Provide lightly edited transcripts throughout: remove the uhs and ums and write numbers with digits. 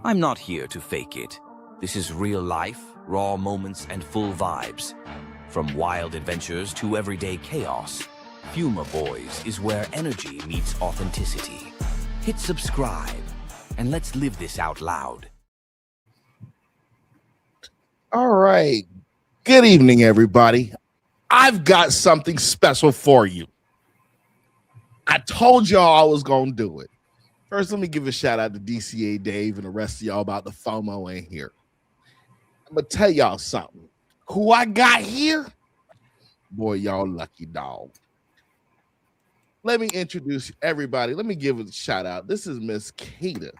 I'm not here to fake it. This is real life, raw moments, and full vibes. From wild adventures to everyday chaos, FUMA Boy'Z is where energy meets authenticity. Hit subscribe, and let's live this out loud. All right. Good evening, everybody. I've got something special for you. I told y'all I was going to do it. First, let me give a shout out to DCA Dave and the rest of y'all about the FOMO in here. I'm going to tell y'all something. Who I got here? Boy, y'all lucky dog. Let me introduce everybody. Let me give a shout out. This is Miss Keda,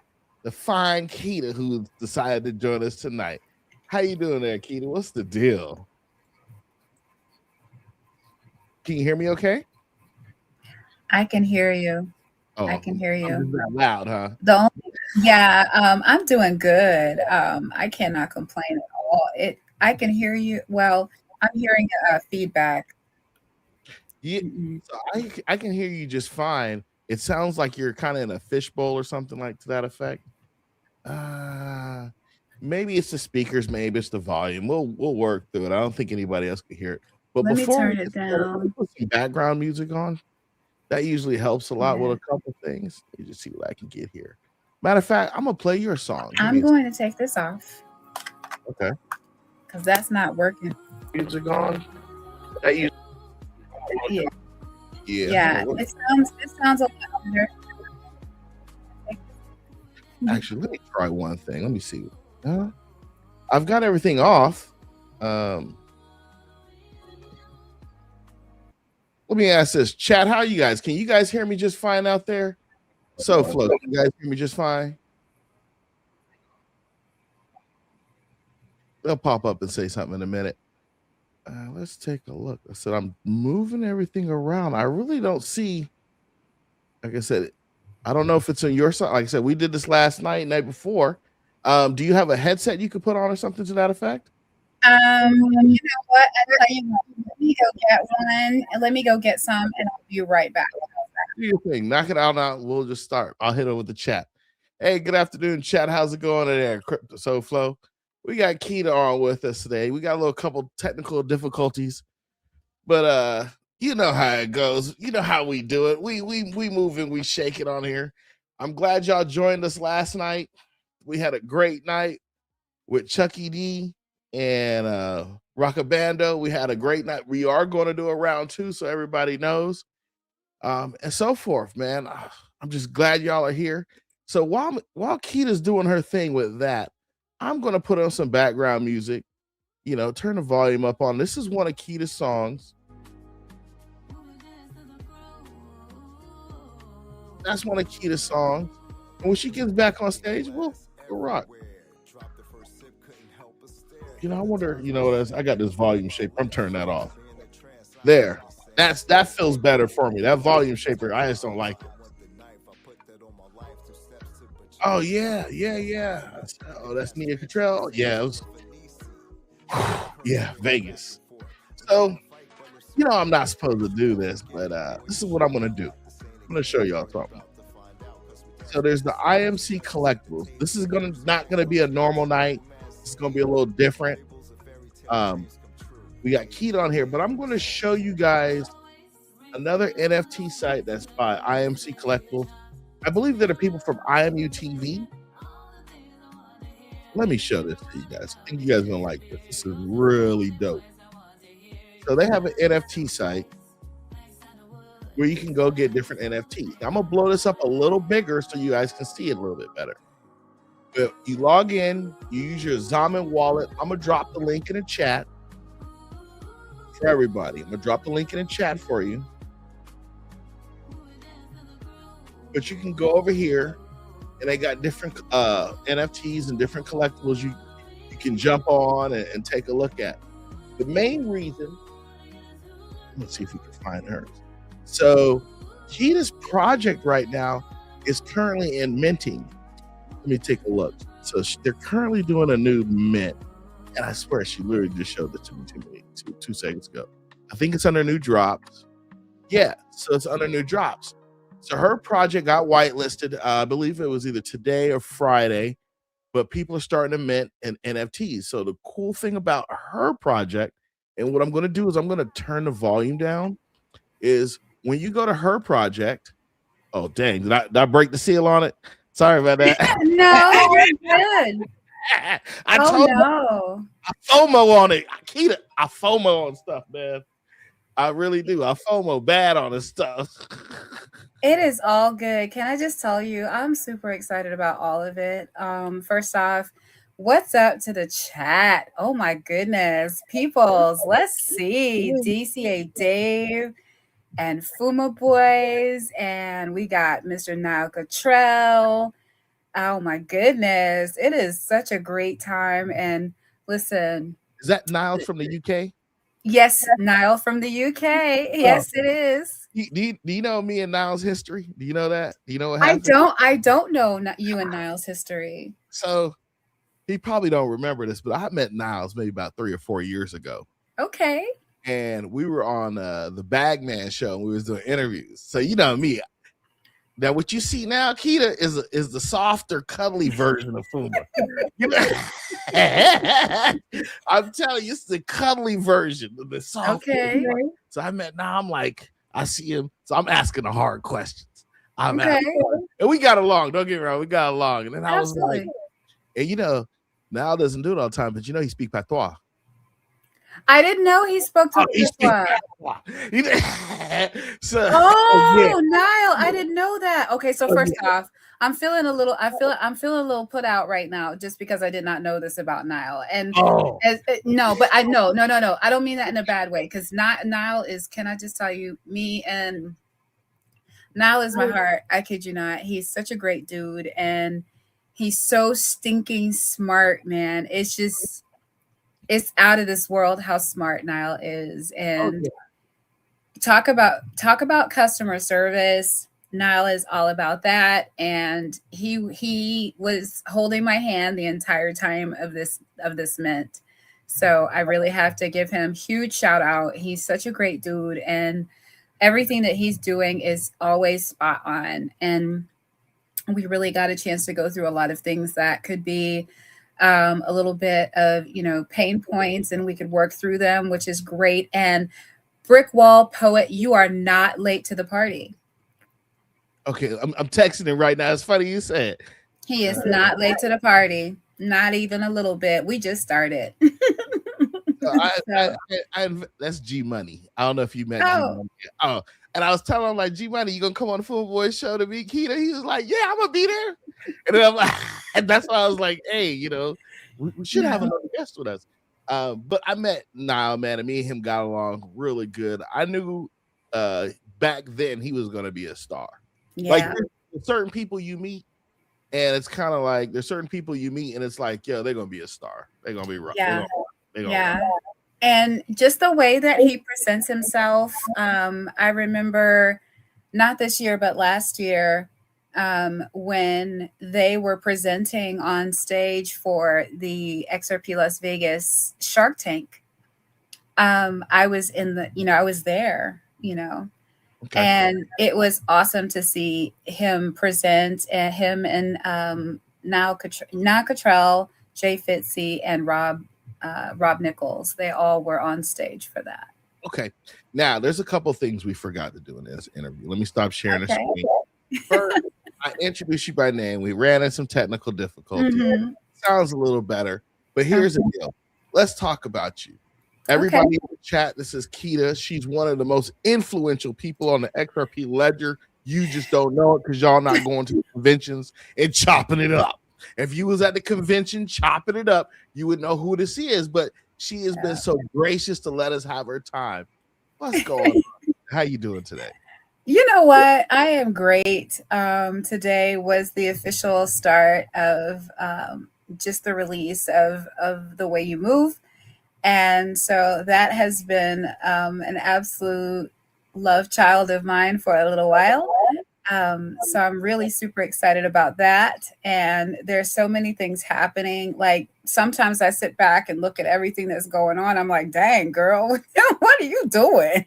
the fine Keda who decided to join us tonight. How you doing there, Keda? What's the deal? Can you hear me okay? I can hear you. Oh, I can hear you. Not loud, huh? I'm doing good. I cannot complain at all. I can hear you. Well, I'm hearing feedback. Yeah, so I can hear you just fine. It sounds like you're kind of in a fishbowl or something like to that effect. Maybe it's the speakers, maybe it's the volume. We'll work through it. I don't think anybody else can hear it. But Let me before turn we it get started, down. put some background music on. That usually helps a lot Yeah. with a couple things. You just see what I can get here. Matter of fact, I'm gonna play your song. I'm going to take this off. Okay. Because that's not working. Music on. That usually... Yeah. It sounds a lot better. Actually, let me try one thing. Let me see. I've got everything off. Let me ask this. Chat, how are you guys? Can you guys hear me just fine out there? So, Flo, can you guys hear me just fine? They'll pop up and say something in a minute. Let's take a look. I said, I'm moving everything around. I really don't see, like I said, I don't know if it's on your side. Like I said, we did this night before. Do you have a headset you could put on or something to that effect? You know what? I tell you what, let me go get one and let me go get some and I'll be right back. Do your thing. Knock it out now. We'll just start. I'll hit over the chat. Hey, good afternoon, chat. How's it going in there? Crypto So Flow. We got Keda on with us today. We got a couple technical difficulties, but you know how it goes. You know how we do it. We move and we shake it on here. I'm glad y'all joined us last night. We had a great night with Chucky D and Rockabando. We had a great night. We are going to do a round 2, so everybody knows, and so forth, man. I'm just glad y'all are here. So while Keda's doing her thing with that, I'm going to put on some background music, turn the volume up on. This is one of Keda's songs. That's one of Keda's songs. And when she gets back on stage, we'll rock. I wonder, I got this volume shaper. I'm turning that off. There. That feels better for me. That volume shaper, I just don't like it. Oh, yeah. Oh, that's Nia Cottrell. Yeah, Vegas. So, I'm not supposed to do this, but this is what I'm going to do. I'm going to show y'all something. So there's the IMC collectibles. This is not going to be a normal night. It's going to be a little different. We got Keda on here, but I'm going to show you guys another NFT site that's by IMC Collectibles. I believe there are people from IMU TV. Let me show this to you guys. I think you guys are going to like this. This is really dope. So they have an NFT site where you can go get different NFTs. I'm going to blow this up a little bigger so you guys can see it a little bit better. But you log in, you use your Zaman wallet. I'm going to drop the link in the chat for everybody. I'm going to drop the link in the chat for you. But you can go over here, and they got different NFTs and different collectibles you can jump on and take a look at. The main reason, let's see if we can find hers. So Keda's project right now is currently in minting. Let me take a look. So they're currently doing a new mint. And I swear she literally just showed it to me two seconds ago. I think it's under new drops. Yeah, so it's under new drops. So her project got whitelisted. I believe it was either today or Friday. but people are starting to mint and NFTs. So the cool thing about her project, and what I'm going to do is I'm going to turn the volume down, is when you go to her project. Oh dang! Did I break the seal on it? Sorry about that. No, you're good. I Oh told you no. I FOMO on it. Keda, I FOMO on stuff, man. I really do. I FOMO bad on this stuff. It is all good. Can I just tell you, I'm super excited about all of it. First off, what's up to the chat? Oh my goodness, peoples. Let's see. DCA Dave and FUMA Boy'Z, and we got Mr. Niall Cottrell. Oh my goodness. It is such a great time. And listen, Is that Niall from the UK? yes, Niall from the UK. Yes, it is. Do you know me and Niall's history? Do you know that? Do you know what happened? I don't know you and Niall's history. So he probably don't remember this, but I met Niles maybe about 3 or 4 years ago. Okay. And we were on the Bagman show and we was doing interviews. So you know me. Now what you see now, Keda, is the softer, cuddly version of FUMA. You know? I'm telling you, it's the cuddly version of the soft. Okay. So I met now. I'm like, I see him. So I'm asking the hard questions. And we got along. Don't get me wrong, we got along. And then I was like, and you know, Niall doesn't do it all the time, but you know he speaks patois. I didn't know he spoke to patois. So, Niall, I didn't know that. Okay, so first off, I'm feeling a little put out right now just because I did not know this about Niall. And no, I don't mean that in a bad way, because Niall is, can I just tell you, me and Niall is my heart. I kid you not. He's such a great dude, and he's so stinking smart, man. It's just, it's out of this world how smart Niall is. And talk about customer service. Niall is all about that. And he was holding my hand the entire time of this mint. So I really have to give him huge shout out. He's such a great dude, and everything that he's doing is always spot on. And we really got a chance to go through a lot of things that could be a little bit of, pain points, and we could work through them, which is great. And Brick Wall Poet, you are not late to the party. Okay, I'm texting him right now. It's funny you said. He is not late to the party. Not even a little bit. We just started. That's G Money. I don't know if you met G Money. And I was telling him, like, G Money, you gonna come on the FUMA Boy'Z show to meet Keda? He was like, yeah, I'm gonna be there. And then I'm like, and that's why I was like, hey, we should have another guest with us. But I met Niall, man, and me and him got along really good. I knew back then he was gonna be a star. Yeah. Like, there's certain people you meet, and it's kind of like there's certain people you meet, and it's like, yo, they're gonna be a star. They're gonna be rough. Yeah. And just the way that he presents himself, I remember not this year, but last year, when they were presenting on stage for the XRP Las Vegas Shark Tank. I was I was there, okay. And it was awesome to see him present, and him and Niall Cottrell, Jay Fitzy, and Rob Nichols. They all were on stage for that. Okay. Now, there's a couple things we forgot to do in this interview. Let me stop sharing the screen. First, I introduced you by name. We ran into some technical difficulties. Mm-hmm. Sounds a little better, but here's the deal. Let's talk about you. Everybody in the chat, this is Keda. She's one of the most influential people on the XRP ledger. You just don't know it because y'all not going to conventions and chopping it up. If you was at the convention chopping it up, you would know who this is. But she has been so gracious to let us have her time. What's going on? How you doing today? You know what? I am great. Today was the official start of just the release of The Way You Move. And so that has been an absolute love child of mine for a little while. So I'm really super excited about that. And there's so many things happening. Like, sometimes I sit back and look at everything that's going on. I'm like, dang, girl, what are you doing?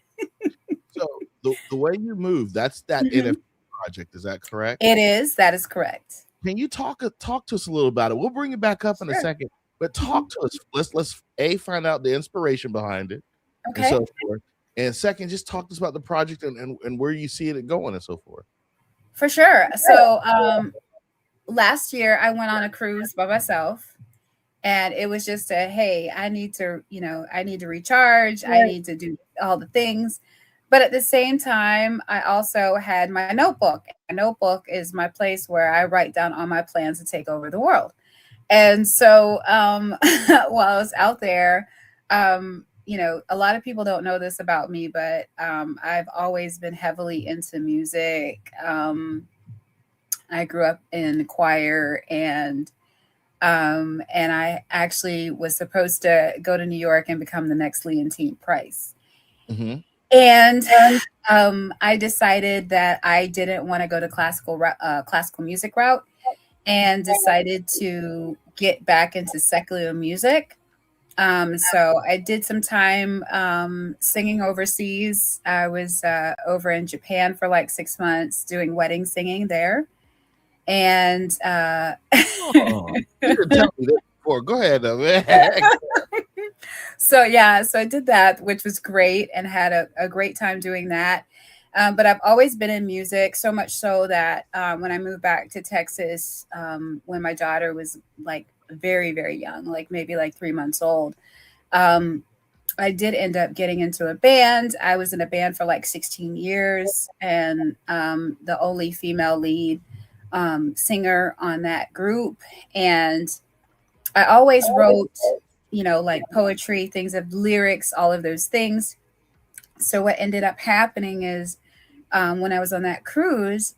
So the Way You Move, that's that NFT project. Is that correct? It is. That is correct. can you talk to us a little about it? We'll bring it back up in a second, but talk to us. Let's find out the inspiration behind it, and so forth. And second, just talk to us about the project and where you see it going and so forth. For sure. So last year I went on a cruise by myself, and it was just hey, I need to recharge. I need to do all the things. But at the same time, I also had my notebook. My notebook is my place where I write down all my plans to take over the world. And so while I was out there, a lot of people don't know this about me, but I've always been heavily into music. I grew up in choir, and I actually was supposed to go to New York and become the next Leontine Price. Mm-hmm. And I decided that I didn't want to go to classical music route, and decided to get back into secular music. So I did some time singing overseas. I was over in Japan for like 6 months doing wedding singing there. And you didn't tell me that before. Go ahead, though, man. So I did that, which was great, and had a great time doing that. But I've always been in music, so much so that when I moved back to Texas, when my daughter was like very, very young, like maybe like 3 months old, I did end up getting into a band. I was in a band for like 16 years, and the only female lead singer on that group. And I always wrote, like poetry, things of lyrics, all of those things. So what ended up happening is when I was on that cruise,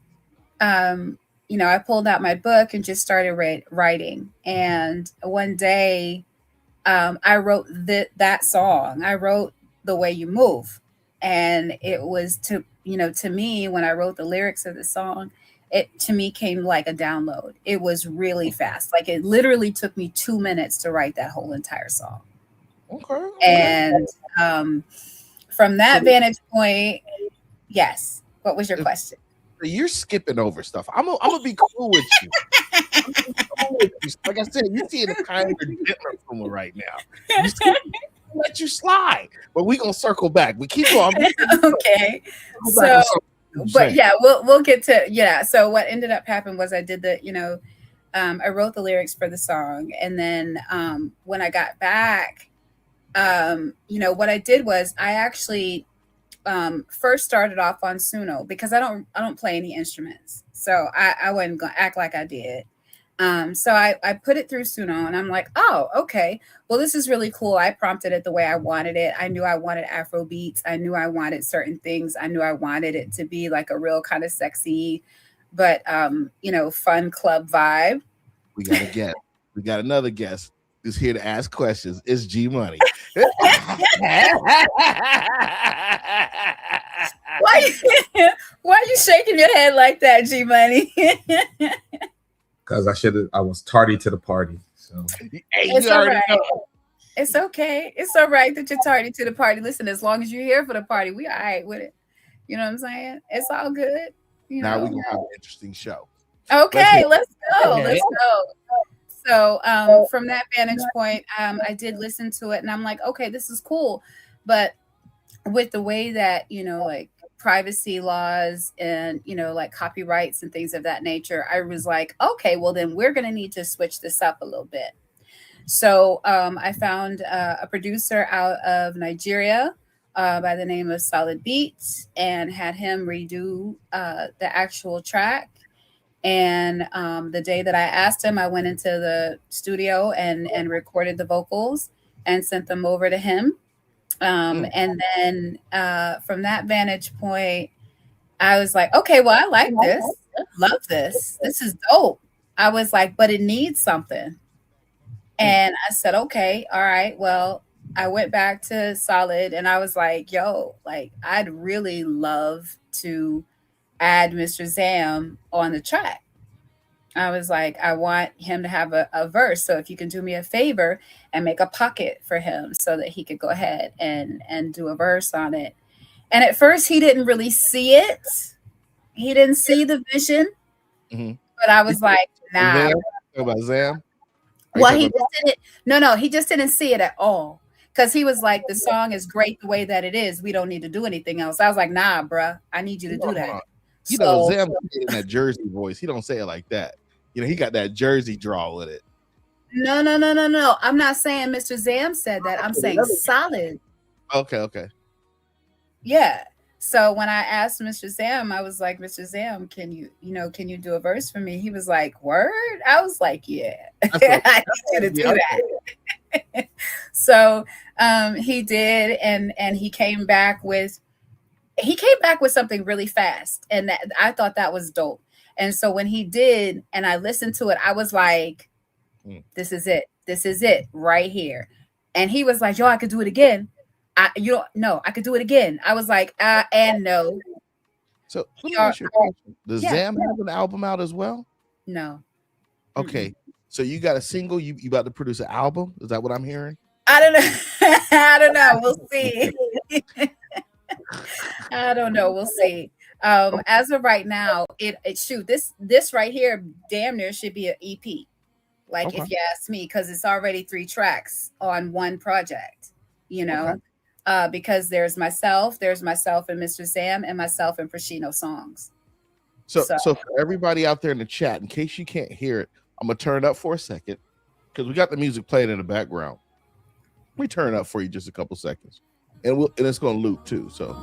I pulled out my book and just started writing. And one day I wrote that song. I wrote The Way You Move. And it was to me, when I wrote the lyrics of the song, it to me came like a download. It was really fast. Like it literally took me 2 minutes to write that whole entire song. Okay. And from that vantage point, yes. What was your question? You're skipping over stuff. I'm gonna be cool with you. Like I said, you see the kind of different from her right now. Let you slide, but we gonna circle back. We keep going. Okay. So, but yeah, we'll get to So what ended up happening was I did I wrote the lyrics for the song, and then when I got back, what I did was I actually first started off on Suno, because I don't play any instruments, so I wasn't gonna act like I did. So I put it through Suno, and I'm like, oh, okay, well, this is really cool. I prompted it the way I wanted it. I knew I wanted Afro beats. I knew I wanted certain things. I knew I wanted it to be like a real kind of sexy, but fun club vibe. We got a guest. We got another guest who's here to ask questions. It's G Money. Why are you shaking your head like that, G Money? Because I was tardy to the party. So it's all right. It's okay. It's all right that you're tardy to the party. Listen, as long as you're here for the party, we all right with it. You know what I'm saying? It's all good. Now we're gonna have an interesting show. Okay, let's go. Let's go. So from that vantage point, I did listen to it, and I'm like, okay, this is cool. But with the way that, like privacy laws and, like copyrights and things of that nature, I was like, okay, well, then we're going to need to switch this up a little bit. So I found a producer out of Nigeria by the name of Solid Beats, and had him redo the actual track. And the day that I asked him, I went into the studio and recorded the vocals and sent them over to him. And then from that vantage point, I was like, okay, well, I like this. Love this. This is dope. I was like, but it needs something. And I said, okay, all right. Well, I went back to Solid, and I was like, yo, like, I'd really love to add Mr. Zam on the track. I was like, I want him to have a verse. So if you can do me a favor and make a pocket for him so that he could go ahead and do a verse on it. And at first he didn't really see it. He didn't see the vision. Mm-hmm. but I was like, nah. About Zam? Well, he just didn't. No, he just didn't see it at all. Because he was like, the song is great the way that it is. We don't need to do anything else. I was like, nah, bruh, I need you to do that. You know, Zam in that Jersey voice. He don't say it like that. You know, he got that Jersey drawl with it. No. I'm not saying Mr. Zam said that. I'm saying Solid. Okay. Yeah. So when I asked Mr. Zam, I was like, Mr. Zam, can you do a verse for me? He was like, word? I was like, yeah. I need you to do that. So he did, and he came back with something really fast, and I thought that was dope. And so when he did, and I listened to it, I was like, this is it right here. And he was like, yo, I could do it again. I could do it again. I was like, and no. So let me ask you a question. Does Zam have an album out as well? No. Okay. Mm-hmm. So you got a single, you about to produce an album? Is that what I'm hearing? I don't know. I don't know. We'll see. I don't know. We'll see. As of right now, this right here damn near should be an EP. Like, if you ask me, because it's already 3 tracks on one project, you know. Because there's myself and Mr. Zam, and myself and Prashino songs. So for everybody out there in the chat, in case you can't hear it, I'm gonna turn it up for a second because we got the music playing in the background. We turn it up for you just a couple seconds, and it's gonna loop too. So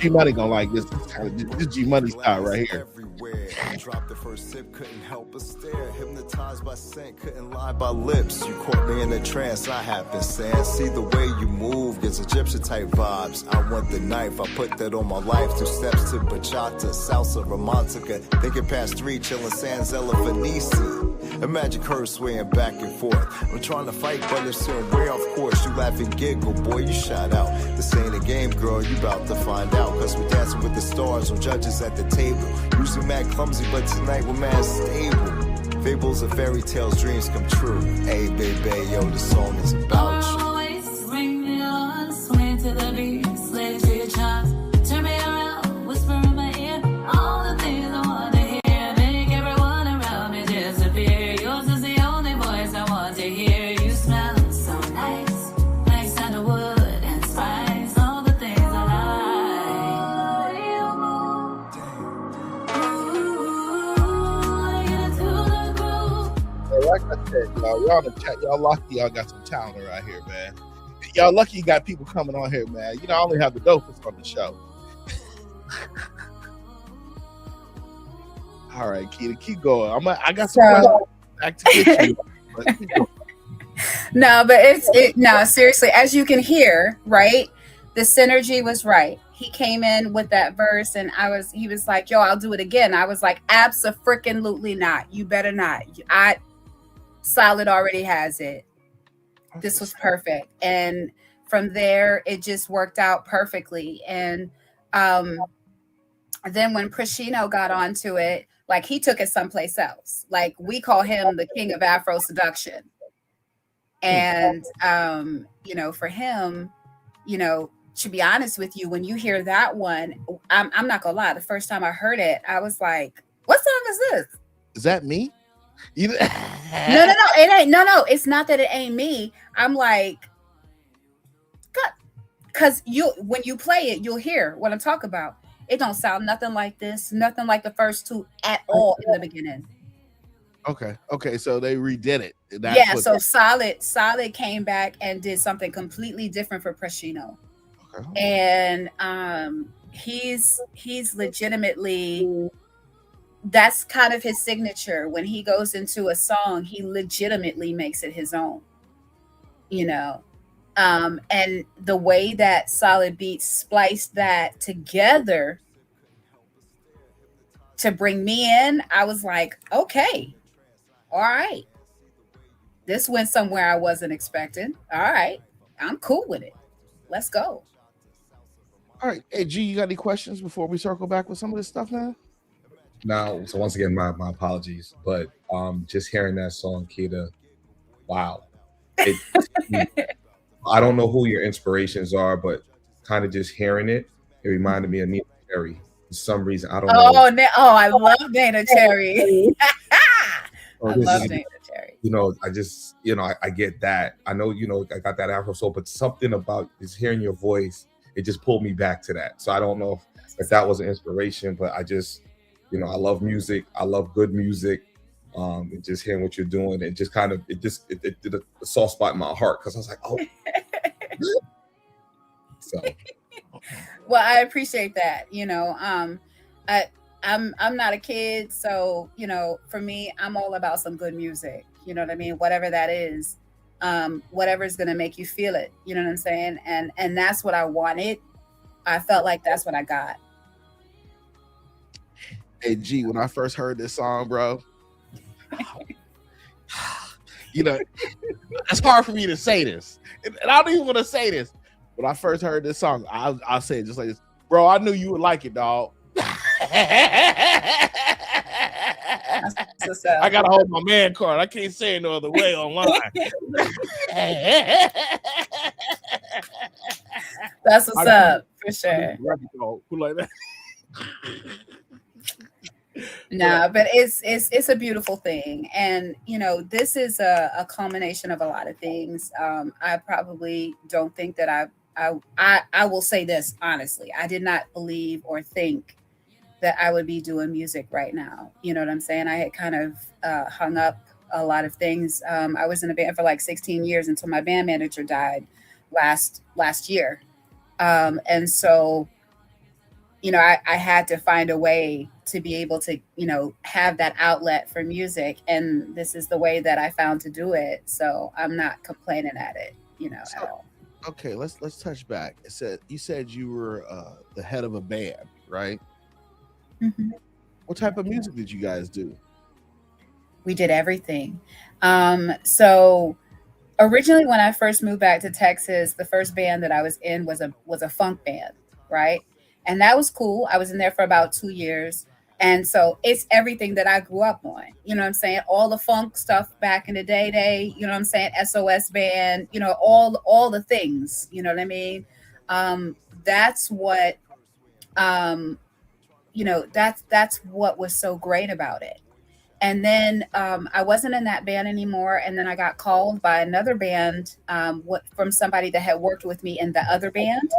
G Money gonna like this. This G Money style right here. Dropped the first sip, couldn't help but stare. Hypnotized by scent, couldn't lie by lips. You caught me in a trance, I have been saying. See the way you move, gives Egyptian type vibes. I want the knife, I put that on my life. 2 steps to bachata, salsa, romantica. Thinking past 3, chilling Sanzella, Venisi. Imagine curves swaying back and forth. I'm trying to fight, but it's soon way off course. You laugh and giggle, boy, you shot out. This ain't a game, girl, you about to find out. Cause we're dancing with the stars, no judges at the table. Usually mad clumsy, but tonight we're mad stable. Fables of fairy tales, dreams come true. Hey, baby, yo, the song is about you. Always bring me on, swing to the beat, slave to your charms. Turn me around, whisper in my ear, all the things I want to hear. Make everyone around me disappear. Yours is the only voice I want to hear. You smell so nice, like sandalwood and spice. All the things I like. Like I said, y'all in the chat, y'all lucky y'all got some talent right here, man. Y'all lucky you got people coming on here, man. You know, I only have the dopest on the show. All right, Keda, keep going. I got some questions back to get you. No, but seriously, as you can hear, right? The synergy was right. He came in with that verse, and he was like, yo, I'll do it again. I was like, abso-freaking-lutely not. You better not. Solid already has it. This was perfect. And from there, it just worked out perfectly. And then when Prashino got onto it, like, he took it someplace else. Like, we call him the king of Afro seduction. And, for him, to be honest with you, when you hear that one, I'm not gonna lie. The first time I heard it, I was like, what song is this? Is that me? No, it ain't. No, it's not that it ain't me. I'm like, God, because when you play it, you'll hear what I'm talking about. It don't sound nothing like this, nothing like the first 2 at all in the beginning. Okay, so they redid it. So Solid came back and did something completely different for Prashino. Okay. And he's legitimately, that's kind of his signature. When he goes into a song, he legitimately makes it his own, and the way that Solid Beats spliced that together to bring me in, I was like, okay, all right, this went somewhere I wasn't expecting. All right, I'm cool with it. Let's go. All right. Hey, G, you got any questions before we circle back with some of this stuff now? Now, so once again, my apologies, but just hearing that song, Keda, wow. I don't know who your inspirations are, but kind of just hearing it, it reminded me of Nina Cherry. For some reason, I don't know. I love Dana Cherry. Oh, I love Dana Cherry. You know, I just, you know, I get that. I know, you know, I got that Afro soul, but something about just hearing your voice, it just pulled me back to that. So I don't know if that was an inspiration, but I just, you know, I love music. I love good music. And just hearing what you're doing, it just kind of, it did a soft spot in my heart, because I was like, oh. So. Well, I appreciate that. You know, I'm not a kid, so you know, for me, I'm all about some good music. You know what I mean? Whatever that is, whatever is gonna make you feel it. You know what I'm saying? And that's what I wanted. I felt like that's what I got. Hey G, when I first heard this song, bro, you know, it's hard for me to say this, and I don't even want to say this. When I first heard this song, I'll say it just like this, bro. I knew you would like it, dog. I gotta hold my man card. I can't say it no other way online. That's what's up for sure. Who like that? No, but it's a beautiful thing, and you know, this is a culmination of a lot of things. I probably don't think that I will say this honestly. I did not believe or think that I would be doing music right now. You know what I'm saying? I had kind of hung up a lot of things. I was in a band for like 16 years until my band manager died last year, and so you know, I had to find a way to be able to, you know, have that outlet for music. And this is the way that I found to do it. So I'm not complaining at it, you know, at all. Okay, let's touch back. You said you were the head of a band, right? Mm-hmm. What type of music did you guys do? We did everything. So originally when I first moved back to Texas, the first band that I was in was a funk band, right? And that was cool. I was in there for about 2 years. And so it's everything that I grew up on. You know what I'm saying? All the funk stuff back in the day, you know what I'm saying? SOS band, you know, all the things, you know what I mean? That's what, you know, that's what was so great about it. And then I wasn't in that band anymore. And then I got called by another band from somebody that had worked with me in the other band.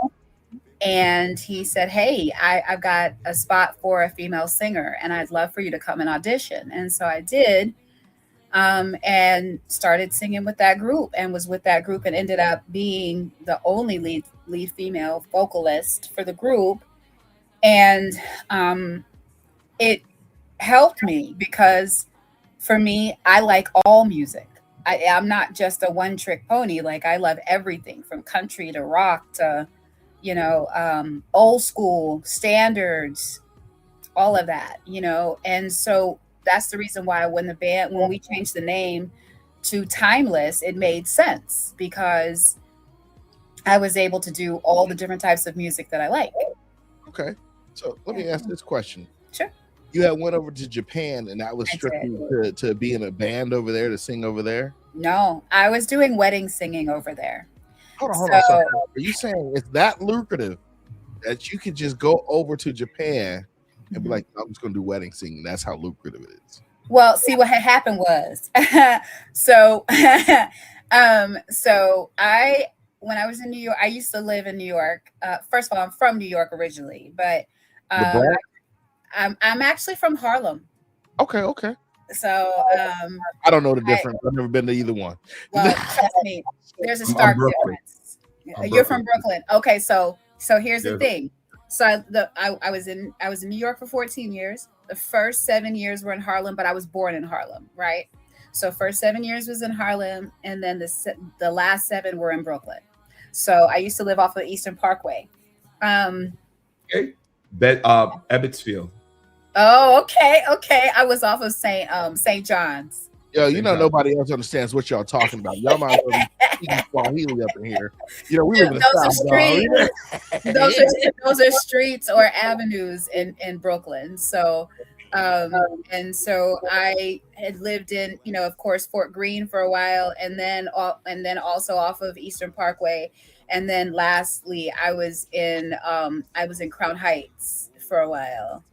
And he said, hey, I've got a spot for a female singer and I'd love for you to come and audition. And so I did, and started singing with that group and was with that group and ended up being the only lead female vocalist for the group. And it helped me because for me, I like all music. I'm not just a one trick pony. Like I love everything from country to rock to, you know, old school standards, all of that, you know. And so that's the reason why when we changed the name to Timeless, it made sense because I was able to do all the different types of music that I like. Okay. So let me ask this question. Sure. You had went over to Japan and that was strictly to be in a band over there, to sing over there? No, I was doing wedding singing over there. Hold on. So, are you saying it's that lucrative that you could just go over to Japan and be like, I'm just going to do wedding singing? That's how lucrative it is. Well, see, what had happened was, so when I was in New York, I used to live in New York. First of all, I'm from New York originally, but I'm actually from Harlem. Okay. So I don't know the difference. I've never been to either one. Well, trust me, there's a stark difference. You're from Brooklyn. Okay, so here's the thing. So I was in New York for 14 years. The first 7 years were in Harlem, but I was born in Harlem, right? So first 7 years was in Harlem, and then the last 7 were in Brooklyn. So I used to live off of Eastern Parkway. Okay. Ebbetsfield. Oh, okay. I was off of St. John's. Yo, you know nobody else understands what y'all talking about. Y'all might be speaking Swahili up in here. You know, we live in the South. Those are streets or avenues in Brooklyn. So, and so I had lived in, you know, of course, Fort Greene for a while, and then also off of Eastern Parkway, and then lastly, I was in Crown Heights for a while.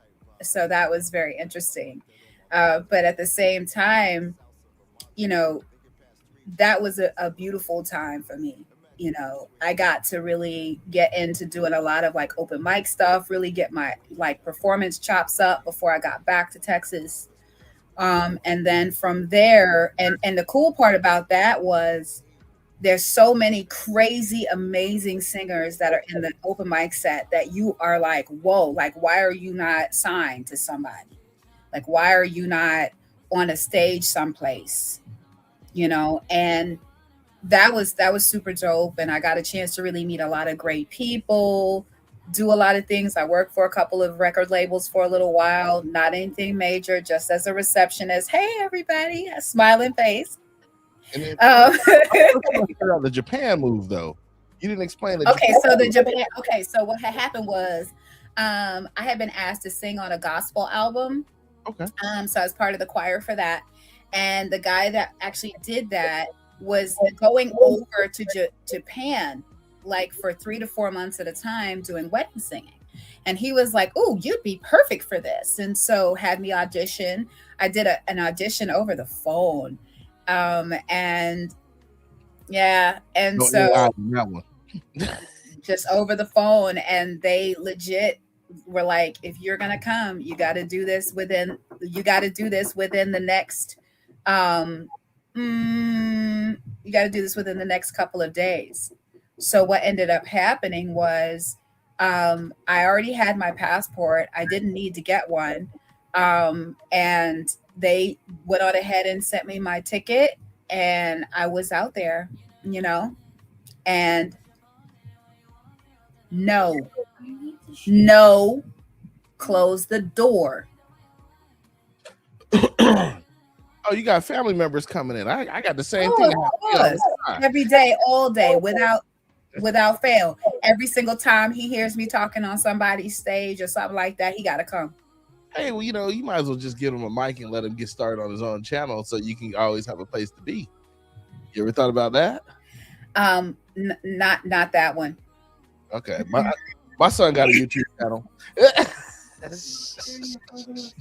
So that was very interesting. But at the same time, you know, that was a beautiful time for me. You know, I got to really get into doing a lot of like open mic stuff, really get my like performance chops up before I got back to Texas. And then from there, and the cool part about that was there's so many crazy, amazing singers that are in the open mic set that you are like, whoa, like, why are you not signed to somebody? Like, why are you not on a stage someplace? You know, and that was super dope. And I got a chance to really meet a lot of great people, do a lot of things. I worked for a couple of record labels for a little while, not anything major, just as a receptionist. Hey, everybody, a smiling face. And then Um, the Japan move though. You didn't explain it. okay, so the Japan. Okay, so what had happened was, I had been asked to sing on a gospel album. Okay. So I was part of the choir for that, and the guy that actually did that was going over to Japan, like for 3 to 4 months at a time, doing wedding singing. And he was like, "Oh, you'd be perfect for this," and so had me audition. I did an audition over the phone, and yeah, and No so AI in that one. just over the phone, and they legit were like, if you're gonna come, you got to do this within the next you got to do this within the next couple of days. So what ended up happening was, I already had my passport. I didn't need to get one, and they went on ahead and sent me my ticket, and I was out there, you know, and no, close the door. Oh, you got family members coming in. I got the same thing. Every day, all day, without fail. Every single time he hears me talking on somebody's stage or something like that, he got to come. Hey, well, you know, you might as well just give him a mic and let him get started on his own channel, so you can always have a place to be. You ever thought about that? Not that one. Okay, my son got a YouTube channel. Excuse me,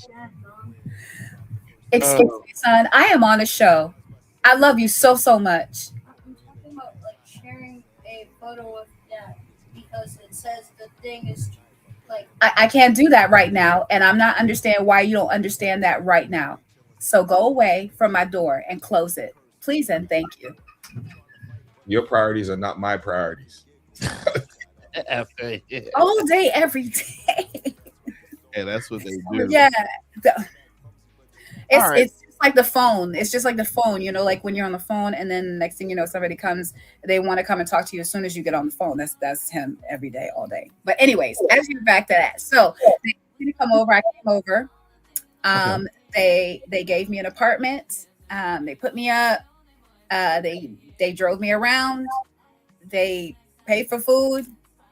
son. I am on a show. I love you so much. I'm talking about like sharing a photo of that because it says the thing is like I can't do that right now, and I'm not understanding why you don't understand that right now. So go away from my door and close it, please, and thank you. Your priorities are not my priorities. All day, every day. Yeah, that's what they do. Yeah. Right. It's just like the phone. It's just like the phone, you know, like when you're on the phone and then the next thing you know, somebody comes, they want to come and talk to you as soon as you get on the phone. That's him every day, all day. But anyways, as you're back to that. So they asked me to come over. I came over. They gave me an apartment. They put me up. They drove me around. They paid for food.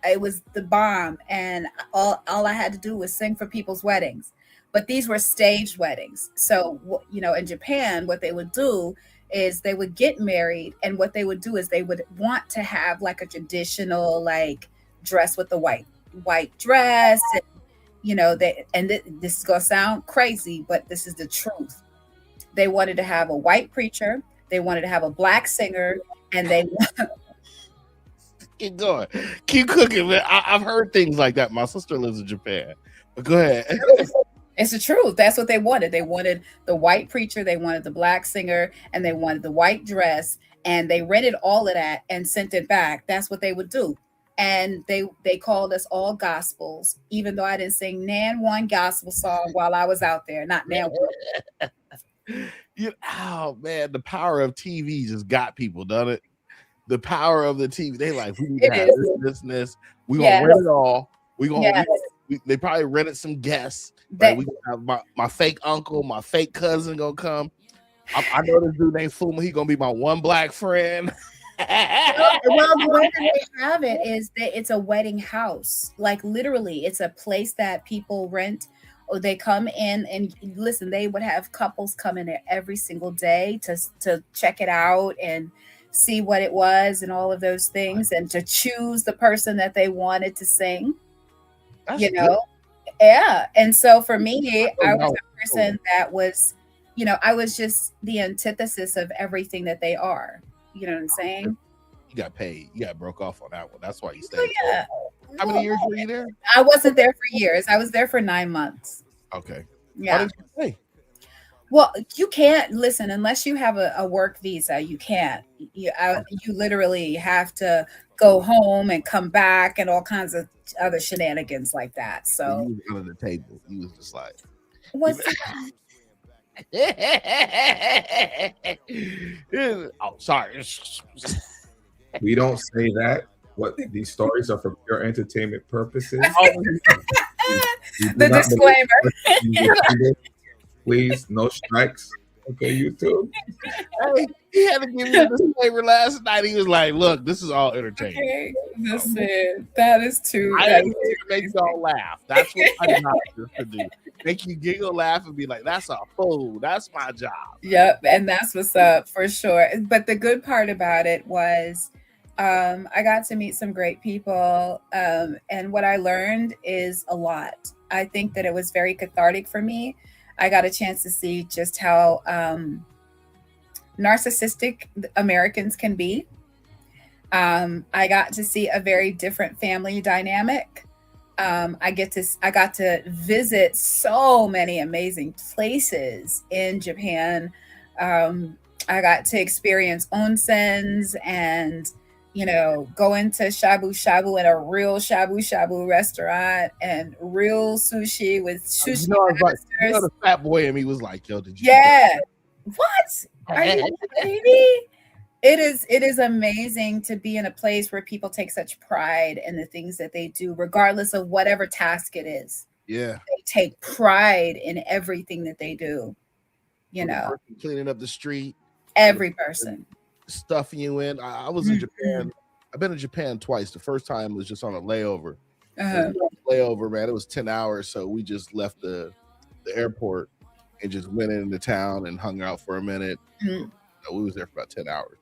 It was the bomb. And all I had to do was sing for people's weddings. But these were staged weddings. So, you know, in Japan, what they would do is they would get married. And what they would do is they would want to have like a traditional, like dress with the white dress. And, you know, this is going to sound crazy, but this is the truth. They wanted to have a white preacher. They wanted to have a black singer. And they keep going. Keep cooking, man. I've heard things like that. My sister lives in Japan. But go ahead. It's the truth. That's what they wanted. They wanted the white preacher, they wanted the black singer, and they wanted the white dress. And they rented all of that and sent it back. That's what they would do. And they called us all gospels, even though I didn't sing nan one gospel song while I was out there. Not nan one. Oh man, the power of TV just got people, doesn't it? The power of the TV. They like, we need to have this. We gonna rent it all. We gonna they probably rented some guests. Right? We gonna have my fake uncle, my fake cousin gonna come. I know this dude named FUMA. He gonna be my one black friend. Well, the way that they have it is that it's a wedding house. Like literally, it's a place that people rent. Or they come in and listen. They would have couples come in there every single day to check it out and see what it was and all of those things, and to choose the person that they wanted to sing. That's you know, Yeah. And so for me, Oh, I was no. a person that was, I was just the antithesis of everything that they are. You know what I'm saying? You got paid. You got broke off on that one. That's why you Oh, stayed. yeah. How many years were you there? I wasn't there for years. I was there for 9 months. Okay. Why Yeah. didn't you stay? Well, you can't listen unless you have a work visa. You can't. You literally have to go home and come back and all kinds of other shenanigans like that. So You was under the table. You was just like, what's oh, sorry. We don't say that. What these stories are for pure entertainment purposes. the disclaimer? Please, no strikes. Okay, YouTube. Hey, he had to give you a disclaimer last night. He was like, "Look, this is all entertainment. Okay, listen, that is too. I that am is here to make y'all laugh. That's what my job is to do. Make you giggle, laugh, and be like, that's a fool. That's my job." Yep, and that's what's up for sure. But the good part about it was I got to meet some great people. And what I learned is a lot. I think that it was very cathartic for me. I got a chance to see just how narcissistic Americans can be. I got to see a very different family dynamic. I got to visit so many amazing places in Japan. I got to experience onsens and go into shabu shabu in a real shabu shabu restaurant and real sushi with sushi masters. The fat boy in me was like, "Yo, did you?" Yeah. What? Are you kidding me? It is amazing to be in a place where people take such pride in the things that they do, regardless of whatever task it is. Yeah. They take pride in everything that they do. Cleaning up the street. Every person. Stuffing you in. I was in Japan. I've been in Japan twice. The first time was just on a layover. Layover, man. It was 10 hours. So we just left the airport and just went into town and hung out for a minute. We was there for about 10 hours.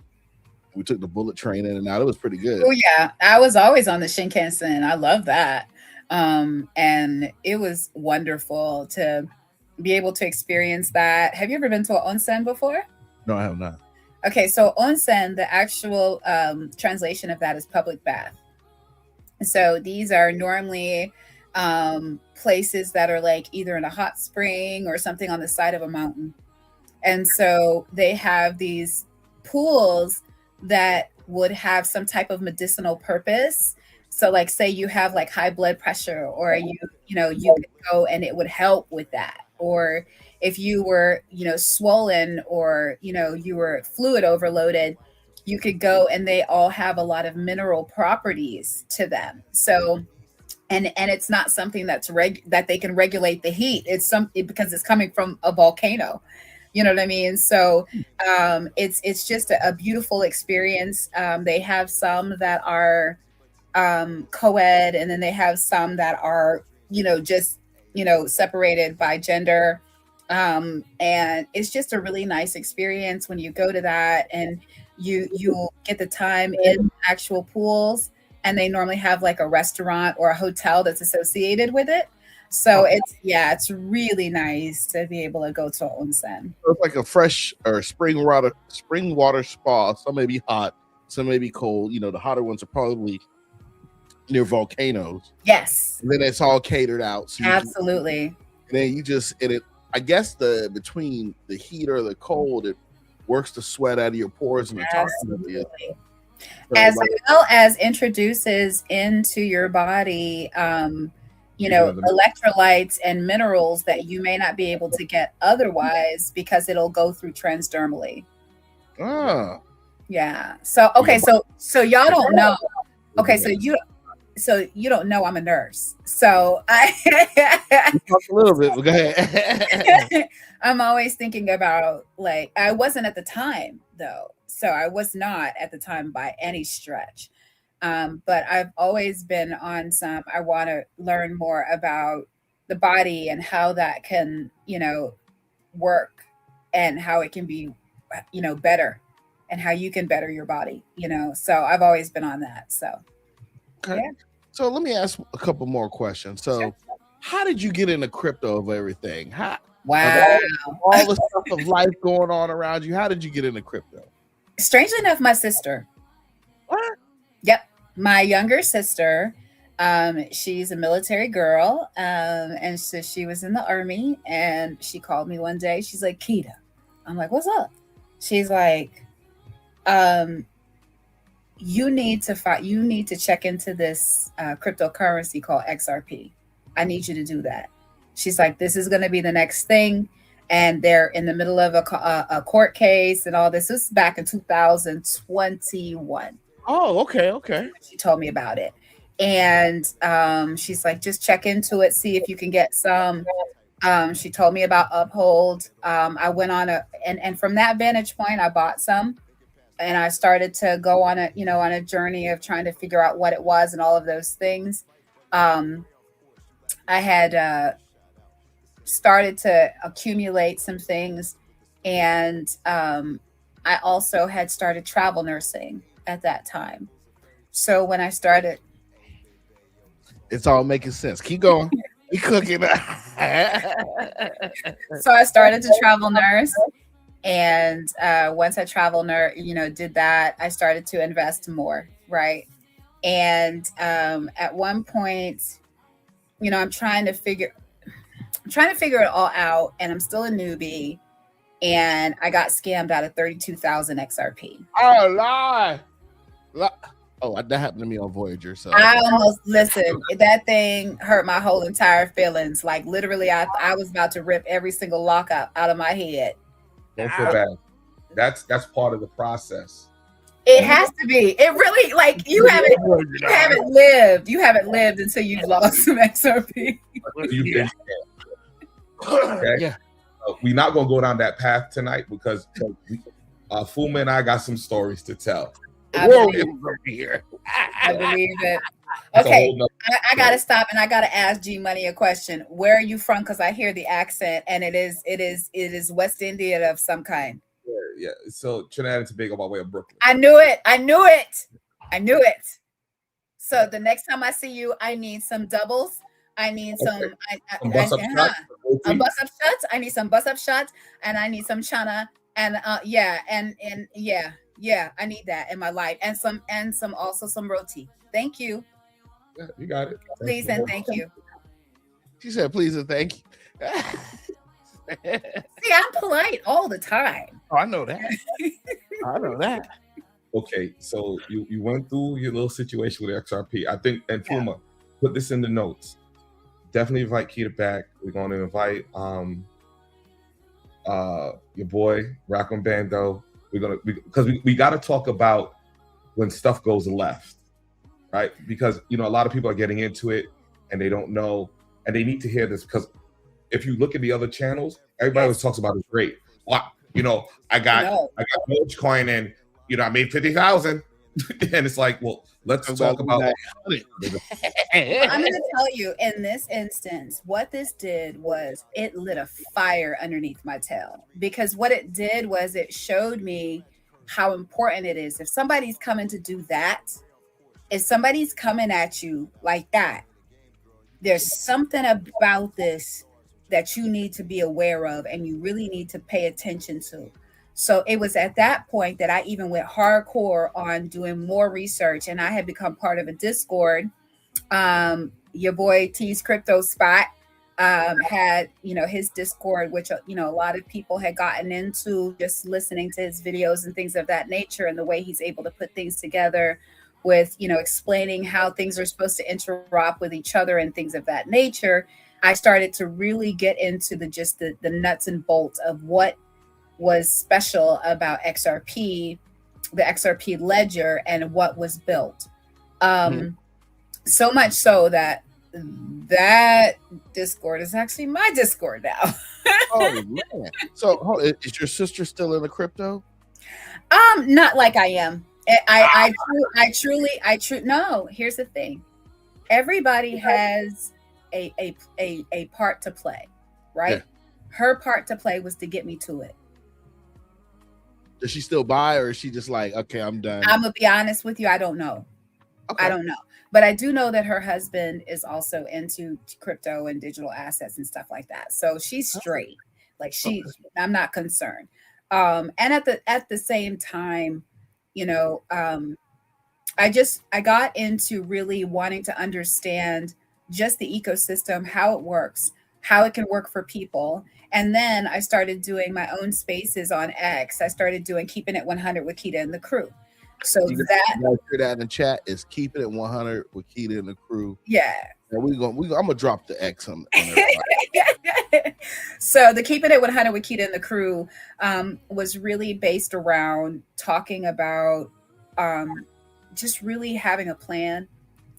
We took the bullet train in and out. It was pretty good. Oh yeah. I was always on the Shinkansen. I love that. And it was wonderful to be able to experience that. Have you ever been to an onsen before? No, I have not. Okay, so onsen, the actual translation of that is public bath. So these are normally places that are like either in a hot spring or something on the side of a mountain. And so they have these pools that would have some type of medicinal purpose. So like say you have like high blood pressure or you could go and it would help with that. Or if you were, swollen or, you were fluid overloaded, you could go and they all have a lot of mineral properties to them. So, and it's not something that's that they can regulate the heat. It's something because it's coming from a volcano. You know what I mean? So it's just a beautiful experience. They have some that are co-ed, and then they have some that are, just, separated by gender. And it's just a really nice experience when you go to that and you get the time in actual pools, and they normally have like a restaurant or a hotel that's associated with it. So it's really nice to be able to go to an onsen. It's like a fresh or spring water spa. Some may be hot, some may be cold. The hotter ones are probably near volcanoes. Yes. And then it's all catered out. So absolutely. And then you just I guess between the heat or the cold, it works the sweat out of your pores and the toxins of you. As well as introduces into your body electrolytes and minerals that you may not be able to get otherwise because it'll go through transdermally. Yeah. So okay, so y'all don't know. Okay, so you don't know I'm a nurse. So I talk a little bit, but go ahead. I'm always thinking about I wasn't at the time though. So I was not at the time by any stretch. But I've always been on I want to learn more about the body and how that can, work and how it can be, better and how you can better your body, so I've always been on that. So, okay. Yeah. So let me ask a couple more questions. So how did you get into crypto of everything? How, Wow. all the stuff of life going on around you. How did you get into crypto? Strangely enough, my sister. What? Yep. My younger sister. She's a military girl. And so she was in the army, and she called me one day. She's like, Keda. I'm like, what's up? She's like, you need to check into this cryptocurrency called XRP. I need you to do that. She's like, this is going to be the next thing. And they're in the middle of a court case and all this. This is back in 2021. Oh, okay. She told me about it. And she's like, just check into it, see if you can get some. She told me about Uphold. I went on and from that vantage point, I bought some. And I started to go on a journey of trying to figure out what it was and all of those things. I had started to accumulate some things, and I also had started travel nursing at that time. So when I started, it's all making sense. Keep going. We cooking. So I started to travel nurse, and once I travel nurse, did that, I started to invest more, right? And at one point, I'm trying to figure it all out, and I'm still a newbie, and I got scammed out of 32,000 XRP. Oh, lie. Oh, that happened to me on Voyager. So I almost that thing hurt my whole entire feelings. Like literally, I was about to rip every single lock out of my head. Don't feel bad. That's part of the process. It has to be. It really, like, you haven't lived until you've lost some XRP. Okay? Yeah. We're not gonna go down that path tonight because FUMA and I got some stories to tell. I believe it. Okay, I gotta stop and I gotta ask G Money a question. Where are you from? Because I hear the accent, and it is West Indian of some kind. Yeah. So Trinidad and Tobago by way of Brooklyn. I knew it. So the next time I see you, I need some doubles. I need some bus up shots. I need some bus up shots, and I need some chana, and I need that in my life, and some roti. Thank you. Yeah, you got it. Please and thank you. She said, "Please and thank you." See, I'm polite all the time. Oh, I know that. Okay, so you went through your little situation with XRP. I think, and FUMA, put this in the notes. Definitely invite Keda back. We're going to invite your boy Rackham Bando. Because we got to talk about when stuff goes left, right? Because a lot of people are getting into it and they don't know, and they need to hear this, because if you look at the other channels, everybody always talks about it's great. Wow, I got Dogecoin and I made 50,000, and it's like, well, let's talk about that. I'm going to tell you, in this instance, what this did was it lit a fire underneath my tail, because what it did was it showed me how important it is. If somebody's coming to do that, if somebody's coming at you like that, there's something about this that you need to be aware of, and you really need to pay attention to. So it was at that point that I even went hardcore on doing more research, and I had become part of a Discord. Your boy T's Crypto Spot had, his Discord, which, a lot of people had gotten into just listening to his videos and things of that nature, and the way he's able to put things together with, explaining how things are supposed to interop with each other and things of that nature. I started to really get into the nuts and bolts of what was special about XRP, the XRP ledger, and what was built. So much so that Discord is actually my Discord now. Oh man! So is your sister still in the crypto? Not like I am. No. Here's the thing: everybody has a part to play, right? Yeah. Her part to play was to get me to it. Does she still buy, or is she just like, okay, I'm done? I'm gonna be honest with you, I don't know. Okay. I don't know. But I do know that her husband is also into crypto and digital assets and stuff like that. So she's straight. Like I'm not concerned. And at the same time, you know, I got into really wanting to understand just the ecosystem, how it works, how it can work for people. And then I started doing my own spaces on X. I started doing Keeping It 100 with Keda and the crew. So You guys hear that in the chat is Keeping It 100 with Keda and the crew. yeah. And I'm gonna drop the X on everybody. So the Keeping It 100 with Keda and the crew was really based around talking about just really having a plan,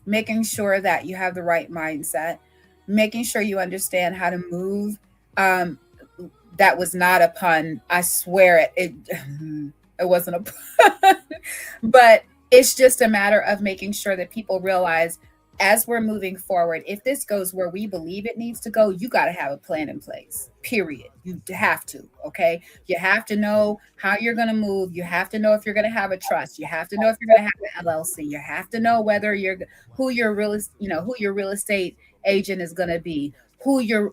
making sure that you have the right mindset, making sure you understand how to move. That was not a pun. I swear it wasn't a pun. But it's just a matter of making sure that people realize as we're moving forward, if this goes where we believe it needs to go, you got to have a plan in place, period. You have to, okay? You have to know how you're going to move. You have to know if you're going to have a trust. You have to know if you're going to have an LLC. You have to know whether who your real estate agent is going to be, who your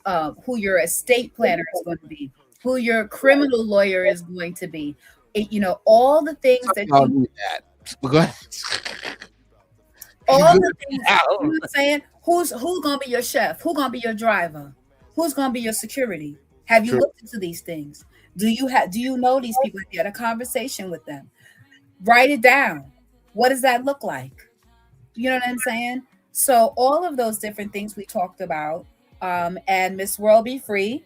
estate planner is going to be, who your criminal lawyer is going to be. All the things that I'll do that. Go ahead. all the things, you know what I'm saying? Who's gonna be your chef? Who's gonna be your driver? Who's gonna be your security? Have you looked into these things? Do you know these people? Have you had a conversation with them? Write it down. What does that look like? You know what I'm saying? So all of those different things we talked about. And Miss World Be Free.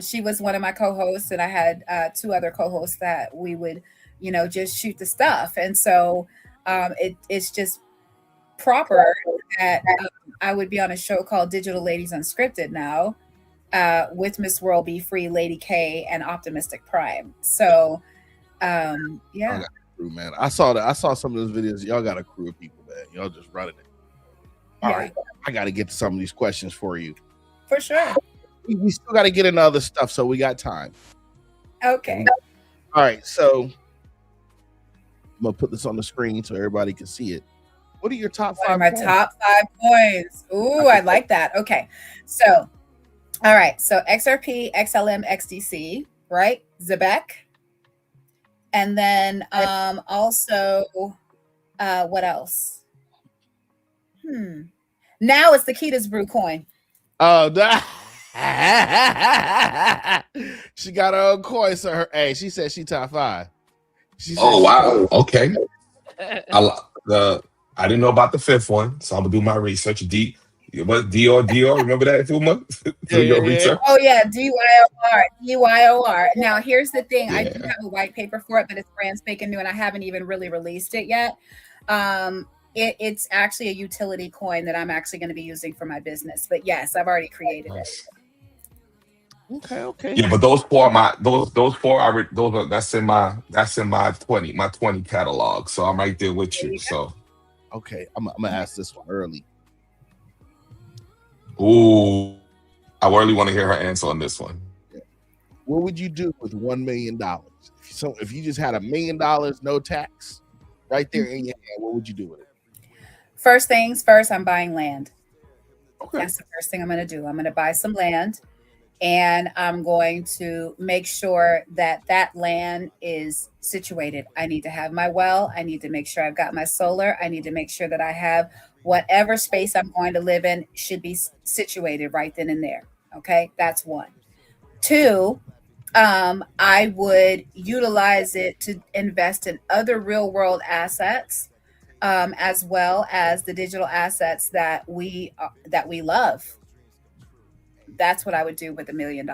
She was one of my co-hosts, and I had two other co-hosts that we would, just shoot the stuff. And so it's just proper that I would be on a show called Digital Ladies Unscripted now with Miss World Be Free, Lady K, and Optimistic Prime. So yeah. Crew, man. I saw some of those videos. Y'all got a crew of people, man. Y'all just running it. All right. I got to get to some of these questions for you. For sure. We still got to get into other stuff, so we got time. Okay. All right, so I'm gonna put this on the screen so everybody can see it. What are your top five? My top 5 coins. Ooh, I like that. Okay, so all right, so XRP, XLM, XDC, right? Zebek, and then also what else? Now it's the Keda's Brew coin. Oh, she got her own coin. So she said she top 5. Wow. Okay. I didn't know about the 5th one, so I'm gonna do my research. Dior. Remember that, FUMA? Your research. Oh yeah, DYOR. Now here's the thing. I do have a white paper for it, but it's brand spanking new, and I haven't even really released it yet. It's actually a utility coin that I'm actually going to be using for my business. But yes, I've already created it. Okay. Yeah, but those four that's in my 20 catalog. So I'm right there with you. So okay, I'm gonna ask this one early. Ooh, I really want to hear her answer on this one. What would you do with $1 million? So if you just had $1 million, no tax, right there in your hand, what would you do with it? First things first, I'm buying land. Okay. That's the first thing I'm going to do. I'm going to buy some land, and I'm going to make sure that that land is situated. I need to have my well. I need to make sure I've got my solar. I need to make sure that I have whatever space I'm going to live in should be situated right then and there. Okay, that's 1. 2, I would utilize it to invest in other real world assets, as well as the digital assets that we love. That's what I would do with $1 million.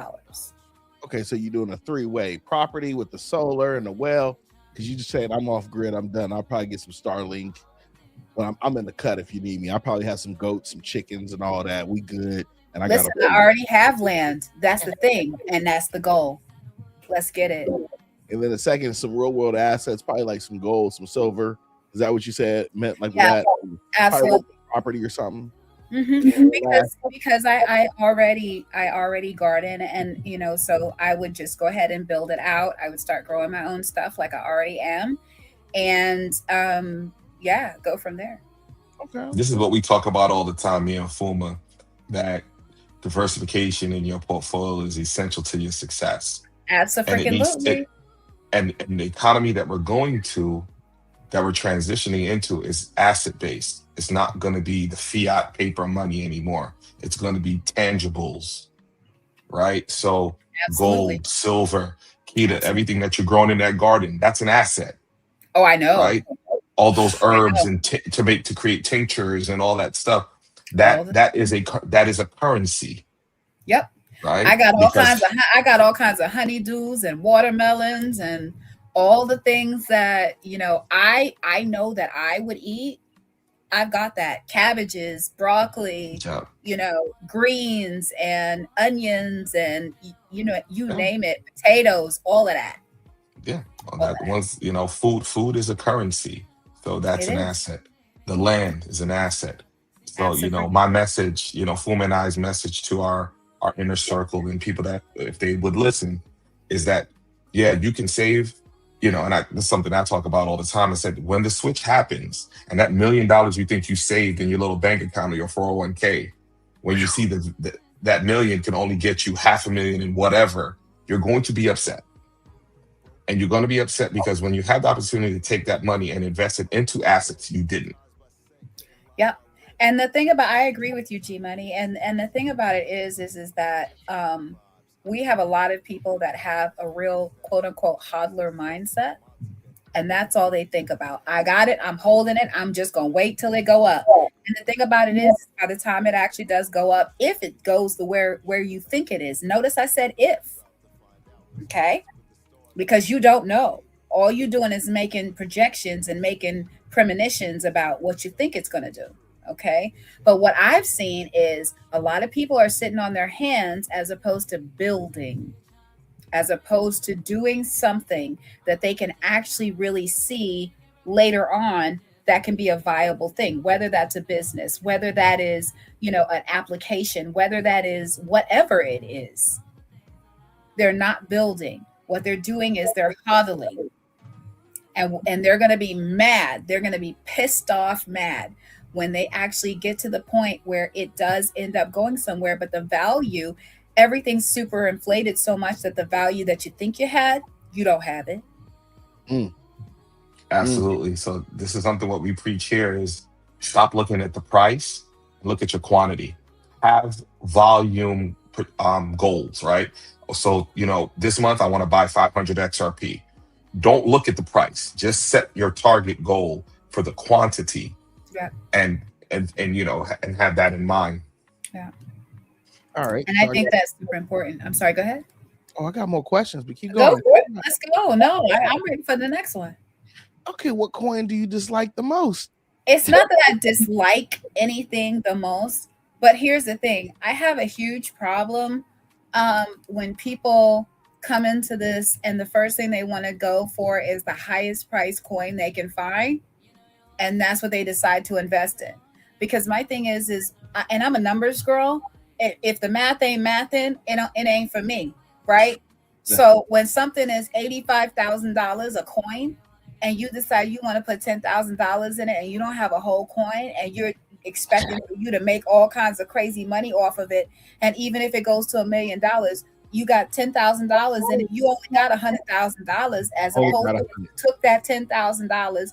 Okay, so you're doing a 3-way property with the solar and the well, because you just said I'm off grid, I'm done. I'll probably get some Starlink. But I'm in the cut if you need me. I probably have some goats, some chickens, and all that. We good. And I already have land. That's the thing, and that's the goal. Let's get it. And then the second, some real world assets, probably like some gold, some silver. Is that what you said? Meant like that? Absolutely. Property or something. Mm-hmm. Because I already garden, and so I would just go ahead and build it out. I would start growing my own stuff like I already am, and go from there. Okay. This is what we talk about all the time, me and FUMA, that diversification in your portfolio is essential to your success. And it needs Absolutely. and the economy that we're transitioning into is asset based. It's not going to be the fiat paper money anymore. It's going to be tangibles, right? So Absolutely. gold, silver, Keda, everything that you're growing in that garden, that's an asset, Oh, I know. right? All those I herbs know. and to create tinctures and all that stuff. All the That is a currency, Yep. right? I got all Because kinds of honeydews and watermelons and all the things that, I know that I would eat. I've got that. Cabbages, broccoli, yeah, greens and onions and you yeah, name it, potatoes, all of that. yeah. Well, All that that. once food is a currency, so that's It an is. asset. The land is an asset. So Absolutely. my message, FUMA and I's message to our inner circle and people that if they would listen, is that yeah, you can save. And this is something I talk about all the time. I said when the switch happens and that $1 million you think you saved in your little bank account or your 401k, when you see that million can only get you $500,000 in whatever, you're going to be upset. And you're going to be upset because when you had the opportunity to take that money and invest it into assets, you didn't. Yep. And the thing about I agree with you, G Money. And the thing about it is that we have a lot of people that have a real quote unquote hodler mindset. And that's all they think about. I got it. I'm holding it. I'm just gonna wait till it go up. And the thing about it is, by the time it actually does go up, if it goes to where you think it is. Notice I said if. Okay, because you don't know. All you're doing is making projections and making premonitions about what you think it's going to do. Okay. But what I've seen is a lot of people are sitting on their hands as opposed to building, as opposed to doing something that they can actually really see later on that can be a viable thing, whether that's a business, whether that is, an application, whether that is whatever it is. They're not building. What they're doing is they're hodling. And they're going to be mad. They're going to be pissed off mad when they actually get to the point where it does end up going somewhere. But the value, everything's super inflated so much that the value that you think you had, you don't have it. Absolutely. So this is something what we preach here is stop looking at the price, look at your quantity. Have volume goals, right? So, this month I want to buy 500 XRP. Don't look at the price. Just set your target goal for the quantity. Yeah. And have that in mind. Yeah. All right. And I think that's super important. I'm sorry, go ahead. Oh, I got more questions, but keep Go going. for it. Let's go. No, I'm ready for the next one. Okay, what coin do you dislike the most? It's not that I dislike anything the most, but here's the thing. I have a huge problem when people come into this and the first thing they want to go for is the highest price coin they can find. And that's what they decide to invest in. Because my thing is, and I'm a numbers girl. If the math ain't mathing, it ain't for me, right? So when something is $85,000 a coin, and you decide you want to put $10,000 in it, and you don't have a whole coin, and you're expecting for you to make all kinds of crazy money off of it, and even if it goes to $1 million, you got $10,000 in it. You only got $100,000, as opposed to you took that $10,000.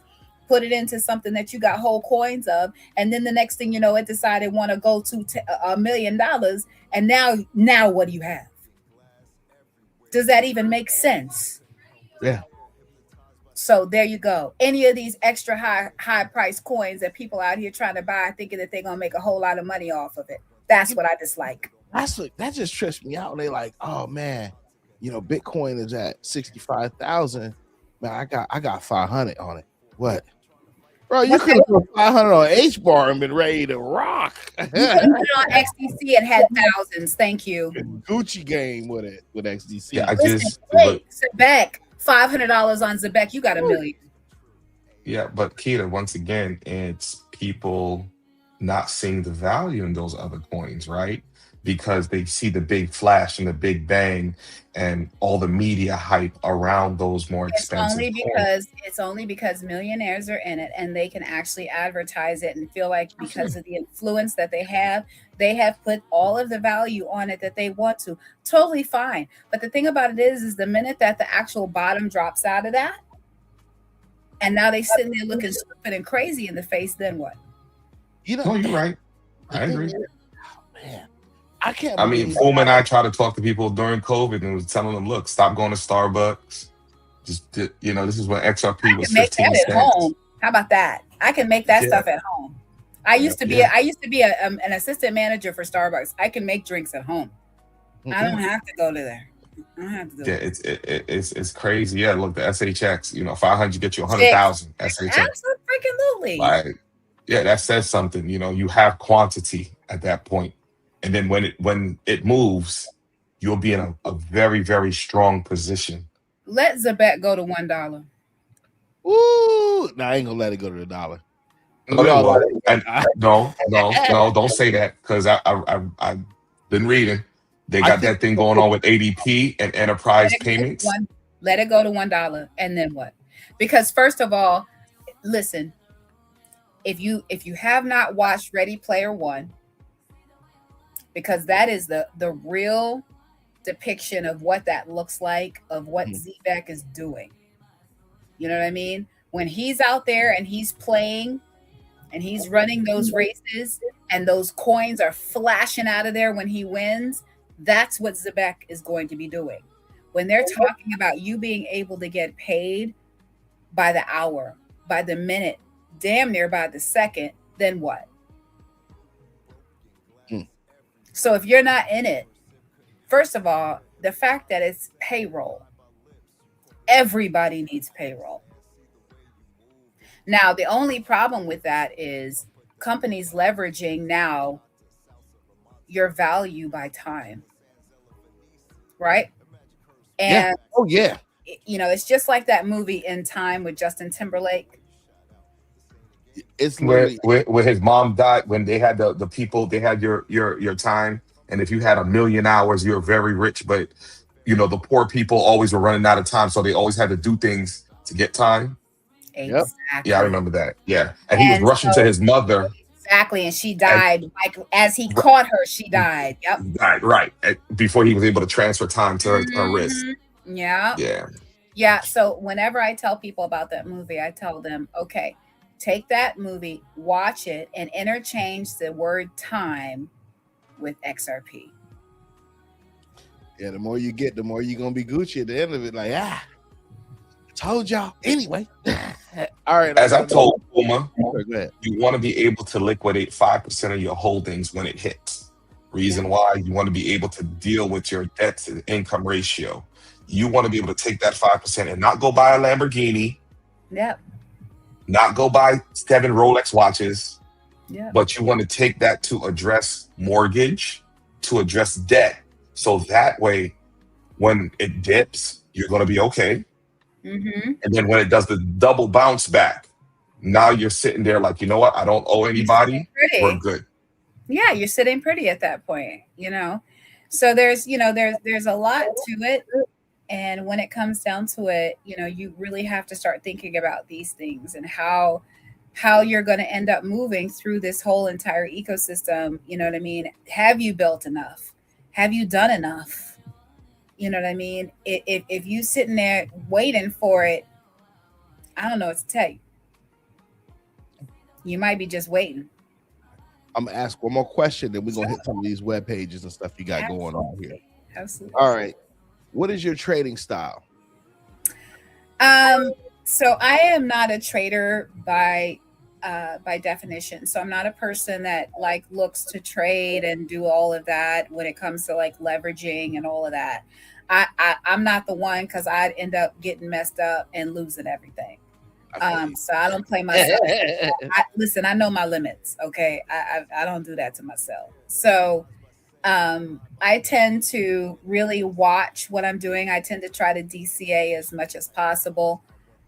Put it into something that you got whole coins of, and then the next thing you know, it decided want to go to $1 million, and now what do you have? Does that even make sense? Yeah. So there you go. Any of these extra high price coins that people out here trying to buy, thinking that they're gonna make a whole lot of money off of it. That's what I dislike. That just trips me out. They're like, oh man, Bitcoin is at 65,000. Man, I got 500 on it. What? Bro, you could have put 500 on H bar and been ready to rock. You could have put it on XDC and had thousands. Thank you. Gucci game with XDC. Yeah, sit back. $500 on Zebek. You got $1 million. Yeah, but Keda, once again, it's people not seeing the value in those other coins, right? because they see the big flash and the big bang and all the media hype around those more expensive coins. It's only because millionaires are in it and they can actually advertise it and feel like because of the influence that they have put all of the value on it that they want to. Totally fine. But the thing about it is the minute that the actual bottom drops out of that, and now they sitting there looking stupid and crazy in the face, then what? You know, No, you're right. I agree. Oh, man. I can't. I mean, believe FUMA and I tried to talk to people during COVID and was telling them, look, stop going to Starbucks. Just, this is when XRP was 15 cents. Home. How about that? I can make that stuff at home. I used to be an assistant manager for Starbucks. I can make drinks at home. I don't have to go to there. I don't have to do it. It's crazy. Yeah, look, the SHX, 500 get you 100,000 SHX. Absolutely. Like, yeah, that says something. You have quantity at that point. And then when it moves, you'll be in a very, very strong position. Let Zabet go to $1. Ooh, no, I ain't gonna let it go to $1. No, don't say that, because I've been reading. They got that thing going on with ADP and enterprise payments. Let it go to $1, and then what? Because first of all, listen, if you have not watched Ready Player One, because that is the real depiction of what that looks like, of what Zebek is doing. You know what I mean? When he's out there and he's playing and he's running those races and those coins are flashing out of there when he wins, that's what Zebek is going to be doing. When they're talking about you being able to get paid by the hour, by the minute, damn near by the second, then what? So if you're not in it, first of all, the fact that it's payroll, everybody needs payroll. Now, the only problem with that is companies leveraging now your value by time, right? And it's just like that movie In Time with Justin Timberlake. It's where his mom died, when they had the people, they had your time, and if you had 1 million hours, you're very rich. But the poor people always were running out of time, so they always had to do things to get time. Exactly. Yeah, I remember that. Yeah, and he was rushing to his mother. Exactly, and she died. Like as he caught her, she died. Yep. Died right before he was able to transfer time to her wrist. Yeah. Yeah. So whenever I tell people about that movie, I tell them, okay, take that movie, watch it, and interchange the word time with XRP. Yeah, the more you get, the more you're going to be Gucci at the end of it. Like, I told y'all. Anyway. All right. As I told Puma, you want to be able to liquidate 5% of your holdings when it hits. Reason why, you want to be able to deal with your debt to income ratio. You want to be able to take that 5% and not go buy a Lamborghini. Yep. Not go buy 7 Rolex watches. Yeah. But you want to take that to address mortgage, to address debt. So that way, when it dips, you're going to be okay. Mm-hmm. And then when it does the double bounce back, now you're sitting there like, you know what? I don't owe anybody. We're good. Yeah, you're sitting pretty at that point, So there's a lot to it. And when it comes down to it, you really have to start thinking about these things and how you're going to end up moving through this whole entire ecosystem. You know what I mean? Have you built enough? Have you done enough? You know what I mean? If you sitting there waiting for it, I don't know what to tell you. You might be just waiting. I'm going to ask one more question, then we're going to hit some of these web pages and stuff you got going on here. Absolutely. All right. What is your trading style? So I am not a trader by definition. So I'm not a person that looks to trade and do all of that when it comes to leveraging and all of that. I'm not the one, because I'd end up getting messed up and losing everything. So I don't play myself. Listen, I know my limits. Okay. I don't do that to myself. So I tend to really watch what I'm doing. I tend to try to DCA as much as possible.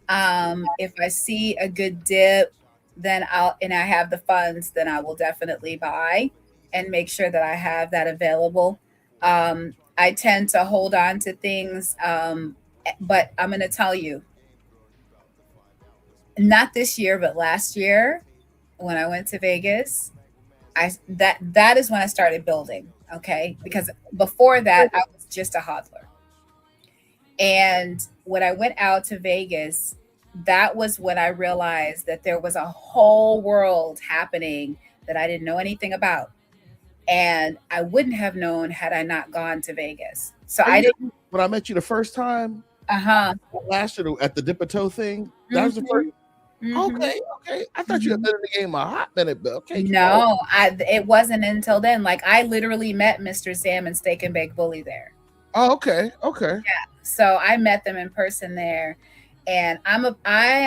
If I see a good dip, then I have the funds, then I will definitely buy and make sure that I have that available. I tend to hold on to things, but I'm going to tell you, not this year, but last year when I went to Vegas, that is when I started building. Okay, because before that I was just a hodler, and when I went out to Vegas, that was when I realized that there was a whole world happening that I didn't know anything about. And I wouldn't have known had I not gone to Vegas. So I didn't. When I met you the first time, last year at the dip a toe thing, that was the first. Okay. I thought you had been in the game a hot minute, but okay. No, it wasn't until then. Like, I literally met Mr. Sam and Steak and Bake Bully there. Oh, okay. Yeah. So I met them in person there, and I am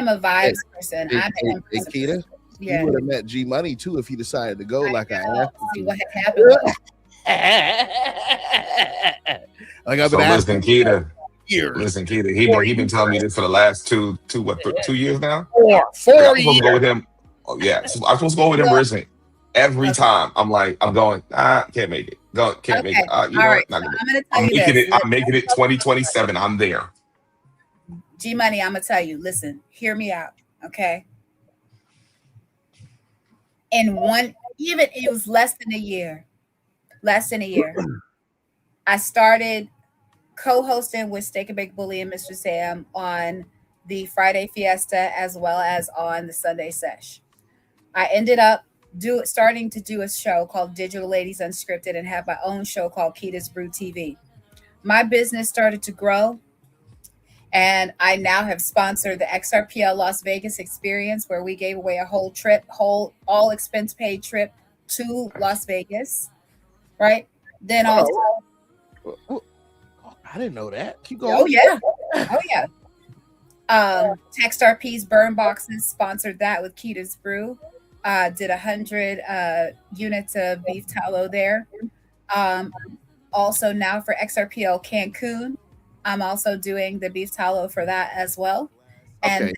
a vibes person. Hey, Keda, you would have met G Money too if he decided to go like I asked. See what had happened. Like I've been asking Keda. Listen, Keda, he been telling me this for the last 2 years now. 4 years. I'm supposed to go with him. Oh yeah, so I'm supposed to go with him recently. Every time I'm going, can't make it. Can't make it. You know right. what? So I'm making it 2027. I'm there. G Money, I'm gonna tell you. Listen, hear me out, okay? In it was less than a year. I started co-hosting with Steak and Bake Bully and Mr. Sam on the Friday Fiesta as well as on the Sunday Sesh. I ended up starting to do a show called Digital Ladies Unscripted and have my own show called Keda's Brew TV. My business started to grow, and I now have sponsored the XRPL Las Vegas experience, where we gave away a whole all expense paid trip to Las Vegas, right? Then also, I didn't know that. Keep going. Oh yeah. TextRP's Burn Boxes sponsored that with Keda's Brew. Did 100 units of beef tallow there. Also now for XRPL Cancun, I'm also doing the beef tallow for that as well. And okay.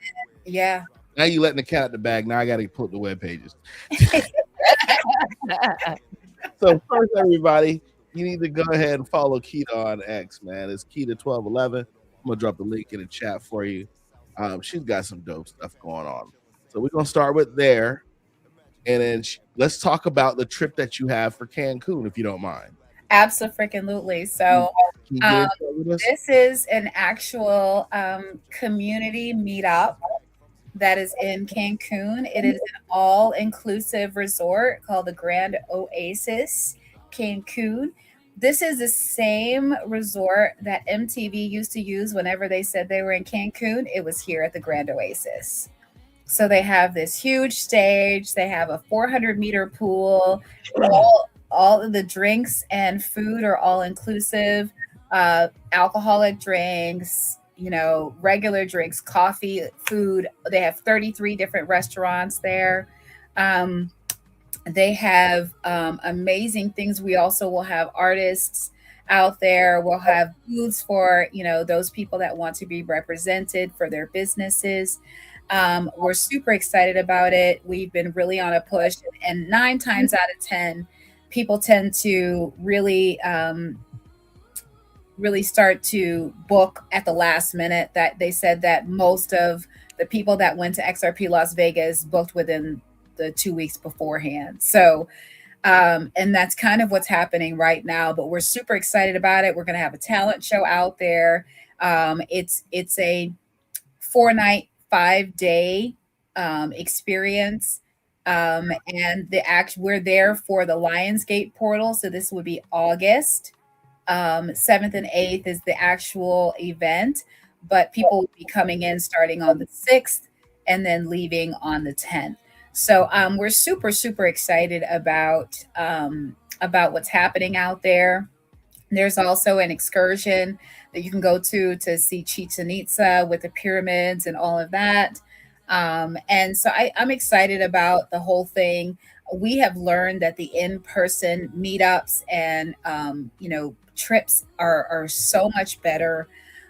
Yeah. Now you letting the cat out the bag. Now I got to put the web pages. So first, everybody, you need to go ahead and follow Keda on X, man. It's Keda1211. I'm gonna drop the link in the chat for you. She's got some dope stuff going on. So we're gonna start with there, and then let's talk about the trip that you have for Cancun, if you don't mind. Absolutely. So this is an actual community meetup that is in Cancun. It is an all-inclusive resort called the Grand Oasis Cancun. This is the same resort that MTV used to use whenever they said they were in Cancun. It was here at the Grand Oasis. So they have this huge stage. They have a 400-meter pool. All of the drinks and food are all inclusive. Alcoholic drinks, regular drinks, coffee, food. They have 33 different restaurants there. They have amazing things. We also will have artists out there. We'll have booths for, those people that want to be represented for their businesses. We're super excited about it. We've been really on a push, and 9 times out of 10, people tend to really start to book at the last minute. That they said that most of the people that went to XRP Las Vegas booked within the 2 weeks beforehand. So, and that's kind of what's happening right now, but we're super excited about it. We're going to have a talent show out there. It's a 4-night, 5-day experience. And we're there for the Lionsgate portal. So this would be August 7th and 8th is the actual event, but people will be coming in starting on the 6th and then leaving on the 10th. So we're super, super excited about what's happening out there. There's also an excursion that you can go to see Chichen Itza with the pyramids and all of that. And so I'm excited about the whole thing. We have learned that the in-person meetups and, trips are so much better.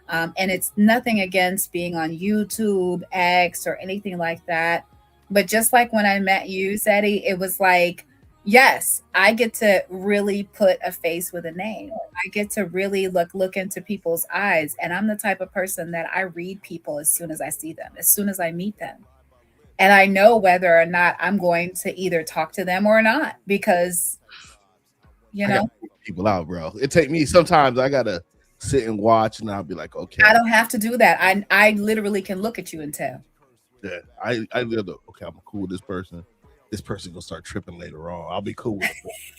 And it's nothing against being on YouTube, X, or anything like that. But just like when I met you, Zeddy, it was like Yes, I get to really put a face with a name. I get to really look into people's eyes, and I'm the type of person that I read people as soon as I see them, as soon as I meet them. And I know whether or not I'm going to either talk to them or not because, you I got know, people out, bro. It take me sometimes. I gotta sit and watch, and I'll be like, okay, I don't have to do that. I literally can look at you and tell. yeah, I live the okay. I'm cool with this person. This person gonna start tripping later on. I'll be cool with it.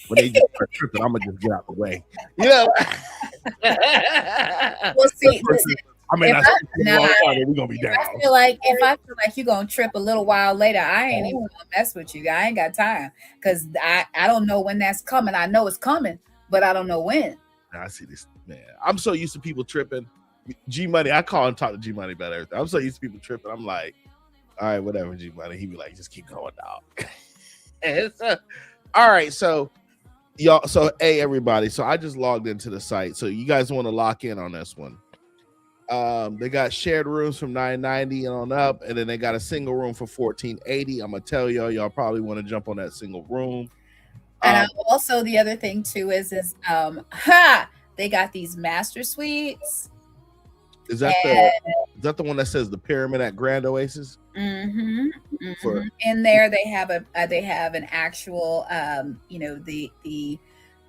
When they just start tripping, I'm gonna just get out the way. Yeah. Well, see, listen, I mean, if we're gonna be down. if I feel like you're gonna trip a little while later, I ain't even gonna mess with you. I ain't got time because I don't know when that's coming. I know it's coming, but I don't know when. I see this, man. I'm so used to people tripping. G Money, I call and talk to G Money about everything. I'm so used to people tripping. I'm like, all right, whatever, G Money. He be like, just keep going, dog. All right, so y'all, so hey everybody, so I just logged into the site. So you guys want to lock in on this one? They got shared rooms from $9.90 and on up, and then they got a single room for $14.80. I'm gonna tell y'all probably want to jump on that single room. And also the other thing too is they got these master suites. Is that the one that says the pyramid at Grand Oasis? Mm-hmm. In there they have an actual the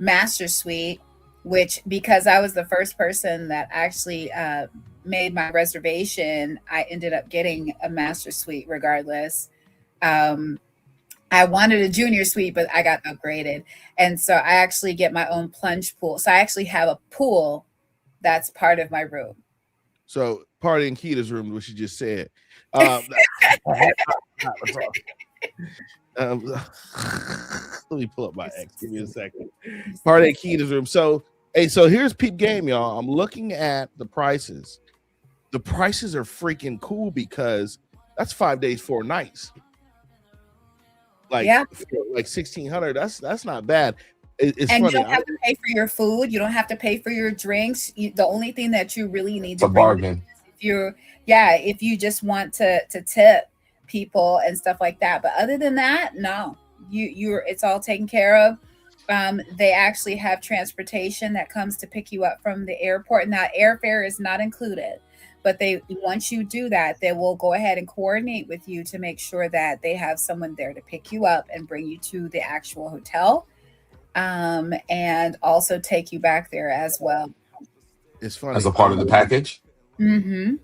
master suite, which because I was the first person that actually made my reservation, I ended up getting a master suite regardless. I wanted a junior suite, but I got upgraded. And so I actually get my own plunge pool. So I actually have a pool that's part of my room. So party in Keda's room, what you just said. Let me pull up my ex. Give me a second. Party in Keda's room. So, hey, so here's Peep Game, y'all. I'm looking at the prices. The prices are freaking cool because that's 5 days, 4 nights. Like 1,600. That's not bad. It's and funny. You don't have to pay for your food. You don't have to pay for your drinks. The only thing that you really need to bargain. If you just want to tip people and stuff like that. But other than that, no, it's all taken care of. They actually have transportation that comes to pick you up from the airport. Now, airfare is not included. But once you do that, they will go ahead and coordinate with you to make sure that they have someone there to pick you up and bring you to the actual hotel, and also take you back there as well. It's funny. As a part of the package? Mm-hmm.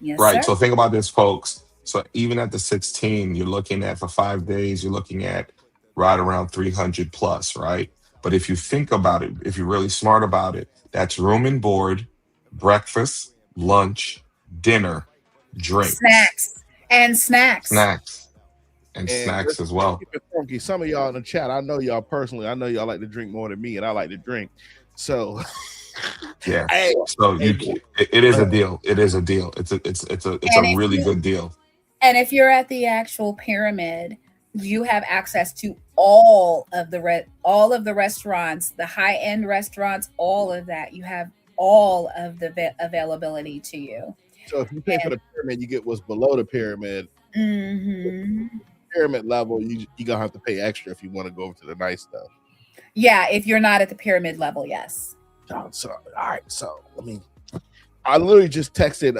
Yes, right. sir. So think about this, folks. So even at the 16, you're looking at for 5 days, you're looking at right around 300 plus, right? But if you think about it, if you're really smart about it, that's room and board, breakfast, lunch, dinner, drinks, snacks and snacks as well. Funky. Some of y'all in the chat, I know y'all personally. I know y'all like to drink more than me, and I like to drink. So yeah, so it is a deal. It is a deal. It's a really good deal. And if you're at the actual pyramid, you have access to all of the restaurants, the high-end restaurants, all of that. You have all of the availability to you. So if you pay for the pyramid, you get what's below the pyramid. Mm-hmm. Pyramid level, you gonna have to pay extra if you want to go over to the nice stuff. Yeah, if you're not at the pyramid level, yes. So all right, so I literally just texted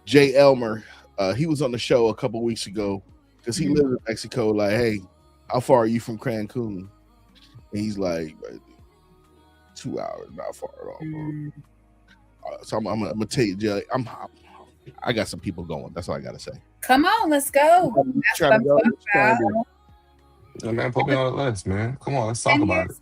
Jay Elmer. He was on the show a couple weeks ago because he lives in Mexico. Like, hey, how far are you from Cancun? And he's like, 2 hours, not far at all. So I'm gonna tell you, Jay, I got some people going. That's all I gotta say. Come on, let's go. That's what I'm talking about. Yeah, man, put me on the list, man. Come on, let's talk about it.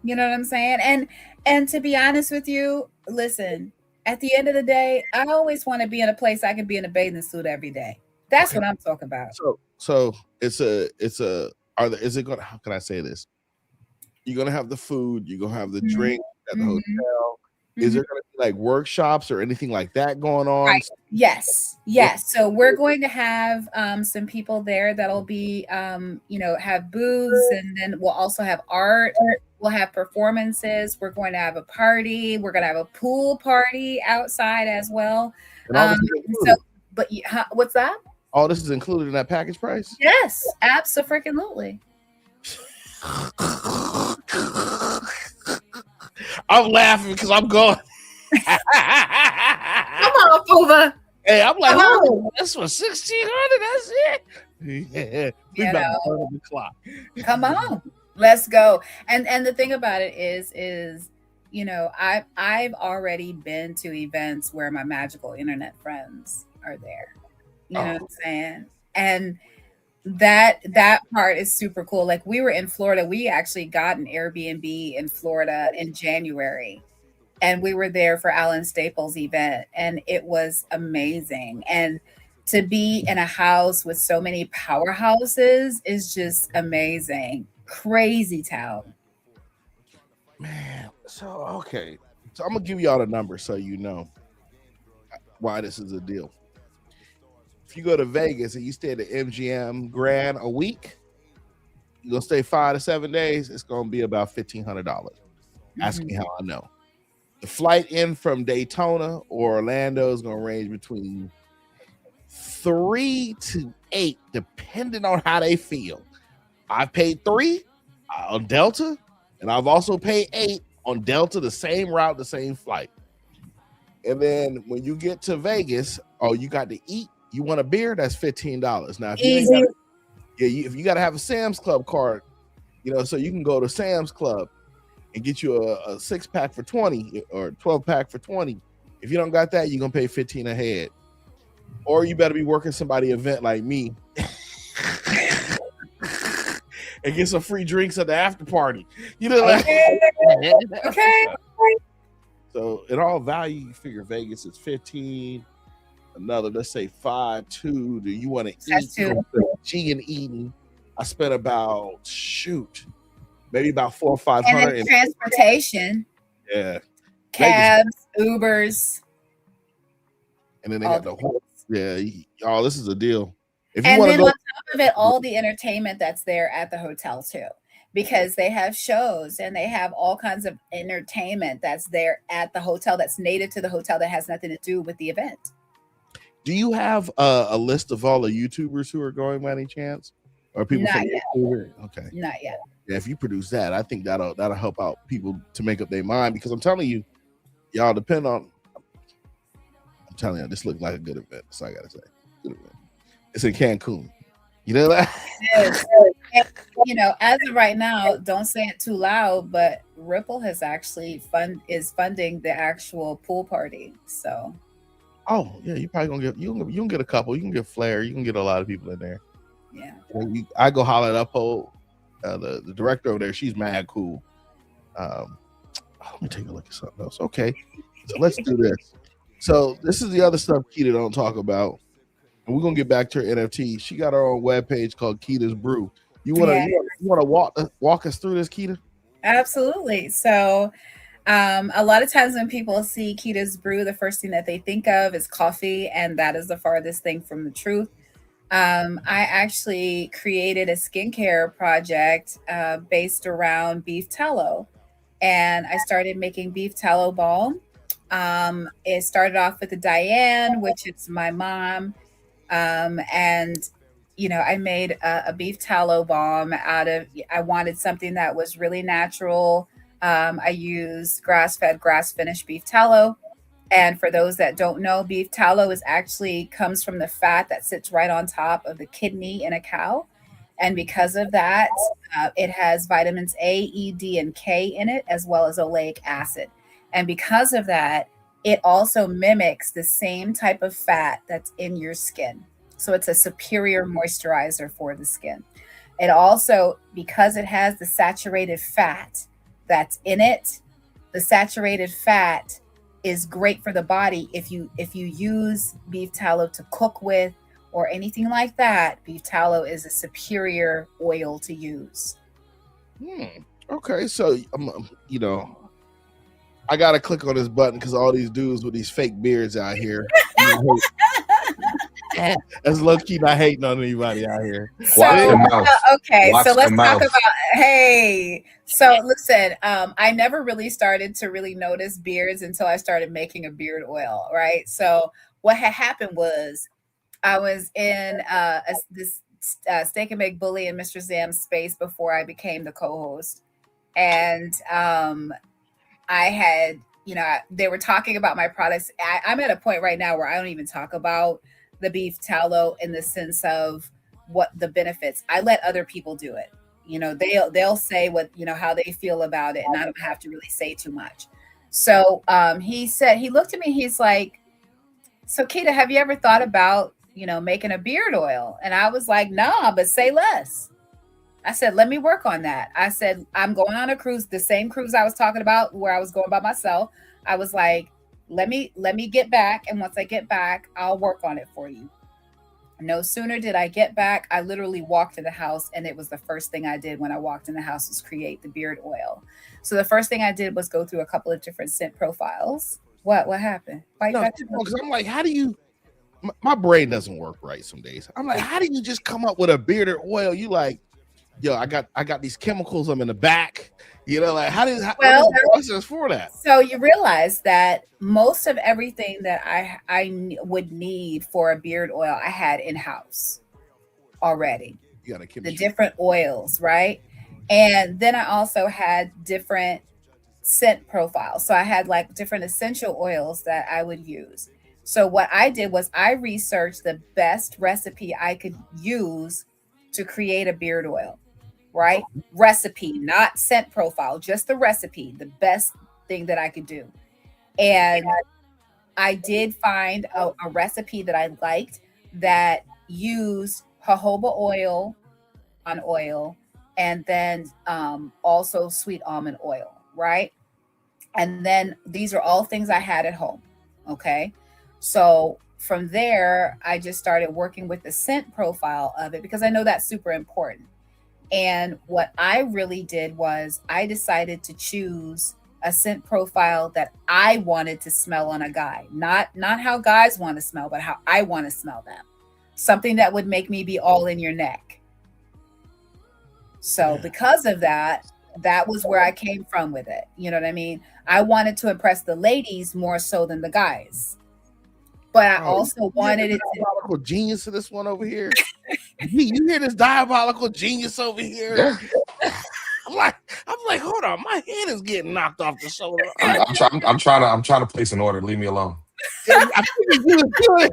You know what I'm saying? And to be honest with you, listen, at the end of the day, I always want to be in a place I can be in a bathing suit every day. That's what I'm talking about. So is it gonna, how can I say this? You're gonna have the food, you're gonna have the drink at the hotel. Is there going to be like workshops or anything like that going on? Right. Yes. So we're going to have some people there that'll be, have booths, and then we'll also have art. We'll have performances. We're going to have a party. We're going to have a pool party outside as well. What's that? Oh, this is included in that package price? Yes, absolutely. I'm laughing because I'm going. Come on, Fuba. Hey, I'm like, Come on. oh, that's for 1,600. That's it. Yeah, we You about to know. burn up the clock. Come on, let's go. And the thing about it is, you know, I've already been to events where my magical internet friends are there. You know what I'm saying? And that part is super cool. Like, we were in Florida. We actually got an Airbnb in Florida in January. And we were there for Alan Staples' event, and it was amazing. And to be in a house with so many powerhouses is just amazing. Crazy town. Man, so okay. So I'm gonna give y'all the number so you know why this is a deal. If you go to Vegas and you stay at the MGM Grand a week, you're gonna stay 5 to 7 days, it's gonna be about $1,500. Ask me how I know. The flight in from Daytona or Orlando is gonna range between 3 to 8, depending on how they feel. I've paid 3 on Delta, and I've also paid 8 on Delta, the same route, the same flight. And then when you get to Vegas, you got to eat. You want a beer? That's $15. Now, if you ain't gotta, if you got to have a Sam's Club card, you know, so you can go to Sam's Club and get you a 6-pack for 20 or 12-pack for 20. If you don't got that, you're gonna pay 15 a head. Or you better be working somebody event like me and get some free drinks at the after party. You know, like, Okay. so in all value, you figure Vegas is 15. Another, let's say 5, 2. Do you want to eat? G and eating. I spent about maybe about 400 or 500. And then transportation. Yeah. Cabs, Ubers. And then they got the whole. Yeah, y'all. This is a deal. If you And want then to go, on top of it, all the entertainment that's there at the hotel too, because they have shows and they have all kinds of entertainment that's there at the hotel that's native to the hotel that has nothing to do with the event. do you have a list of all the YouTubers who are going by any chance, or people Not from yet. Okay, Not yet. yeah. If you produce that, I think that'll help out people to make up their mind, because I'm telling you, y'all depend on. I'm telling you, this looked like a good event. So I gotta say, good event. It's in Cancun. You know that? Yes. And, you know, as of right now, don't say it too loud, but Ripple has actually is funding the actual pool party. So. Oh yeah, you probably gonna get you can get a couple. You can get Flair. You can get a lot of people in there. Yeah. I go holler at Uphold, the director over there. She's mad cool. Let me take a look at something else. Okay, so let's do this. So this is the other stuff Keda don't talk about, and we're gonna get back to her NFT. She got her own webpage called Keda's Brew. You wanna walk us through this, Keda? Absolutely. So a lot of times when people see Keda's Brew, the first thing that they think of is coffee, and that is the farthest thing from the truth. I actually created a skincare project based around beef tallow, and I started making beef tallow balm. It started off with the Diane, which is my mom, and you know, I made a beef tallow balm out of. I wanted something that was really natural. I use grass-fed, grass-finished beef tallow. And for those that don't know, beef tallow comes from the fat that sits right on top of the kidney in a cow. And because of that, it has vitamins A, E, D, and K in it, as well as oleic acid. And because of that, it also mimics the same type of fat that's in your skin. So it's a superior moisturizer for the skin. It also, because it has the saturated fat that's in it, the saturated fat is great for the body. If you use beef tallow to cook with or anything like that, beef tallow is a superior oil to use. Okay, so you know, I gotta click on this button because all these dudes with these fake beards out here. That's low key not hating on anybody out here. So okay, so let's talk about. Hey, so listen, I never really started to really notice beards until I started making a beard oil, right? So what had happened was I was in this Steak and Bake Bully and Mr. Zam's space before I became the co-host, and I had, they were talking about my products. I'm at a point right now where I don't even talk about the beef tallow in the sense of what the benefits. I let other people do it. They'll say what, how they feel about it, and I don't have to really say too much. So he looked at me, he's like, so Keda, have you ever thought about, making a beard oil? And I was like, nah, but say less. I said, let me work on that. I said, I'm going on a cruise, the same cruise I was talking about where I was going by myself. I was like, let me get back. And once I get back, I'll work on it for you. No sooner did I get back, I literally walked in the house, and it was the first thing I did when I walked in the house was create the beard oil. So the first thing I did was go through a couple of different scent profiles. What happened? Because I'm like, how do you, my brain doesn't work right some days. I'm like, how do you just come up with a bearded oil? You like, yo, I got these chemicals, I'm in the back. How is the process for that? So you realize that most of everything that I would need for a beard oil, I had in-house already. You got the different oils, right? And then I also had different scent profiles. So I had like different essential oils that I would use. So what I did was I researched the best recipe I could use to create a beard oil. Right? Recipe, not scent profile, just the recipe, the best thing that I could do. And I did find a recipe that I liked that used jojoba oil on oil, and then also sweet almond oil, right? And then these are all things I had at home. Okay. So from there, I just started working with the scent profile of it because I know that's super important. And what I really did was I decided to choose a scent profile that I wanted to smell on a guy, not how guys want to smell, but how I want to smell them. Something that would make me be all in your neck. So because of that, that was where I came from with it. You know what I mean? I wanted to impress the ladies more so than the guys. But I also wanted it to diabolical genius of this one over here. You hear this diabolical genius over here? Yeah. I'm like, hold on, my head is getting knocked off the shoulder. I'm trying to place an order. Leave me alone. I think you're good.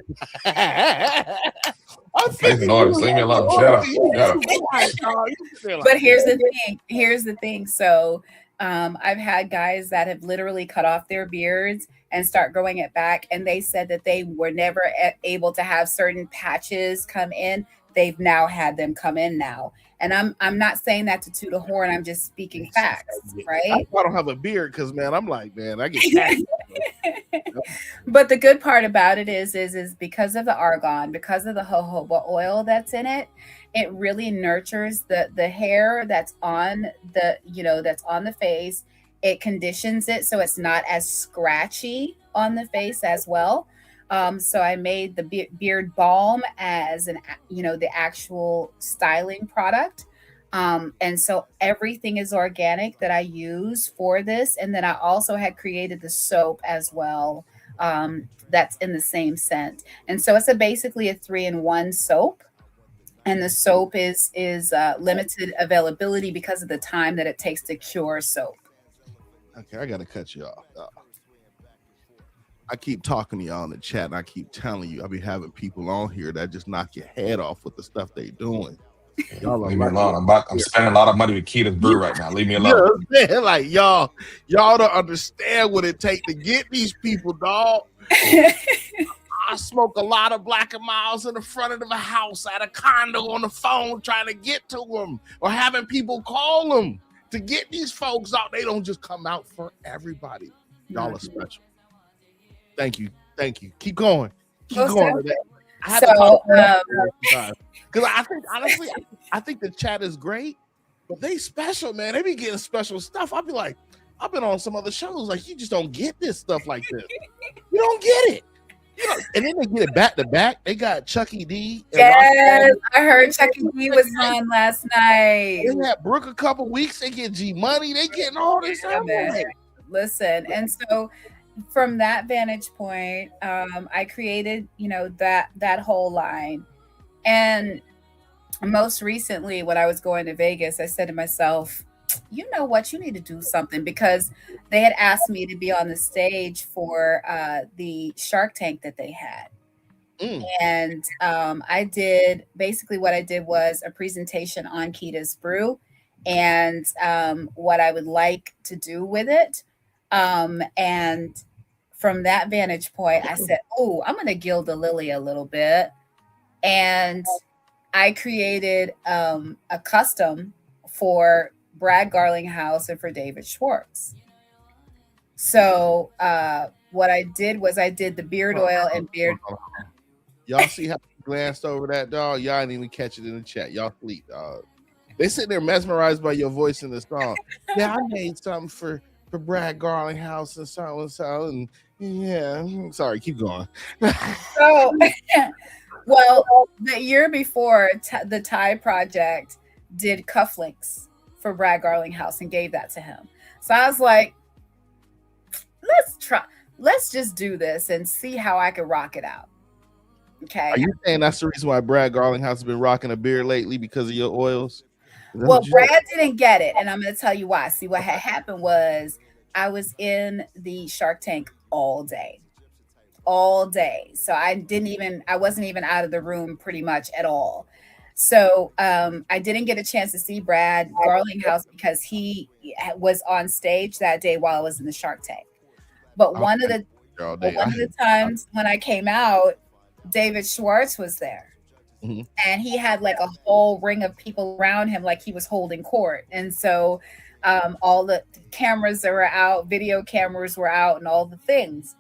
Place an order. Leave me alone. Shut up. But here's the thing. So I've had guys that have literally cut off their beards and start growing it back, and they said that they were never able to have certain patches come in. They've now had them come in now. And I'm not saying that to toot a horn. I'm just speaking facts, right? I don't have a beard because, man, I'm like, man, I get But the good part about it is because of the argan, because of the jojoba oil that's in it, it really nurtures the hair that's on the face. It conditions it so it's not as scratchy on the face as well. So I made the beard balm as the actual styling product. And so everything is organic that I use for this. And then I also had created the soap as well. That's in the same scent. And so it's basically a 3-in-1 soap. And the soap is limited availability because of the time that it takes to cure soap. Okay, I got to cut you off. I keep talking to y'all in the chat, and I keep telling you, I be having people on here that just knock your head off with the stuff they doing. Leave me alone. I'm spending a lot of money with Keda's Brew right now. Leave me alone. Like y'all don't understand what it takes to get these people, dog. I smoke a lot of Black and Miles in the front of the house at a condo on the phone trying to get to them, or having people call them to get these folks out. They don't just come out for everybody. Y'all are special. Thank you. Keep going. Keep going. I have to talk because I think honestly, I think the chat is great, but they special, man. They be getting special stuff. I'll be like, I've been on some other shows, like you just don't get this stuff like this. You don't get it. And then they get it back to back. They got Chucky D. Yes, I heard Chucky D was on last night. They had Brooke a couple weeks. They get G Money. They getting all this stuff. Listen, and so from that vantage point, I created, that whole line. And most recently, when I was going to Vegas, I said to myself, you know what, you need to do something, because they had asked me to be on the stage for the Shark Tank that they had. And I did, basically what I did was a presentation on Keda's Brew, and what I would like to do with it. And from that vantage point, I said, oh, I'm going to gild the lily a little bit. And I created a custom for Brad Garlinghouse and for David Schwartz. So what I did was I did the beard oil and beard. Y'all see how you glanced over that, dog? Y'all didn't even catch it in the chat. Y'all sleep, dog. They sitting there mesmerized by your voice in the song. Yeah, I made something for Brad Garlinghouse and so, and yeah. Sorry, keep going. So, well, the year before, the Thai Project did cufflinks for Brad Garlinghouse and gave that to him. So I was like, let's just do this and see how I can rock it out. Okay. Are you saying that's the reason why Brad Garlinghouse has been rocking a beard lately, because of your oils? Well, Brad didn't get it, and I'm going to tell you why. See, what had happened was I was in the Shark Tank all day. So I wasn't even out of the room pretty much at all. So I didn't get a chance to see Brad Garlinghouse because he was on stage that day while I was in the Shark Tank. But one of the times when I came out, David Schwartz was there. Mm-hmm. And he had like a whole ring of people around him, like he was holding court. And so all the cameras that were out, video cameras were out, and all the things.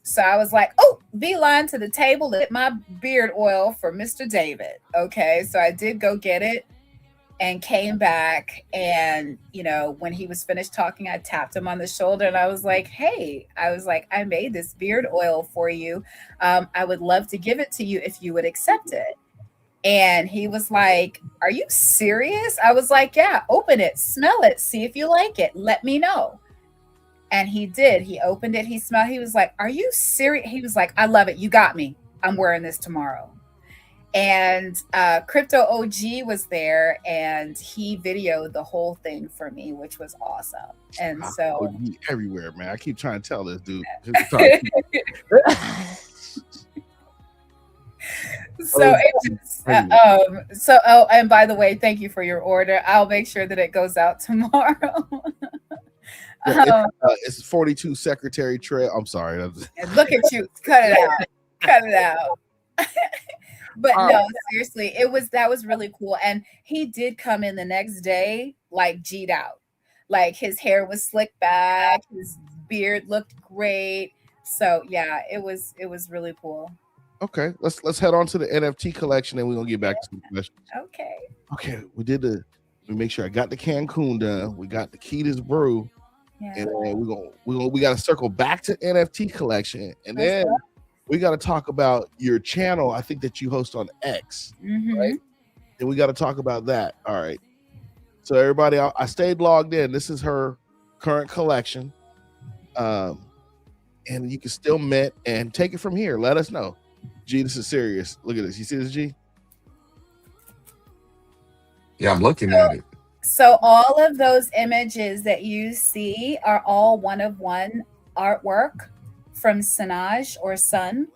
So I was like, oh, beeline to the table to get my beard oil for Mr. David. Okay, so I did go get it and came back. And, when he was finished talking, I tapped him on the shoulder and I was like, hey, I made this beard oil for you. I would love to give it to you if you would accept it. And he was like, are you serious? I was like, yeah, open it, smell it, see if you like it. Let me know. And he did. He opened it. He smelled. He was like, are you serious? He was like, I love it. You got me. I'm wearing this tomorrow. And Crypto OG was there and he videoed the whole thing for me, which was awesome. And so everywhere, man. I keep trying to tell this dude. And by the way, thank you for your order. I'll make sure that it goes out tomorrow. It's 42 Secretary Trail. I'm sorry. Look at you. Cut it out. But no, seriously, that was really cool. And he did come in the next day like G'd out. Like his hair was slicked back, his beard looked great. So yeah, it was really cool. Okay, let's head on to the NFT collection and we're gonna get back to some questions. Okay, we make sure I got the Cancun done. We got the Keda's Brew. Yeah. And we got to circle back to NFT collection, and then we got to talk about your channel. I think that you host on X, right? And we got to talk about that. All right. So everybody, I stayed logged in. This is her current collection, and you can still mint and take it from here. Let us know. G, this is serious. Look at this. You see this, G? Yeah, I'm looking at it. So all of those images that you see are all one-of-one artwork from Sanaj or Sun.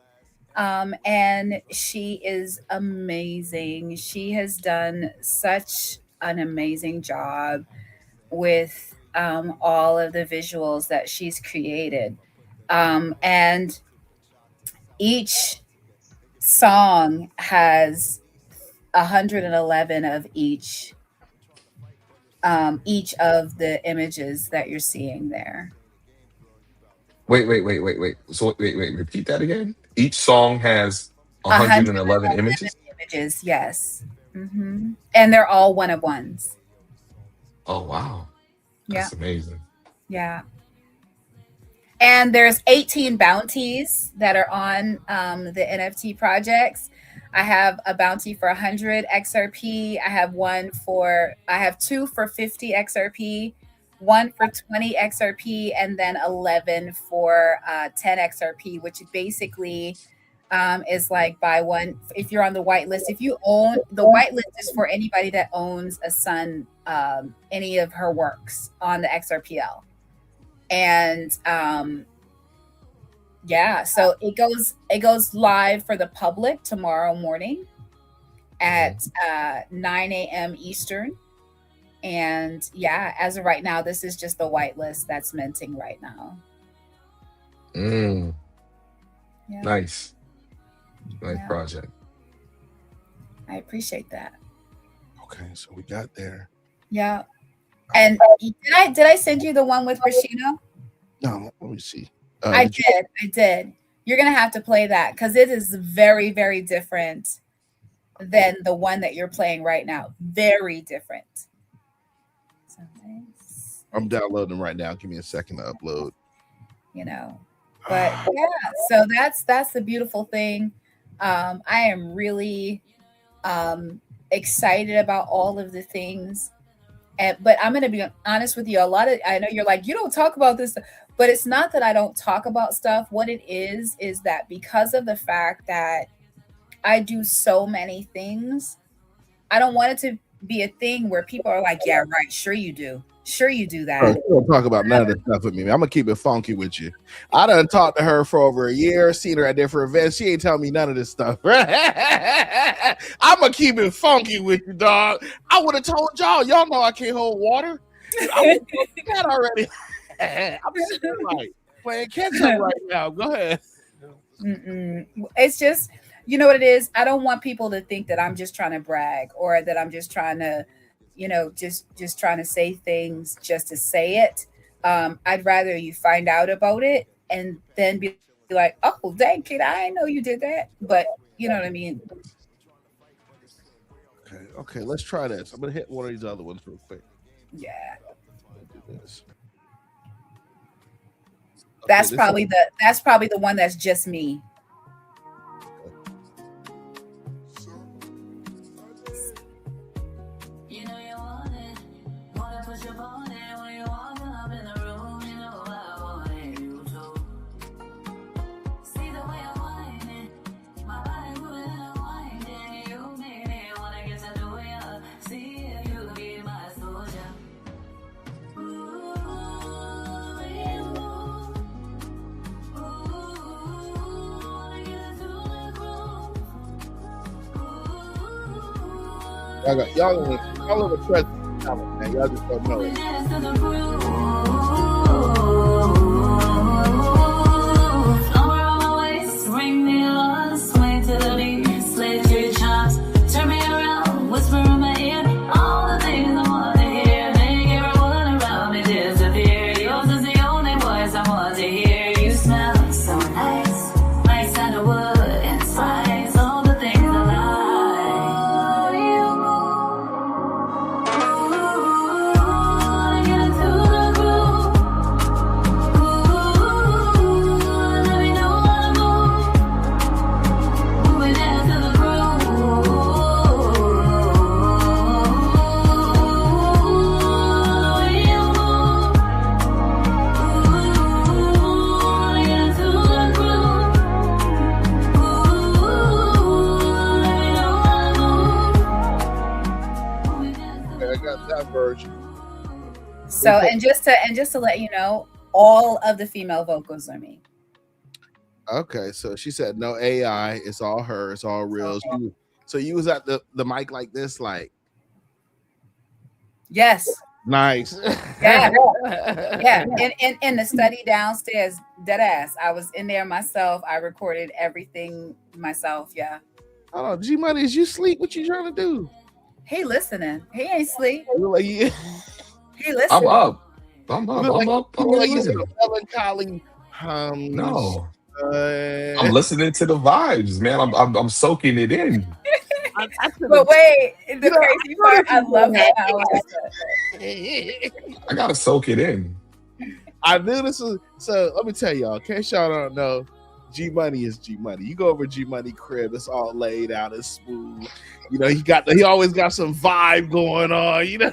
And she is amazing. She has done such an amazing job with all of the visuals that she's created. And each song has 111 of each of the images that you're seeing there. Wait. So wait, repeat that again. Each song has 111 images? Images, yes. Mm-hmm. And they're all one-of-ones. Oh, wow. That's amazing. Yeah. And there's 18 bounties that are on the NFT projects. I have a bounty for 100 XRP. I have two for 50 XRP, one for 20 XRP and then 11 for 10 XRP, which basically is like buy one if you're on the whitelist. If you own the whitelist is for anybody that owns a Sun, any of her works on the XRPL. And yeah, so it goes live for the public tomorrow morning at 9 a.m. Eastern. And yeah, as of right now, this is just the whitelist that's minting right now. Yeah. Nice project. I appreciate that. Okay, so we got there. Yeah. And did I send you the one with Rashida? No, let me see. I did. You're gonna have to play that because it is very, very different than the one that you're playing right now. Very different. So nice. I'm downloading them right now. Give me a second to upload. You know, but yeah. So that's the beautiful thing. I am really excited about all of the things. But I'm going to be honest with you. I know you're like, you don't talk about this, but it's not that I don't talk about stuff. What it is that because of the fact that I do so many things, I don't want it to be a thing where people are like, yeah, right. Sure you do. Sure you do that. You don't talk about none of this stuff with me. I'm going to keep it funky with you. I done talked to her for over a year, seen her at different events. She ain't telling me none of this stuff. I'm going to keep it funky with you, dog. I would have told y'all. Y'all know I can't hold water. I would have told that already. I'm sitting there like playing catch up right now. Go ahead. It's just, you know what it is? I don't want people to think that I'm just trying to brag or that I'm just trying to, you know, just trying to say things just to say it. I'd rather you find out about it and then be like, oh, dang, kid, I didn't know you did that. But you know what I mean? Okay, let's try this. I'm going to hit one of these other ones real quick. Yeah. Do this. That's probably the one that's just me. Y'all are the president talent, man. Y'all just don't know it. Turn me around, whisper in my ear, all the things I want to hear. Make everyone around me disappear. Yours is the only voice I want to hear. You smell so nice, like sandalwood and spice. All the things I like. Ooh, get into the groove. Ooh, let me know how to move. Moving down to the groove. Okay, I got that version. So and just to let you know, all of the female vocals are me. Okay, so she said no AI. It's all her. It's all real. So you was at the mic like this, like Yes. nice. Yeah. Yeah. In the study downstairs, dead ass. I was in there myself. I recorded everything myself. Yeah. Hold on, G Money, is you sleep? What you trying to do? He listening. He ain't sleep. You look like you, He listening. I'm up. I'm you look up. like, I'm you look like you listening. said melancholy. No, I'm listening to the vibes, man. I'm soaking it in. But wait, the crazy part, I love how I gotta soak it in. I knew this was so. Let me tell y'all, in case y'all don't know, G Money is G Money. You go over G Money crib, it's all laid out, it's smooth. You know, he always got some vibe going on. You know,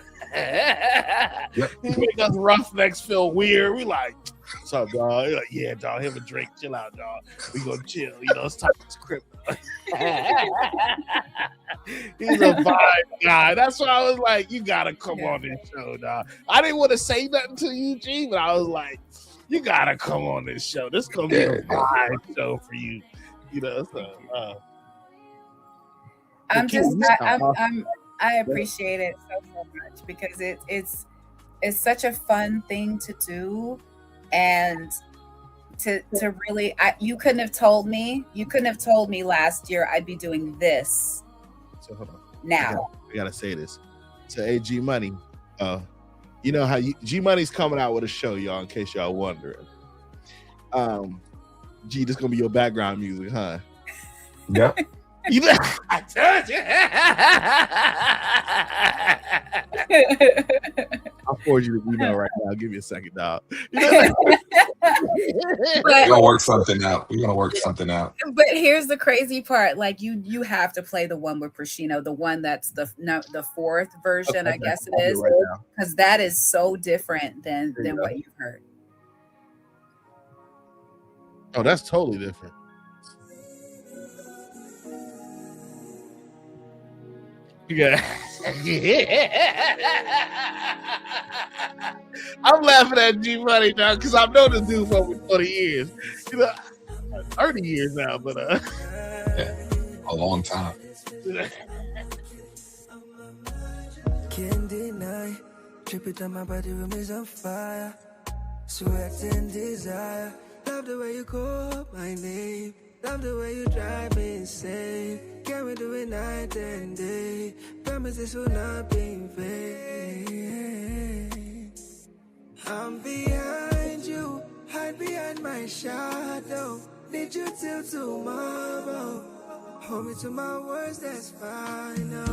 He make us roughnecks feel weird. We like, what's up, dog? He's like, yeah, dog, have a drink, chill out, dog. We gonna chill, it's type of script. He's a vibe guy. That's why I was like, you gotta come on this show, dog. I didn't want to say nothing to Eugene, but I was like, you gotta come on this show. This is gonna be a vibe show for you, so. I appreciate it so much because it's such a fun thing to do, and to really, you couldn't have told me last year I'd be doing this. So hold on. Now I gotta say this. So hey, G Money, you know how G Money's coming out with a show, y'all, in case y'all wondering. G, this gonna be your background music, huh? Yep. I told you. I'll forward you the email right now. I'll give you a second, dog. We're gonna work something out. But here's the crazy part: like you have to play the one with Prashino, the one that's the fourth version, okay, I guess it is, because that is so different than what you've heard. Oh, that's totally different. Yeah. I'm laughing at G Money now because I've known this dude for over 20 years. 30 years now, but a long time. Can't deny, trip it on my body, room is on fire. Sweat and desire. Love the way you call my name. Love the way you drive me insane. Can we do it night and day? Promise this will not be in vain. I'm behind you, hide behind my shadow. Need you till tomorrow. Hold me to my words, that's fine now.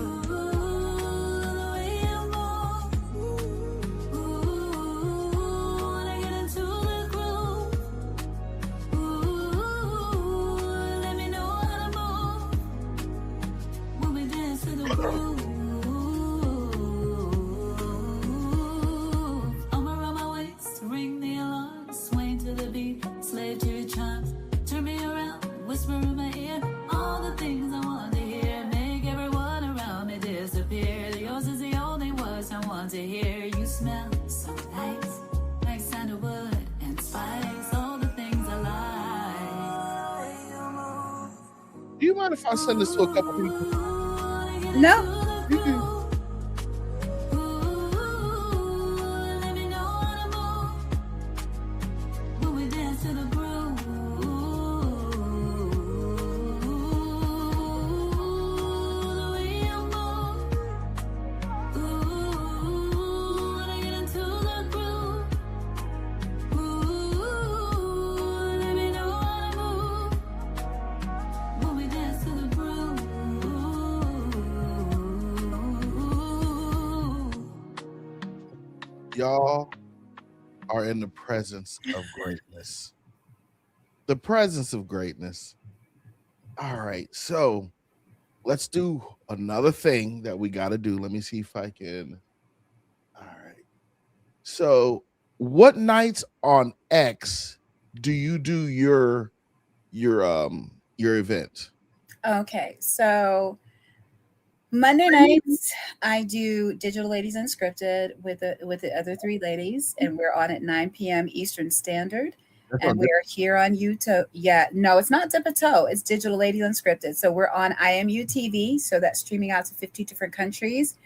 Do you mind if I send this to a couple people? No. Y'all are in the presence of greatness. The presence of greatness. All right, so let's do another thing that we got to do. Let me see if I can. All right. So, what nights on X do you do your event? Okay, so Monday nights I do Digital Ladies Unscripted with the other three ladies, and we're on at 9 p.m. Eastern Standard. And we are here on YouTube. Yeah, no, it's not Dip a Toe. It's Digital Ladies Unscripted. So we're on IMU TV. So that's streaming out to 50 different countries.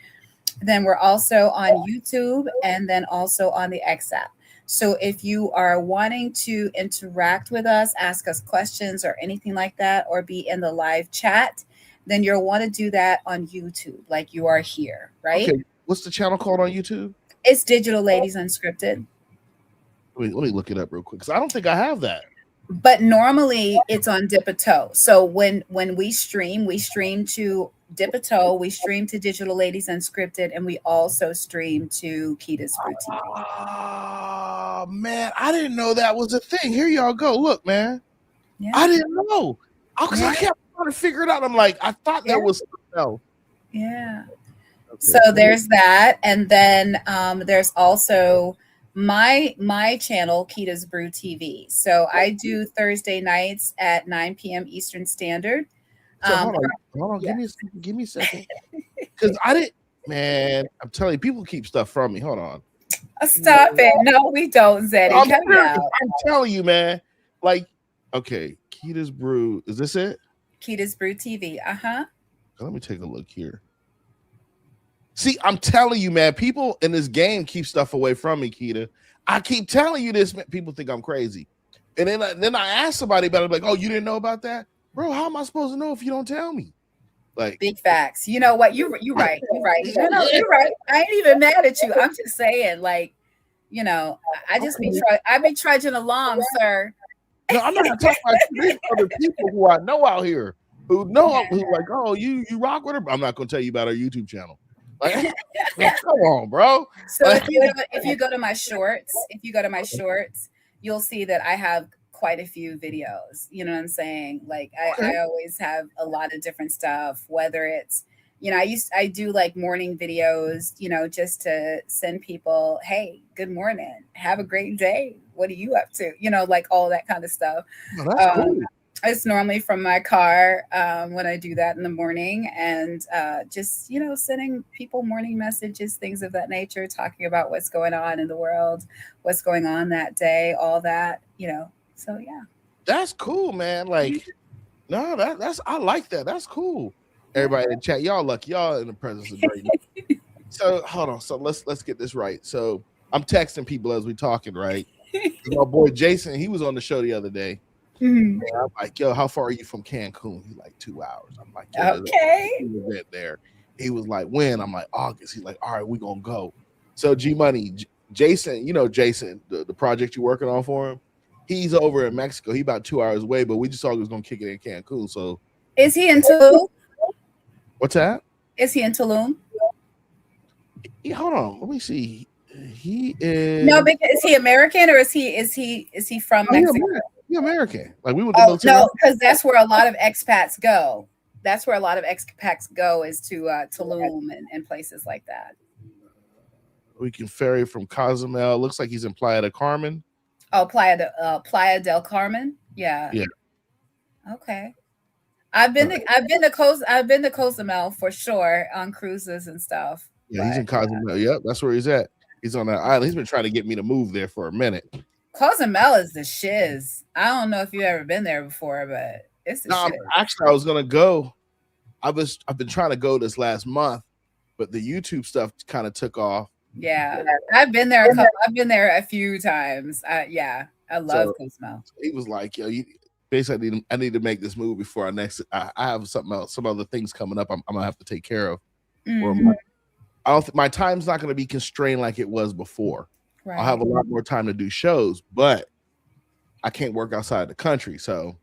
Then we're also on YouTube and then also on the X app. So if you are wanting to interact with us, ask us questions or anything like that, or be in the live chat, then you'll want to do that on YouTube, like you are here, right? Okay. What's the channel called on YouTube? It's Digital Ladies Unscripted. Let me look it up real quick because I don't think I have that. But normally it's on Dip a Toe. So when we stream to Dip a Toe, we stream to Digital Ladies Unscripted, and we also stream to Keda's Brew TV. Oh man, I didn't know that was a thing. Here y'all go. Look, man. Yeah. I didn't know. I kept trying to figure it out. I'm like, I thought there was something else. Yeah. So there's that, and then there's also my channel, Keda's Brew TV. So I do Thursday nights at 9 p.m. Eastern Standard. So hold on, yeah. give me a second, because I didn't. Man, I'm telling you, people keep stuff from me. Hold on. Stop it! No, we don't, Zeddy. I'm telling you, man. Like, okay, Keda's Brew. Is this it? Keda's Brew TV. Let me take a look here. See, I'm telling you, man, people in this game keep stuff away from me, Keda. I keep telling you this, man. People think I'm crazy. And then I ask somebody about it, like, oh, you didn't know about that? Bro, how am I supposed to know if you don't tell me? Like, big facts. You know what? You're right. You're right. You're right. I ain't even mad at you. I'm just saying, like, you know, I just be trudging along, sir. No, I'm not talking about you. These other people who I know out here who know who like, oh, you rock with her. I'm not gonna tell you about our YouTube channel. Like, come on, bro. So if you go to my shorts, you'll see that I have quite a few videos. You know what I'm saying? Like I always have a lot of different stuff, whether it's, you know, I do like morning videos, you know, just to send people, hey, good morning, have a great day, what are you up to? You know, like all that kind of stuff. Oh, that's cool. It's normally from my car when I do that in the morning, and just, you know, sending people morning messages, things of that nature, talking about what's going on in the world, what's going on that day, all that, you know. So yeah, that's cool, man. Like, no, that's I like that. That's cool. Everybody in the chat, y'all lucky, y'all in the presence of greatness. So hold on, so let's get this right. So I'm texting people as we talking, right? My boy Jason, he was on the show the other day. Mm-hmm. And I'm like, yo, how far are you from Cancun? He's like 2 hours. I'm like, okay. Event there. He was like, when? I'm like, August. He's like, all right, we're gonna go. So G Money, Jason, you know Jason, the project you're working on for him, he's over in Mexico. He about 2 hours away, but we just thought he was gonna kick it in Cancun. So is he in Tulum? What's that? Is he in Tulum? Hold on, let me see. He is no, because is he American or is he from Mexico? You're American. Like we went to no, because that's where a lot of expats go. That's where a lot of expats go, is to Tulum and places like that. We can ferry from Cozumel. Looks like he's in Playa del Carmen. Oh, Playa del Carmen. Yeah. Yeah. Okay. I've been to Cozumel for sure on cruises and stuff. Yeah, he's in Cozumel. Yep, that's where he's at. He's on that island. He's been trying to get me to move there for a minute. Cozumel is the shiz. I don't know if you've ever been there before, but it's the shiz. Actually, I was gonna go. I've been trying to go this last month, but the YouTube stuff kind of took off. Yeah, I've been there. I've been there a few times. I love Cozumel. He was like, yo, basically, I need to make this move before I have something else, some other things coming up. I'm gonna have to take care of. Mm-hmm. My time's not gonna be constrained like it was before. Right. I'll have a lot more time to do shows, but I can't work outside the country, so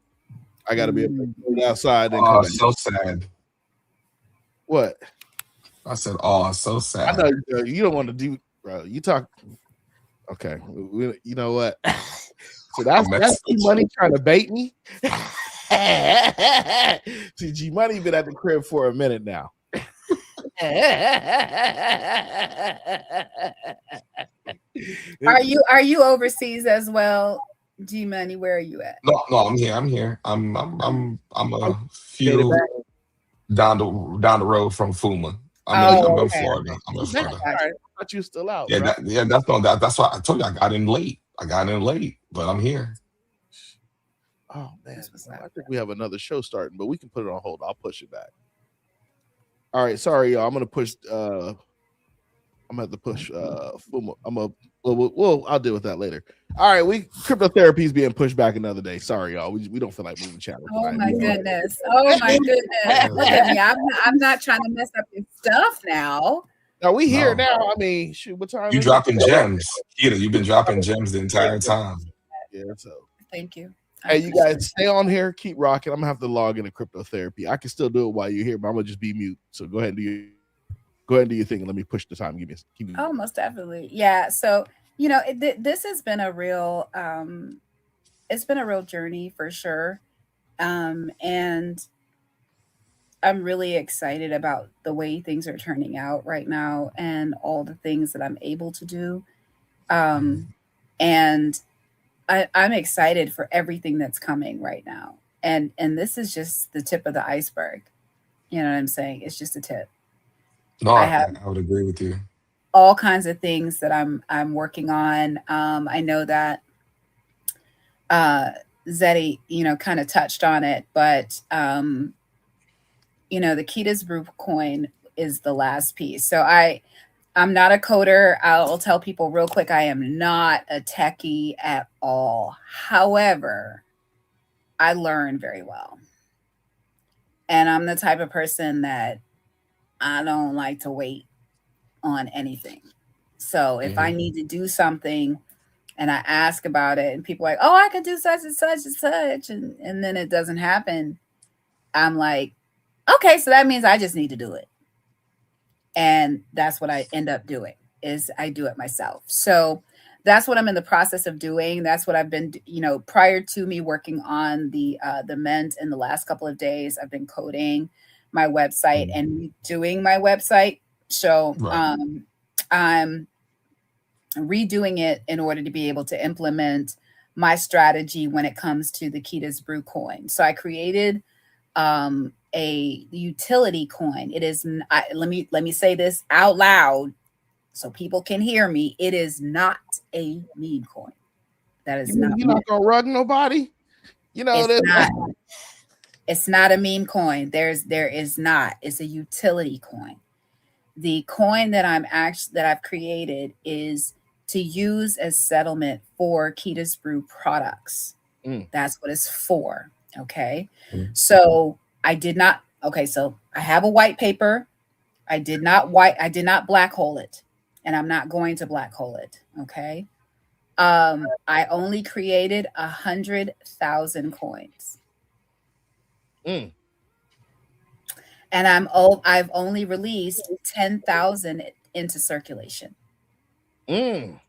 I got to be able to go outside. And oh, so sad. What? I said, oh, so sad. I know you don't want to do, bro. You talk. Okay, you know what? So that's G Money trying to bait me. See, G Money been at the crib for a minute now. Are you overseas as well, G Money? Where are you at? No, I'm here. I'm a few down the road from FUMA. I'm in Florida. I'm in Florida. I thought you still out. Yeah, right? That's why I told you I got in late, but I'm here. Oh man, I think we have another show starting, but we can put it on hold. I'll push it back. All right, sorry, y'all. I'm gonna push. I'm gonna have to push. I'll deal with that later. All right, cryptotherapy is being pushed back another day. Sorry, y'all. We don't feel like moving channels. Oh my goodness. Oh my goodness. Look at me. I'm not trying to mess up your stuff now. Now we here now. I mean, shoot, what time? You dropping gems, Keda? You've been dropping gems the entire time. Yeah, so thank you. Hey, you guys stay on here, keep rocking. I'm gonna have to log into cryptotherapy. I can still do it while you're here, but I'm gonna just be mute. So go ahead and do your thing and let me push the time. Keep me. Oh, most definitely. Yeah. So, you know, this has been a real it's been a real journey for sure. And I'm really excited about the way things are turning out right now and all the things that I'm able to do. And I'm excited for everything that's coming right now. And this is just the tip of the iceberg. You know what I'm saying? It's just a tip. No, I have I would agree with you. all kinds of things that I'm working on. I know that Zeddy, kind of touched on it, but the Keda's Brew coin is the last piece. So I'm not a coder. I'll tell people real quick, I am not a techie at all. However, I learn very well. And I'm the type of person that I don't like to wait on anything. So if I need to do something and I ask about it and people are like, oh, I could do such and such and such, and then it doesn't happen, I'm like, okay, so that means I just need to do it. And that's what I end up doing, is I do it myself. So that's what I'm in the process of doing. That's what I've been, prior to me working on the Mint in the last couple of days, I've been coding my website and doing my website. So I'm redoing it in order to be able to implement my strategy when it comes to the Keda's Brew coin. So I created a utility coin. It is, let me say this out loud so people can hear me. It is not a meme coin. That is not. You're not gonna rug nobody. It's not a meme coin. There is not. It's a utility coin. The coin that I've created is to use as settlement for Keda's Brew products. That's what it's for. Okay. So I did not. Okay. So I have a white paper. I did not black hole it, and I'm not going to black hole it. Okay. I only created 100,000 coins. And I've only released 10,000 into circulation. Okay.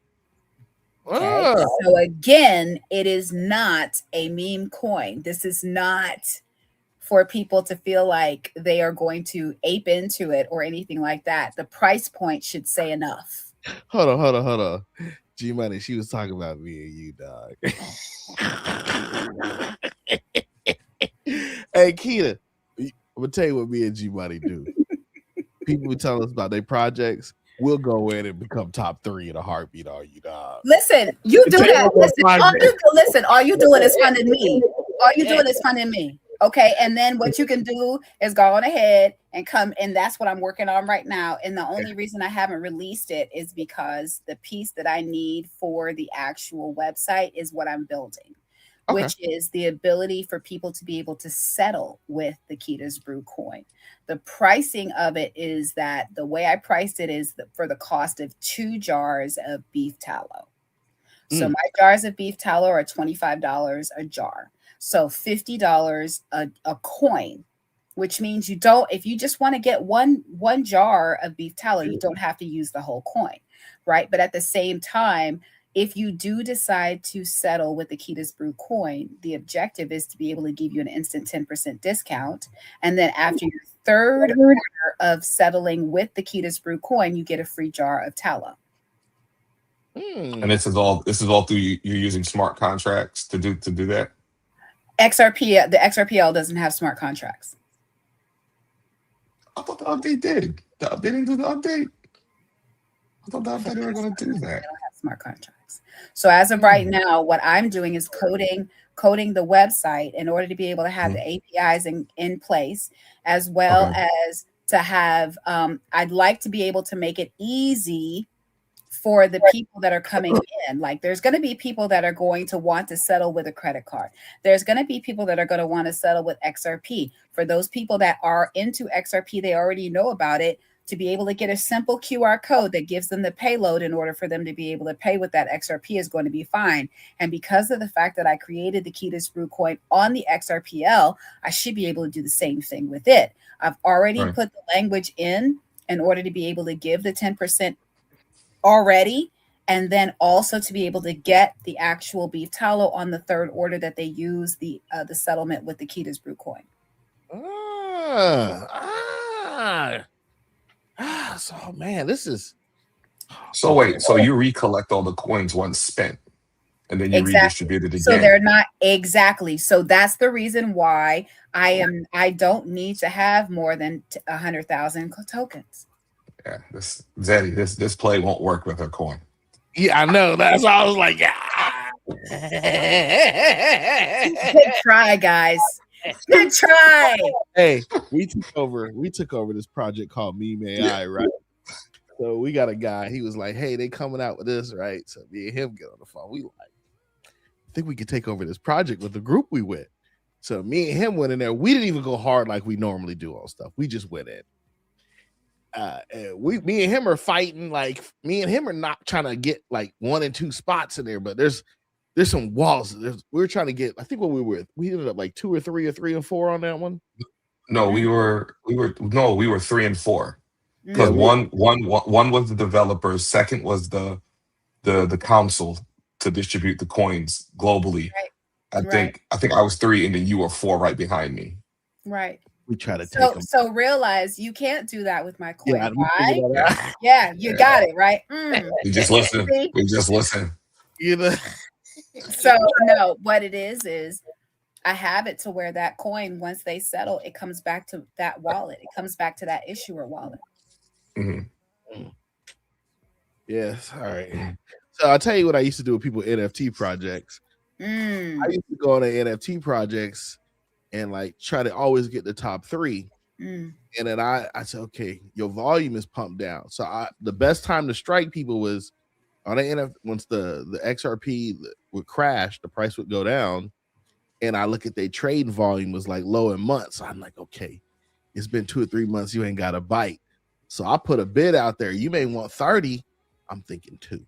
So again, it is not a meme coin. This is not for people to feel like they are going to ape into it or anything like that. The price point should say enough. Hold on. G Money, she was talking about me and you, dog. Hey, Keda, I'm gonna tell you what me and G Money do. People will tell us about their projects. We'll go in and become top 3 in a heartbeat. Are you, dog? Listen, you do that. All you doing is funding me. All you doing is funding me. Okay. And then what you can do is go on ahead and come. And that's what I'm working on right now. And the only reason I haven't released it is because the piece that I need for the actual website is what I'm building, which is the ability for people to be able to settle with the Keda's Brew coin. The pricing of it is that the way I priced it is for the cost of 2 jars of beef tallow. So my jars of beef tallow are $25 a jar. So $50 a coin, which means if you just want to get one jar of beef tallow, you don't have to use the whole coin, right? But at the same time, if you do decide to settle with the Keda's Brew coin, the objective is to be able to give you an instant 10% discount. And then after your third order of settling with the Keda's Brew coin, you get a free jar of tallow. And this is all through you're using smart contracts to do that. The XRPL doesn't have smart contracts. I thought the update did. They didn't do the update. I thought the update they were going to do that. They don't have smart contracts. So as of right now, what I'm doing is coding the website in order to be able to have the APIs in place, as well as to have. I'd like to be able to make it easy for the people that are coming in. Like, there's going to be people that are going to want to settle with a credit card. There's going to be people that are going to want to settle with XRP. For those people that are into XRP, they already know about it. To be able to get a simple QR code that gives them the payload in order for them to be able to pay with that XRP is going to be fine. And because of the fact that I created the Keda's Brew coin on the XRPL, I should be able to do the same thing with it. I've already put the language in order to be able to give the 10% already, and then also to be able to get the actual beef tallow on the third order that they use the settlement with the Keda's Brew coin. So man, this is So wait, so you recollect all the coins once spent, and then you Exactly. redistribute it So again. they're not exactly. So that's the reason why I don't need to have more than 100,000 tokens. Yeah, this Zeddy, this play won't work with a coin. yeah, I know. That's why I was like, Good try, guys. Good try. hey, we took over this project called Meme AI, right? So we got a guy, he was like, hey, they coming out with this, right? So me and him get on the phone. We like, I think we could take over this project with the group we with. So me and him went in there. We didn't even go hard like we normally do on stuff. We just went in. And me and him are fighting. Like me and him are not trying to get like 1 and 2 spots in there, but there's some walls. We're trying to get. I think what we ended up like 2 or 3 or 3 and 4 on that one. No, we were 3 and 4. Because Yeah, one was the developers, second was the council to distribute the coins globally. Right. I think I was 3, and then you were 4 right behind me. Right. we try to take them. So realize you can't do that with my coin. Yeah, Why? Yeah. Yeah, you got it right. We just listen. See? We just listen. You know? So no, what it is I have it to where that coin, once they settle, it comes back to that wallet. It comes back to that issuer wallet. Mm-hmm. Yes. All right. So I'll tell you what I used to do with people NFT projects. I used to go on the NFT projects and like try to always get the top 3. And then I said, okay, your volume is pumped down. So the best time to strike people was on the NFT. Once the XRP would crash, the price would go down. And I look at their trade volume was like low in months. So I'm like, okay, it's been 2 or 3 months. You ain't got a bite. So I put a bid out there. You may want 30. I'm thinking 2.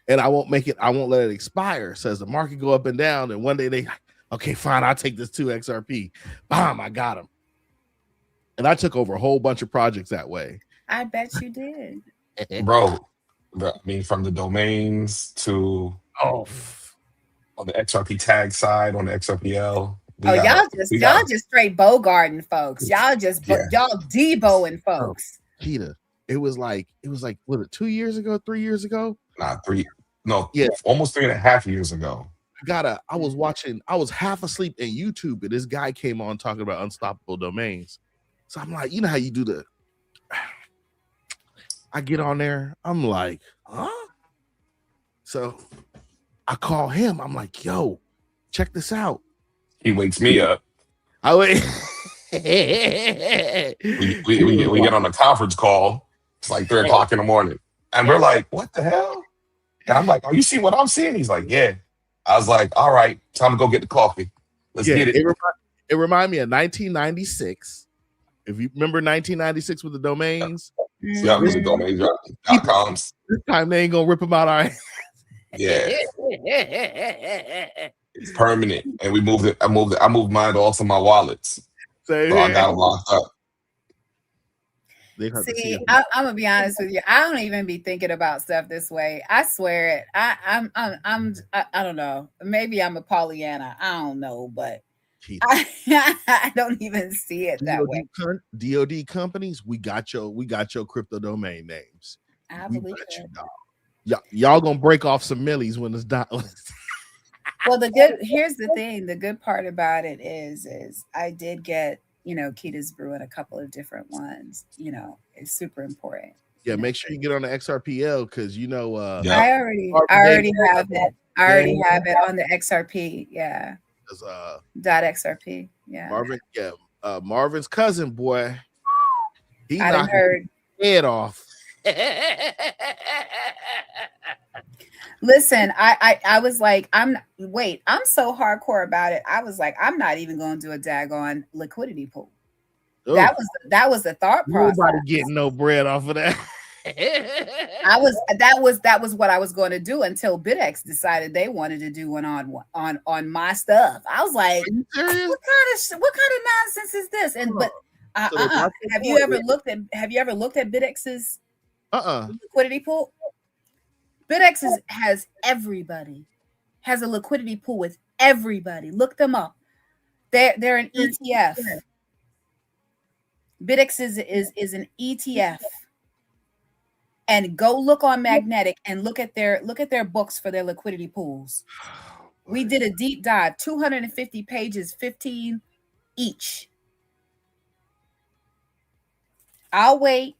And I won't make it. I won't let it expire. So as the market go up and down, and one day okay, fine, I'll take this 2 XRP. Bam, I got them. And I took over a whole bunch of projects that way. I bet you did. Bro, I mean, from the domains to on the XRP tag side, on the XRPL. Y'all just straight Bogarting folks. Y'all just y'all Deboing folks. Keda, it was like what, 2 years ago, 3 years ago? Nah, 3. No, yeah, almost 3.5 years ago. I was half asleep in YouTube, and this guy came on talking about unstoppable domains. So I'm like, you know how you do I get on there, I'm like, huh? So I call him. I'm like, yo, check this out. He wakes me up. I wait. we get on a conference call. It's like 3 o'clock in the morning. And we're like, what the hell? And I'm like, are you seeing what I'm seeing? He's like, yeah. I was like, all right, time to go get the coffee. Let's get it. It reminded me of 1996. If you remember 1996 with the domains. Yeah, with the domains. .coms. This time they ain't gonna rip them out our ass. Yeah. It's permanent. And we moved it. I moved mine to also my wallets. So I got them locked up. See, I'm gonna be honest with you. I don't even be thinking about stuff this way. I swear it. I don't know. Maybe I'm a Pollyanna. I don't know, but I don't even see it that way. DoD companies, we got your crypto domain names. I believe it. Y'all gonna break off some millies when it's done. Well, here's the thing. The good part about it is I did get, Keda's Brew and a couple of different ones. It's super important. Yeah, make sure you get on the XRPL because I already have it. I already have it on the XRP. Yeah. .xrp. Yeah. Marvin's cousin, boy. He knocked his head off. Listen, I was like, I'm so hardcore about it. I was like, I'm not even going to do a daggone liquidity pool. Ooh. That was the thought process. Nobody getting no bread off of that. That was what I was going to do until BitX decided they wanted to do one on my stuff. I was like, what kind of nonsense is this? And have you ever looked at BitX's liquidity pool? BitX has everybody, has a liquidity pool with everybody. Look them up. They're an ETF. BitX is an ETF. And go look on Magnetic and look at their books for their liquidity pools. We did a deep dive, 250 pages, 15 each. I'll wait.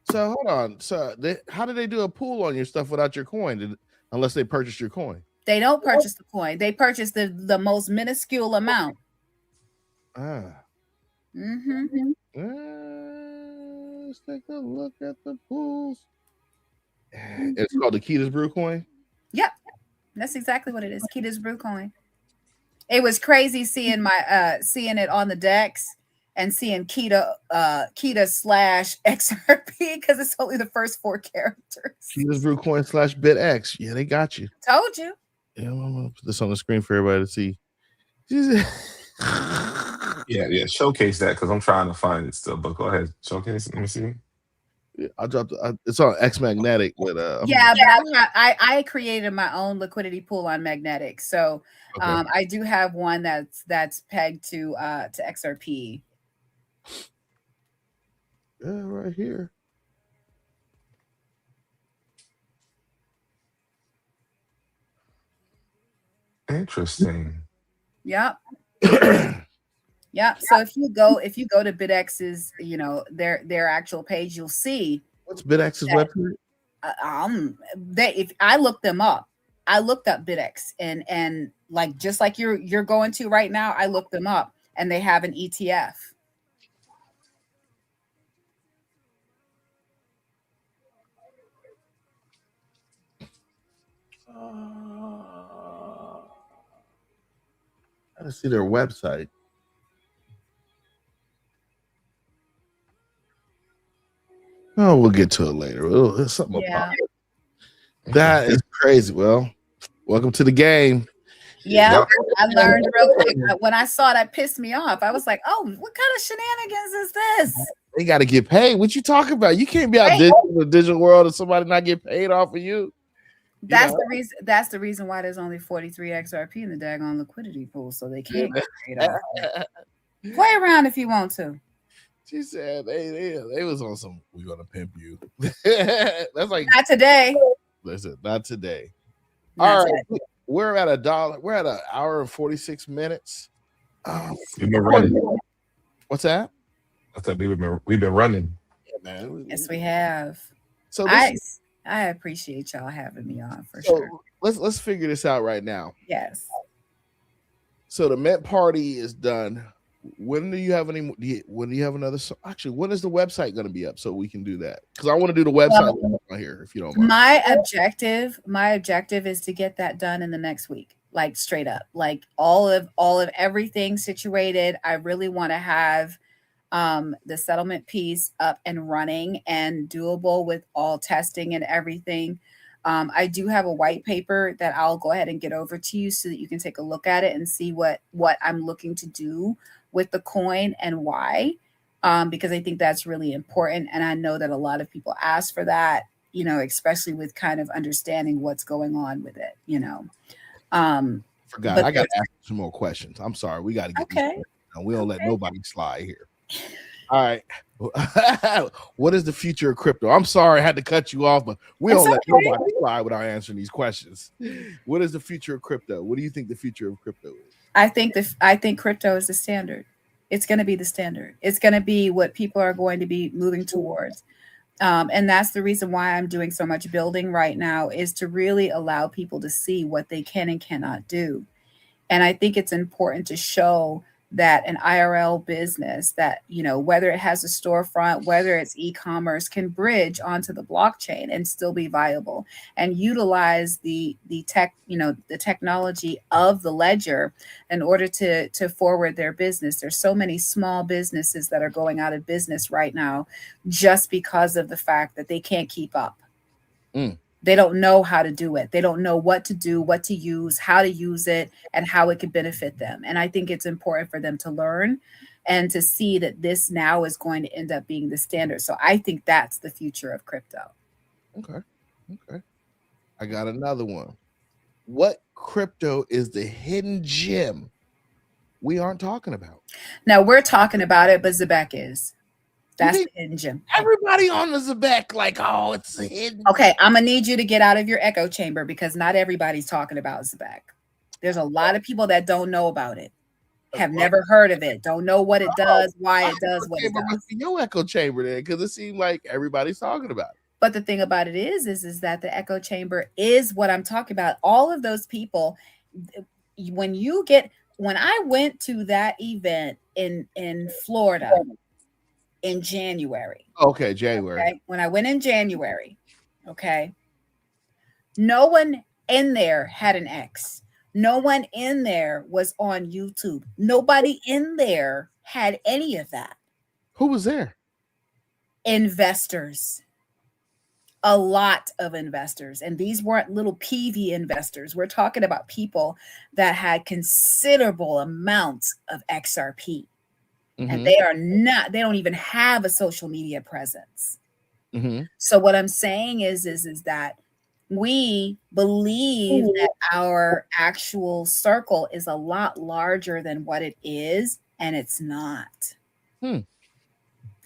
So hold on. So how did they do a pool on your stuff without your coin? Unless they purchased your coin. They don't purchase the coin. They purchase the most minuscule amount. Mm-hmm. Let's take a look at the pools. It's called the Keda's Brew coin. Yep, that's exactly what it is. Keda's Brew coin. It was crazy seeing seeing it on the decks and seeing Keda / XRP because it's only the first 4 characters. Keda's Brew coin / BitX. Yeah, they got you. Told you. Yeah, I'm gonna put this on the screen for everybody to see. Yeah, showcase that because I'm trying to find it still. But go ahead, showcase it. Let me see. Yeah, I dropped. It's on X Magnetic, but but I created my own liquidity pool on Magnetic, so okay. I do have one that's pegged to XRP. Yeah, right here. Interesting. Yep. Yeah. So if you go to BitX's, their actual page, you'll see. What's BitX's website? If I looked them up, I looked up BitX and like just like you're going to right now, I looked them up and they have an ETF. I gotta see their website. Oh, we'll get to it later. There's something about it. That is crazy. Well, welcome to the game. Yeah, I learned real quick. When I saw that pissed me off. I was like, oh, what kind of shenanigans is this? They got to get paid. What you talking about? You can't be out in the digital world and somebody not get paid off of you. That's the reason. That's the reason why there's only 43 XRP in the daggone liquidity pool, so they can't get paid off. Play around if you want to. She said they was on some. We're gonna pimp you. That's like not today. Listen, not today. All right, we're at $1. We're at 1 hour and 46 minutes. We've been running. What's that? I said we've been running. Yeah, man. Yes, we have. So I appreciate y'all having me on for sure. Let's figure this out right now. Yes. So the Met party is done. When do you have another? Actually, when is the website going to be up so we can do that? Because I want to do the website right here, if you don't mind. My objective is to get that done in the next week, like straight up, like all of everything situated. I really want to have the settlement piece up and running and doable with all testing and everything. I do have a white paper that I'll go ahead and get over to you so that you can take a look at it and see what I'm looking to do with the coin and why, because I think that's really important. And I know that a lot of people ask for that, especially with kind of understanding what's going on with it, Forgot. I got to ask some more questions. I'm sorry. We got to get okay. We don't let nobody slide here. All right. What is the future of crypto? I'm sorry I had to cut you off, but we don't let nobody slide without answering these questions. What is the future of crypto? What do you think the future of crypto is? I think crypto is the standard. It's going to be the standard. It's going to be what people are going to be moving towards. And that's the reason why I'm doing so much building right now, is to really allow people to see what they can and cannot do. And I think it's important to show that an IRL business that, whether it has a storefront, whether it's e-commerce, can bridge onto the blockchain and still be viable and utilize the tech, the technology of the ledger in order to forward their business. There's so many small businesses that are going out of business right now just because of the fact that they can't keep up. They don't know how to do it. They don't know what to do, what to use, how to use it, and how it could benefit them. And I think it's important for them to learn and to see that this now is going to end up being the standard. So I think that's the future of crypto. Okay. I got another one. What crypto is the hidden gem we aren't talking about? Now we're talking about it, but Zebek is. That's the hidden gem. Everybody on the Zebek, like, oh, it's a hidden. Okay, I'm gonna need you to get out of your echo chamber because not everybody's talking about Zebek. There's a lot of people that don't know about it, have never heard of it, don't know what it does, why it does what it does. Your echo chamber then, because it seemed like everybody's talking about it. But the thing about it is that the echo chamber is what I'm talking about. All of those people, when I went to that event in Florida in January. Okay, January. Okay? When I went in January, okay, no one in there had an X. No one in there was on YouTube. Nobody in there had any of that. Who was there? Investors. A lot of investors. And these weren't little PV investors. We're talking about people that had considerable amounts of XRP. And they don't even have a social media presence. So what I'm saying is that we believe that our actual circle is a lot larger than what it is, and it's not.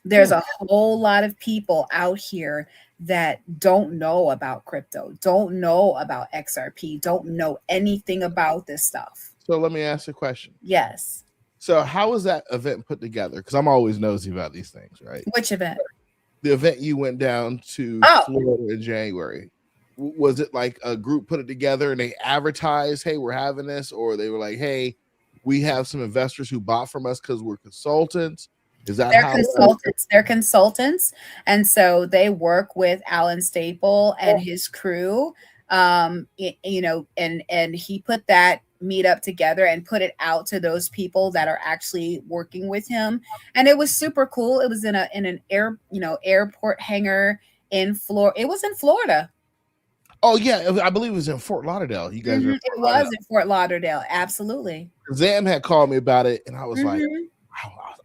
There's a whole lot of people out here that don't know about crypto, don't know about XRP, don't know anything about this stuff. So let me ask you a question. Yes. So how was that event put together? Because I'm always nosy about these things, right? Which event? The event you went down to Florida in January. Was it like a group put it together and they advertised, hey, we're having this? Or they were like, hey, we have some investors who bought from us because we're consultants? Is that They're consultants? They're consultants. And so they work with Alan Staple and his crew. And he put that meetup together and put it out to those people that are actually working with him. And it was super cool. It was in an airport hangar in Florida. It was in Florida. Oh yeah, I believe it was in Fort Lauderdale. You guys it was in Fort Lauderdale. Absolutely. Zam had called me about it, and I was like,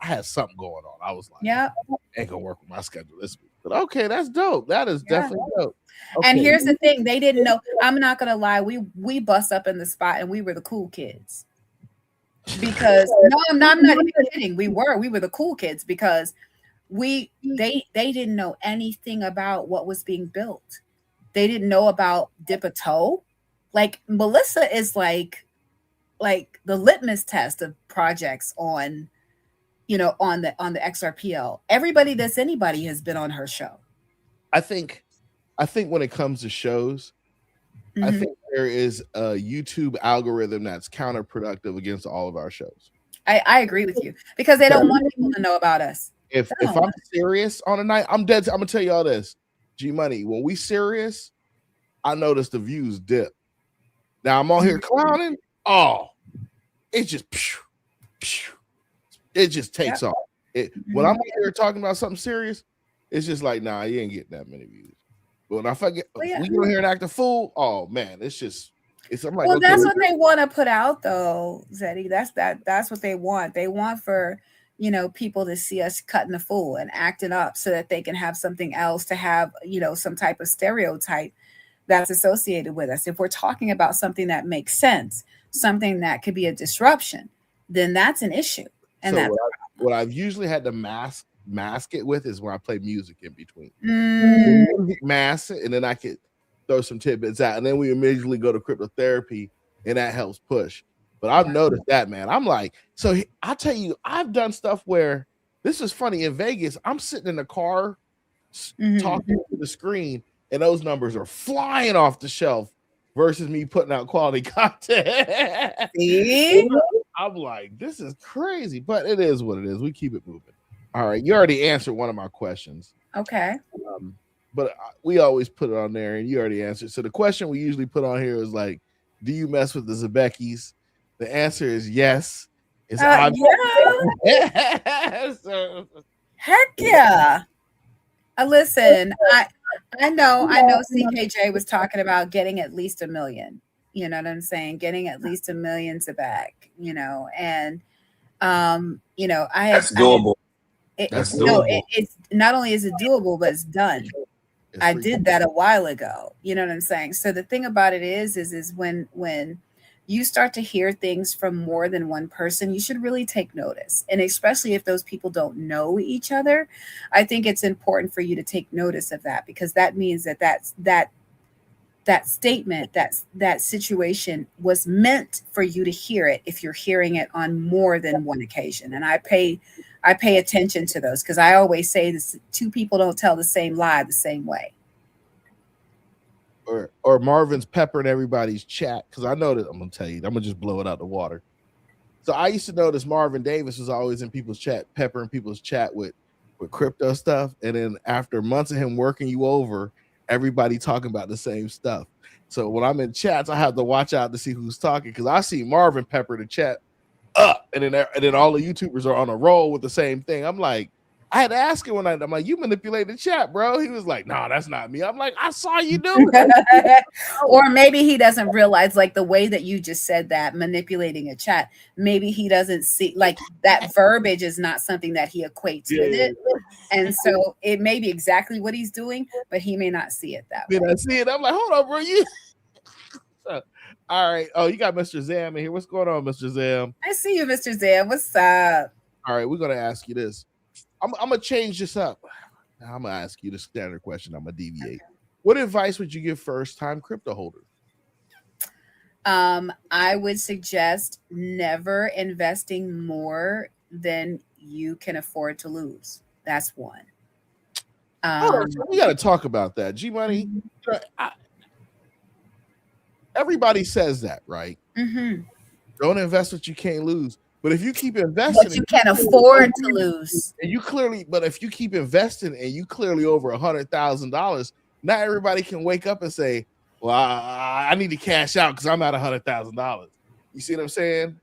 I had something going on. I was like, yeah, ain't gonna work with my schedule this week. But okay, that's dope. That is definitely dope. Okay. And here's the thing: they didn't know. I'm not gonna lie. We bust up in the spot, and we were the cool kids. Because I'm not even kidding. We were the cool kids because they didn't know anything about what was being built. They didn't know about dip a toe. Like Melissa is like the litmus test of projects on the XRPL. Everybody that's anybody has been on her show. I think when it comes to shows, I think there is a YouTube algorithm that's counterproductive against all of our shows. I agree with you because they don't want people to know about us. If I'm serious on a night, I'm dead. I'm gonna tell you all this. G Money, when we serious, I notice the views dip. Now I'm on here clowning. Oh, it just takes off. When I'm on here talking about something serious, it's just like, nah, you ain't getting that many views. But when I forget, we go here and act a fool. Oh man, I'm like, well, that's what they want to put out, though, Zeddy. That's what they want. They want for people to see us cutting the fool and acting up so that they can have something else to have, some type of stereotype that's associated with us. If we're talking about something that makes sense, something that could be a disruption, then that's an issue. And so what I've usually had to mask it with is when I play music in between. Mask it, and then I could throw some tidbits out, and then we immediately go to cryptotherapy, and that helps push. But I've noticed that, man. I'm like, so I'll tell you, I've done stuff where this is funny in Vegas. I'm sitting in the car talking to the screen, and those numbers are flying off the shelf versus me putting out quality content. I'm like, this is crazy, but it is what it is. We keep it moving. All right, you already answered one of my questions. Okay. But we always put it on there, and you already answered. So the question we usually put on here is like, do you mess with the Zebekis? The answer is yes. It's obvious. So, heck yeah. Listen, I know CKJ was talking about getting at least 1 million. You know what I'm saying? Getting at least 1 million back, and that's doable. That's doable. It's not only is it doable, but it's done. I did that a while ago. You know what I'm saying? So the thing about it is when you start to hear things from more than one person, you should really take notice. And especially if those people don't know each other, I think it's important for you to take notice of that, because that means that statement, that situation was meant for you to hear it if you're hearing it on more than one occasion. And I pay attention to those, because I always say this: two people don't tell the same lie the same way. Or Marvin's peppering everybody's chat, because I know that I'm gonna tell you, I'm gonna just blow it out the water. So I used to notice Marvin Davis was always in people's chat, peppering people's chat with crypto stuff, and then after months of him working you over, everybody talking about the same stuff. So when I'm in chats, I have to watch out to see who's talking, because I see Marvin pepper the chat up, and then all the YouTubers are on a roll with the same thing. I'm like, I had to ask him I'm like, you manipulated the chat, bro. He was like, no, that's not me. I'm like, I saw you do it. Or maybe he doesn't realize, like the way that you just said that, manipulating a chat, maybe he doesn't see, like, that verbiage is not something that he equates with it. And so it may be exactly what he's doing, but he may not see it that way. I see it. I'm like, hold on, bro. You all right. Oh, you got Mr. Zam in here. What's going on, Mr. Zam? I see you, Mr. Zam. What's up? All right, we're gonna ask you this. I'm gonna change this up. I'm gonna ask you the standard question. I'm gonna deviate. Okay. What advice would you give first-time crypto holders? I would suggest never investing more than you can afford to lose. That's one. So we got to talk about that. G Money. Everybody says that, right? Mm-hmm. Don't invest what you can't lose. But if you keep investing, but you can't afford to lose. And if you keep investing and you clearly over $100,000, not everybody can wake up and say, well, I need to cash out because I'm at $100,000. You see what I'm saying?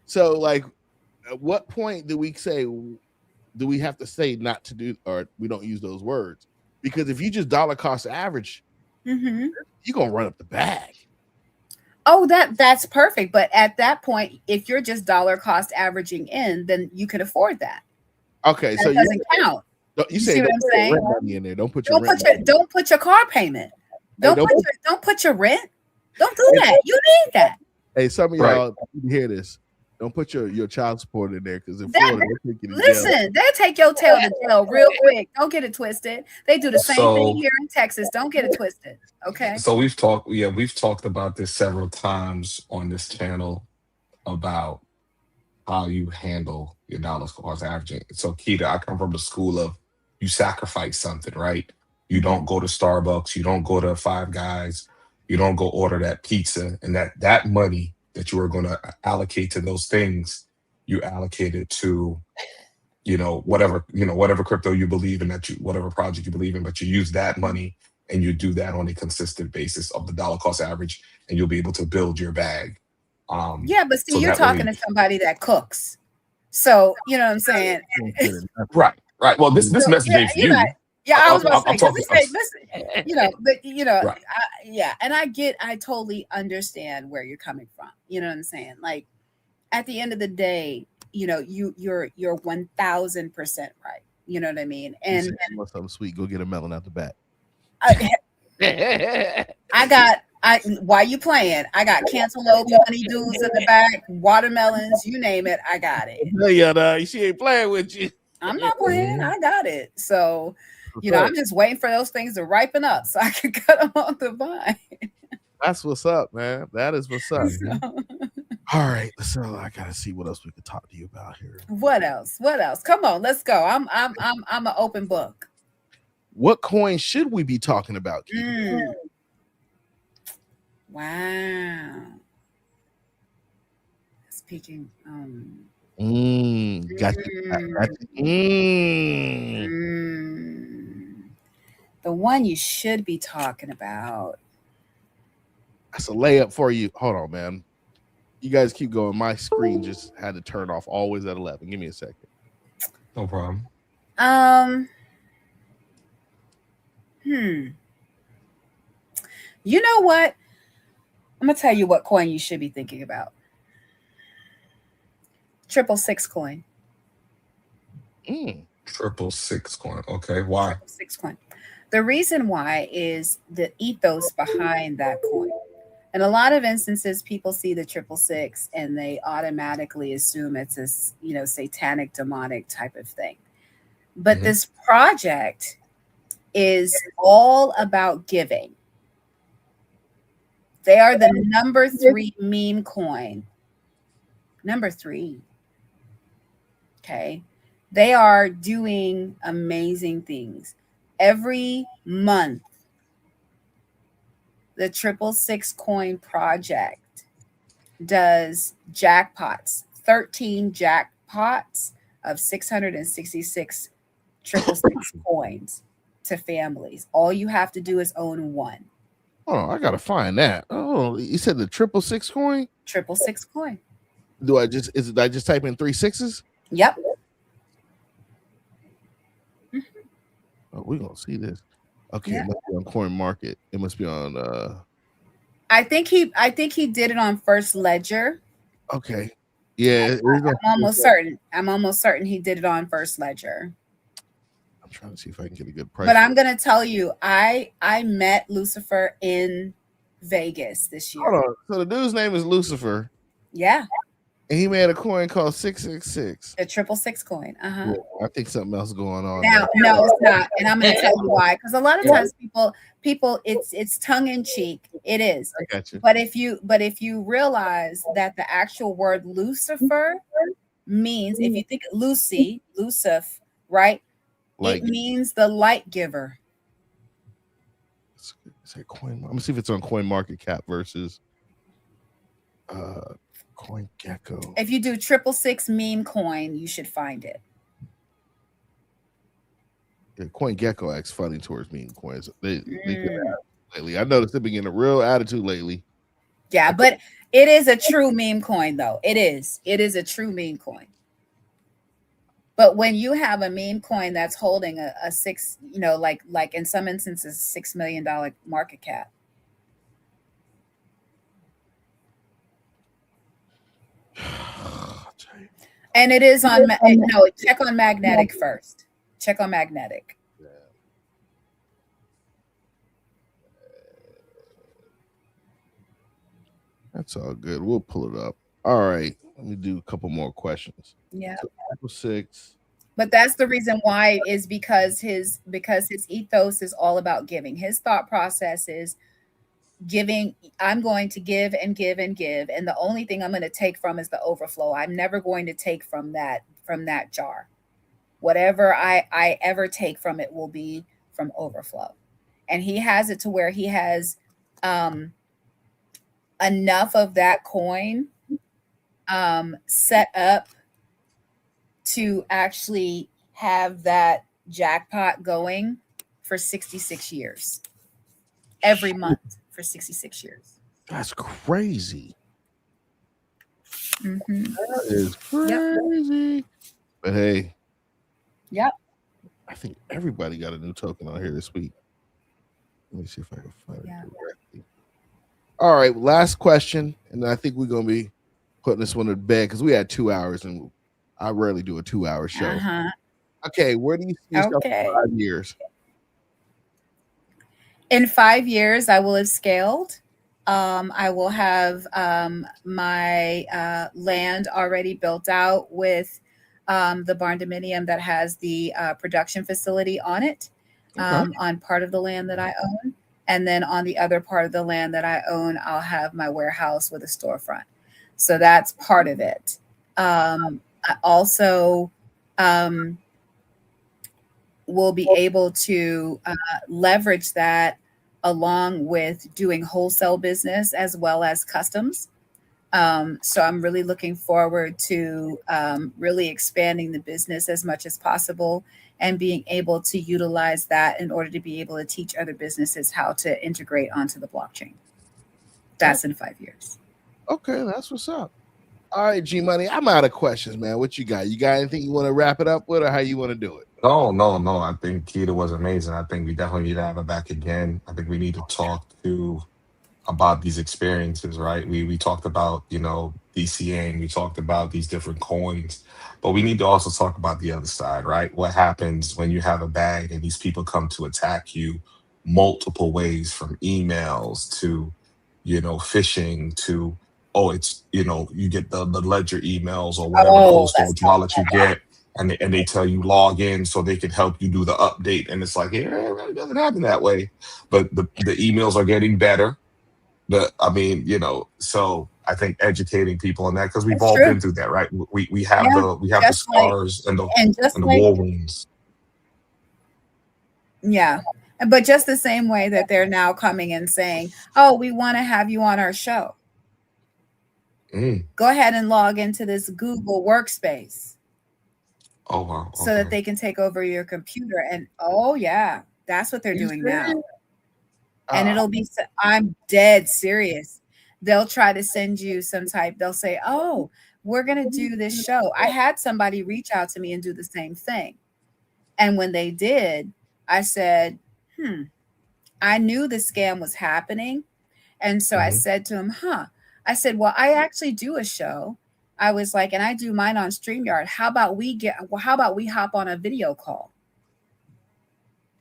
So, like, at what point do we have to say not to do, or we don't use those words? Because if you just dollar cost average, you're gonna run up the bag. Oh, that's perfect. But at that point, if you're just dollar cost averaging in, then you can afford that. Okay, that so doesn't count. You say don't put your rent money in there. Don't put your don't put your car payment. Don't put your rent. Don't do that. You need that. Hey, some of y'all hear this. Don't put your child support in there, because in Florida, they'll take you to jail. They'll take your tail to jail real quick. Don't get it twisted. They do the same thing here in Texas. Don't get it twisted. Okay. So we've talked about this several times on this channel about how you handle your dollar cost averaging. So Keda, I come from the school of you sacrifice something, right? You don't go to Starbucks, you don't go to Five Guys, you don't go order that pizza, and that money that you are going to allocate to those things, you allocate it to, whatever crypto you believe in, whatever project you believe in, but you use that money and you do that on a consistent basis of the dollar cost average, and you'll be able to build your bag. But see, so you're talking to somebody that cooks. So, you know what I'm saying? Right. Well, this message ain't for you. I was about to say, and I totally understand where you're coming from. You know what I'm saying? Like, at the end of the day, you're 1000% right. You know what I mean? And you want something sweet, go get a melon out the back. Why you playing? I got cantaloupe, honeydews in the back, watermelons, you name it, I got it. She ain't playing with you. I'm not playing. I got it. So, I'm just waiting for those things to ripen up so I can cut them off the vine. That's what's up, man. That is what's up. All right, so I gotta see what else we could talk to you about here. What else? Come on, let's go. I'm an open book. What coin should we be talking about? Wow. Speaking. Gotcha. The one you should be talking about. That's a layup for you. Hold on, man. You guys keep going. My screen just had to turn off always at 11. Give me a second. No problem. You know what? I'm gonna tell you what coin you should be thinking about. 666 coin. 666 coin. Okay, why? 666 coin. The reason why is the ethos behind that coin. In a lot of instances, people see the 666 and they automatically assume it's a satanic, demonic type of thing. But this project is all about giving. They are the number 3 meme coin. Number 3. Okay. They are doing amazing things. Every month, the 666 coin project does jackpots, 13 jackpots of 666 666 coins to families. All you have to do is own one. Oh, I gotta find that. Oh, you said the 666 coin? 666 coin. Do I just type in 3 6s? Yep. Oh, we're gonna see this. Okay, it must be on Coin Market. It must be on I think he did it on First Ledger. Okay. Yeah, I'm almost certain. I'm almost certain he did it on First Ledger. I'm trying to see if I can get a good price. But I'm gonna tell you, I met Lucifer in Vegas this year. Hold on. So the dude's name is Lucifer. Yeah. And he made a coin called 666. The 666 coin. Yeah, I think something else going on. Now, no, it's not, and I'm going to tell you why. Because a lot of times, people, it's tongue in cheek. It is. I got you. But if you realize that the actual word Lucifer means, if you think Lucif, right? It means the light giver. Say coin. Let me see if it's on Coin Market Cap versus Coin Gecko. If you do 666 meme coin, you should find it. Yeah, Coin Gecko acts funny towards meme coins. They lately. I noticed they've been getting a real attitude lately. Yeah, but it is a true meme coin, though. It is. It is a true meme coin. But when you have a meme coin that's holding a six, like in some instances, $6 million market cap. And it is on check on magnetic first. Check on magnetic. Yeah. That's all good. We'll pull it up. All right. Let me do a couple more questions. Yeah. So 6. But that's the reason why is because his ethos is all about giving. His thought process is giving. I'm going to give and give and give, and the only thing I'm going to take from is the overflow. I'm never going to take from that jar. Whatever I ever take from it will be from overflow. And he has it to where he has enough of that coin set up to actually have that jackpot going for 66 years. Every month for 66 years. That's crazy. Mm-hmm. That is crazy. Yep. But hey. Yep. I think everybody got a new token on here this week. Let me see if I can find it directly. All right, last question. And I think we're going to be putting this one to bed because we had 2 hours and I rarely do a 2-hour show. Uh-huh. Okay, where do you see yourself in 5 years? In 5 years, I will have scaled. I will have my land already built out with the barn dominium that has the production facility on it, on part of the land that I own. And then on the other part of the land that I own, I'll have my warehouse with a storefront. So that's part of it. I also will be able to leverage that along with doing wholesale business as well as customs. So I'm really looking forward to really expanding the business as much as possible and being able to utilize that in order to be able to teach other businesses how to integrate onto the blockchain. That's in 5 years. Okay, that's what's up. All right, G Money, I'm out of questions, man. What you got? You got anything you want to wrap it up with, or how you want to do it? No. I think Keda was amazing. I think we definitely need to have her back again. I think we need to talk about these experiences, right? We talked about, DCAing, we talked about these different coins, but we need to also talk about the other side, right? What happens when you have a bag and these people come to attack you multiple ways, from emails to, phishing to, oh, it's, you get the ledger emails or whatever cold storage wallet you get, and they tell you log in so they can help you do the update. And it's like, yeah, it really doesn't happen that way. But the emails are getting better. So I think educating people on that, because we've all been through that, right? We have the scars and the war wounds. Yeah. But just the same way that they're now coming and saying, oh, we want to have you on our show. Go ahead and log into this Google workspace. Oh, wow. So that they can take over your computer. And that's what they're doing now. And it'll be, I'm dead serious. They'll try to send you they'll say, oh, we're going to do this show. I had somebody reach out to me and do the same thing. And when they did, I said, I knew the scam was happening. And so I said to him, I said, well, I actually do a show. I was like, and I do mine on StreamYard. How about we hop on a video call?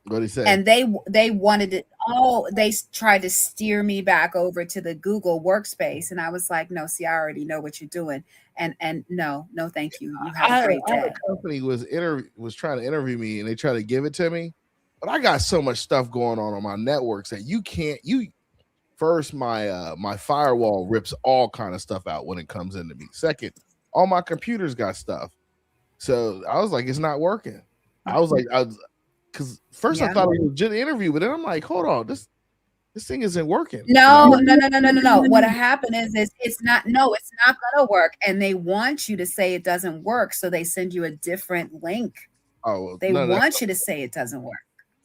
What did he say? And they wanted it all. They tried to steer me back over to the Google workspace. And I was like, no, see, I already know what you're doing. And no, thank you. You have a great day. A company was trying to interview me, and they tried to give it to me. But I got so much stuff going on my networks that my firewall rips all kind of stuff out when it comes into me. Second, all my computers got stuff. So I was like, it's not working. Because first I thought it was a legit interview, but then I'm like, hold on, this thing isn't working. No. What happened is it's not gonna work, and they want you to say it doesn't work, so they send you a different link. They want you to say it doesn't work.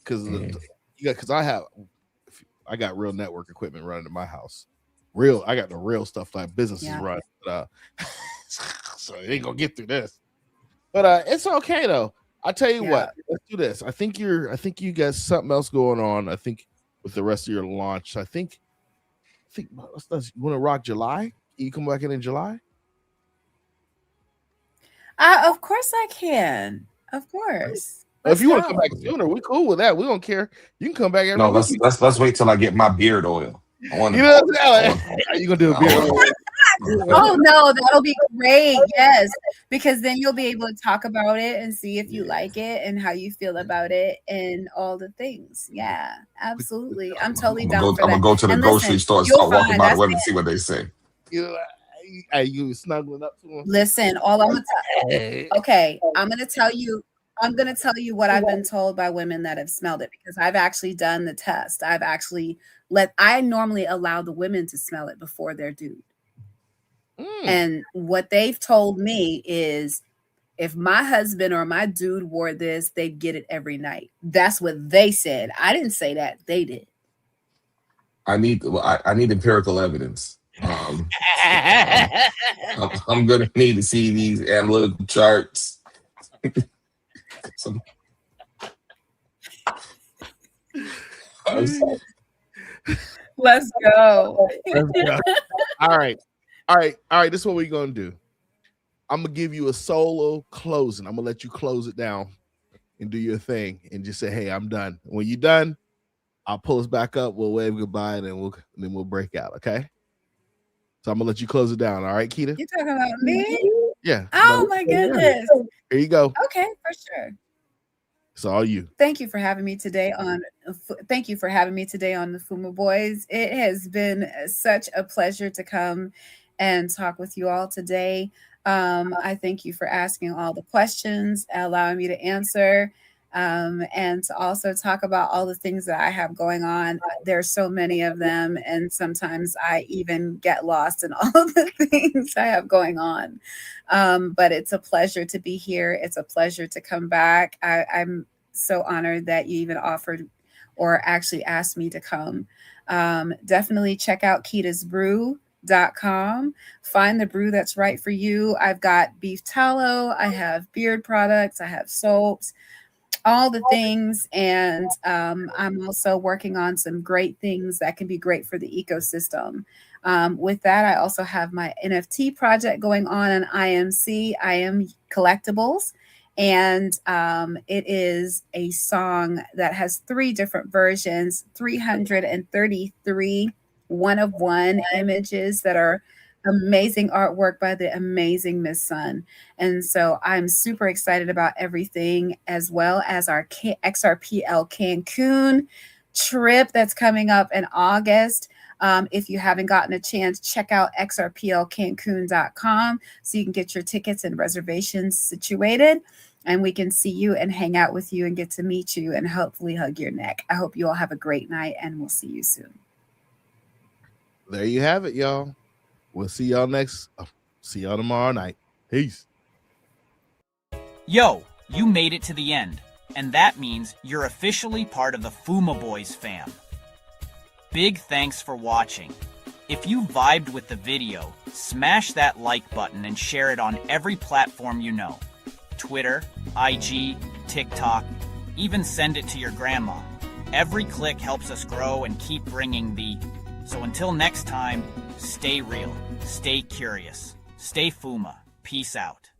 Because I got real network equipment running in my house. I got the real stuff like businesses run. So they ain't gonna get through this. But it's okay though. I tell you what, let's do this. I think you got something else going on. I think with the rest of your launch. I think you want to rock July? You come back in July? Of course I can. Of course. If you want to come back sooner, we cool with that. We don't care. You can come back every week. Let's wait till I get my beard oil. You know what I'm saying? You gonna do a beard oil? Oh no, that'll be great. Yes, because then you'll be able to talk about it and see if you like it and how you feel about it and all the things. Yeah, absolutely. I'm totally down for that. I'm gonna go to the grocery store and start walking by the women and see what they say. You snuggling up to them? Listen, all I'm gonna I'm gonna tell you what I've been told by women that have smelled it, because I've actually done the test. I normally allow the women to smell it before their dude. And what they've told me is if my husband or my dude wore this, they'd get it every night. That's what they said. I didn't say that. They did. I need empirical evidence. I'm going to need to see these analytical charts. Let's go. All right. This is what we're gonna do. I'm gonna give you a solo closing. I'm gonna let you close it down and do your thing and just say, hey, I'm done. When you're done, I'll pull us back up, we'll wave goodbye, and then we'll break out. Okay. So I'm gonna let you close it down. All right, Keda? You talking about me? Yeah. Oh my goodness. Here you go. Okay, for sure. It's all you. Thank you for having me today on the FUMA Boy'Z. It has been such a pleasure to come and talk with you all today. I thank you for asking all the questions, allowing me to answer, and to also talk about all the things that I have going on. There's so many of them, and sometimes I even get lost in all of the things I have going on. But it's a pleasure to be here. It's a pleasure to come back. I'm so honored that you even offered or actually asked me to come. Definitely check out Keda's Brew.com. Find the brew that's right for you. I've got beef tallow, I have beard products, I have soaps, all the things. And I'm also working on some great things that can be great for the ecosystem. With that, I also have my NFT project going on IMC, I Am Collectibles. And it is a song that has 3 different versions, 333 one-of-one images that are amazing artwork by the amazing Miss Sun. And so I'm super excited about everything, as well as our XRPL Cancun trip that's coming up in August. If you haven't gotten a chance, check out xrplcancun.com so you can get your tickets and reservations situated, and we can see you and hang out with you and get to meet you and hopefully hug your neck. I hope you all have a great night, and we'll see you soon. There you have it, y'all. We'll see y'all see y'all tomorrow night. Peace. Yo, you made it to the end, and that means you're officially part of the FUMA Boy'Z fam. Big thanks for watching. If you vibed with the video, smash that like button and share it on every platform you know. Twitter, IG, TikTok, even send it to your grandma. Every click helps us grow and keep bringing the... So until next time, stay real, stay curious, stay FUMA. Peace out.